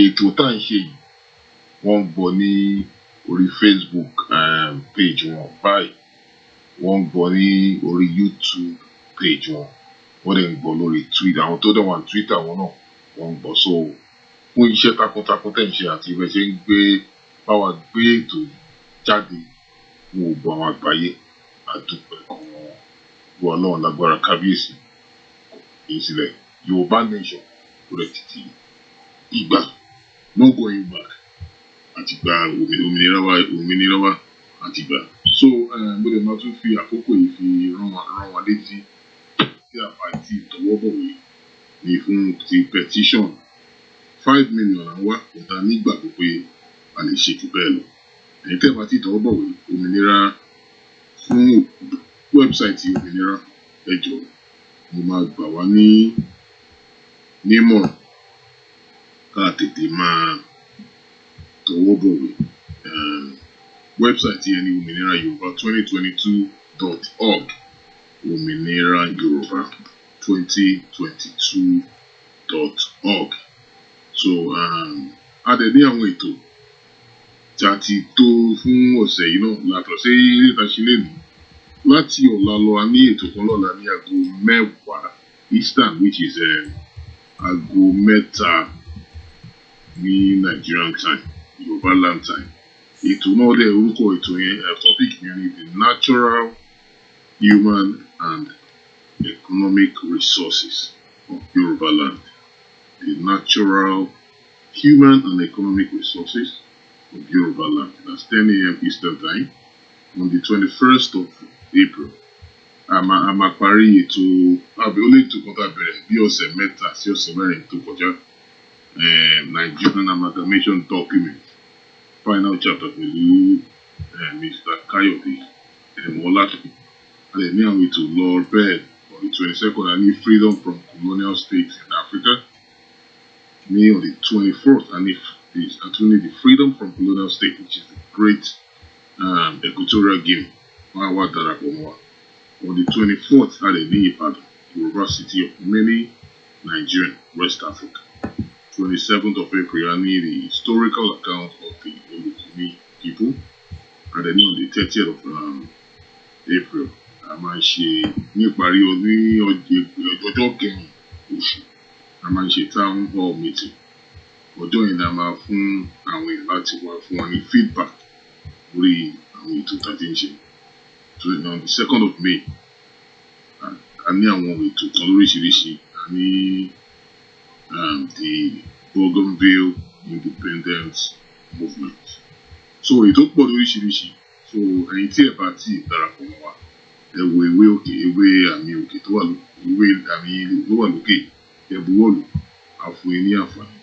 ètò tá à ń ṣe yìí wọ́n ń gbọ́ ní orí Facebook page wọn báyìí, wọ́n ń gbọ́ ní orí YouTube page wọn, wọ́n dẹ̀ ń gbọ́ lórí Twitter. Àwọn tó dẹ̀ wà ní Twitter wọn náà wọ́n ń gbọ́. So fún iṣẹ́ takuntakun tẹ̀ ń ṣe àti ibẹ̀ ṣe ń báwa gbé ètò yìí jáde fún gbogbo àwọn àgbáyé, àdúpẹ́ kan wọ Ọlọ́run lágbára kábíyèsí yìí sílẹ̀. Yorùbá nation kò rẹ̀ títí ìgbà no going back àti gba òmìnira wa àti gbà. So mo lè máa tún fi àkókò yìí fi rán wa létí tí a bá ti tọwọ́ bọ̀wé ní fún ti petition 5 million àwa ọ̀tá nígbàgbọ́ pé a lè ṣe jù bẹ́ẹ̀ lọ. Ẹ̀yin tẹ́ bá ti tọwọ́ bọ̀wé òmìnira fún wẹ́bsáìtì òmìnira ẹ jọ̀ọ́ mo máa gbà wá nímọ̀ràn ká tètè máa tọwọ́ bọ̀wé. Wẹ́bsáìtì ẹni òmìnira Yorùbá 2022.org, òmìnira Yorùbá 2022.org. So a dẹ̀ ní àwọn ètò tí a ti tó fún ọ̀sẹ̀ yìí náà látọ̀ sí ìtàṣílẹ̀ ní láti ọ̀la lọ. A ní ètò kan lọ́la ní aago 10 Eastern, which is aago 3 ní Nigerian time, Yorùbá land time. Ètò náà dẹ̀ orúkọ ètò yẹn topic yẹn ni the natural, human and economic resources of Yorùbá land. The natural, human and economic resources of Yorùbá land. That's 10 a.m. Eastern time on the 21st of April. A máa parí ètò àbí ó lè tó kọ́tà bẹ̀rẹ̀ bí ọ̀sẹ̀ 3 sí ọ̀sẹ̀ 4 tó kọjá. Nigerian amalgamation document, final chapter for you, Mr. Kayode Molaki. And then now we to Lord Bed on the 22nd, I need freedom from colonial states in Africa. Me on the 24th, I need the freedom from colonial state, which is the great Equatorial Guinea. On the 24th, I need Yoruba city of many Nigerian, West Africa. 27th of April, I need the historical account of the Olukumi people. And then on the 30th of April, a máa ń ṣe níparí ní ọjọ́ kẹrin oṣù, a máa ń ṣe town hall meeting. Ọjọ́ yẹn la máa fún àwọn èèyàn láti wá fún wọn ní feedback lórí àwọn ètò tá a ti ń ṣe. So on the 2nd of May, a ní àwọn ètò kan lóríṣiríṣi. A ní the Bougainville Independence Movement. So ètò pọ̀ lóríṣiríṣi. So ẹ̀yin tí ẹ bá ti darapọ̀ mọ́ wa, ẹ wo ìwé àmì òkè tó wà lókè, ẹ buwọ́lù, a fún yín ní àǹfààní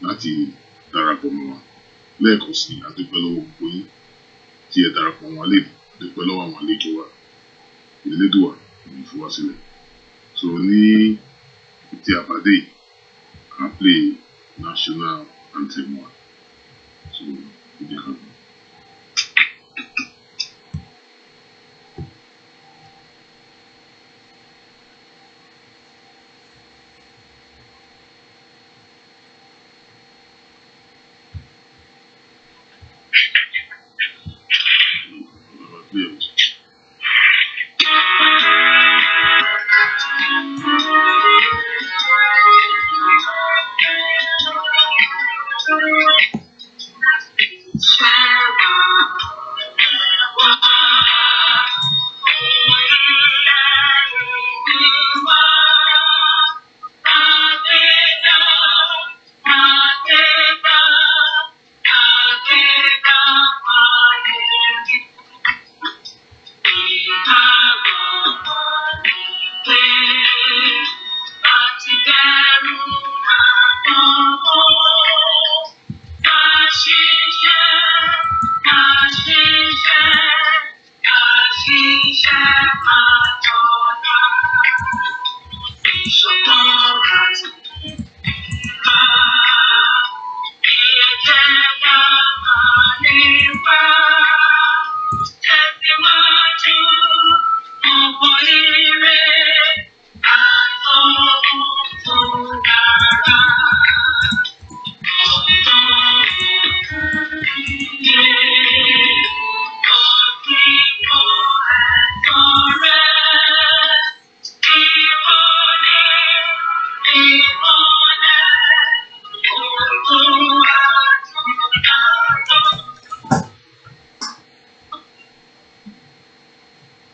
láti darapọ̀ mọ́ wa. Lẹ́ẹ̀kan sí, a dúpẹ́ lọ́wọ́ gbogbo yín tí ẹ darapọ̀ mọ́ wa lẹ́nu, a dúpẹ́ lọ́wọ́ àwọn àlejò wa, Elédùà kò ní fi wá sílẹ̀. So ní ti àbádé yìí, a play national anthem wa. So ìdí kan.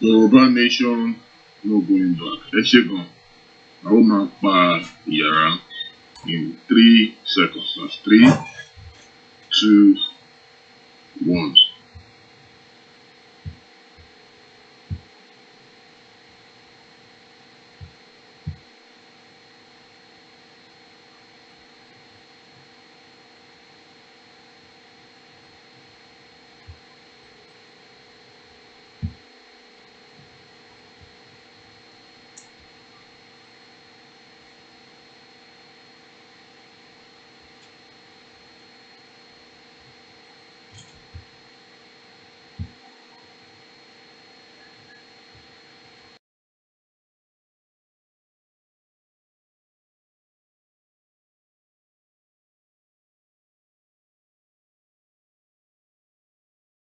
Yoruba nation, no going back. Ẹ ṣé gan. A ó máa pa ìyàrá in 3 seconds. That's 3, 2, 1.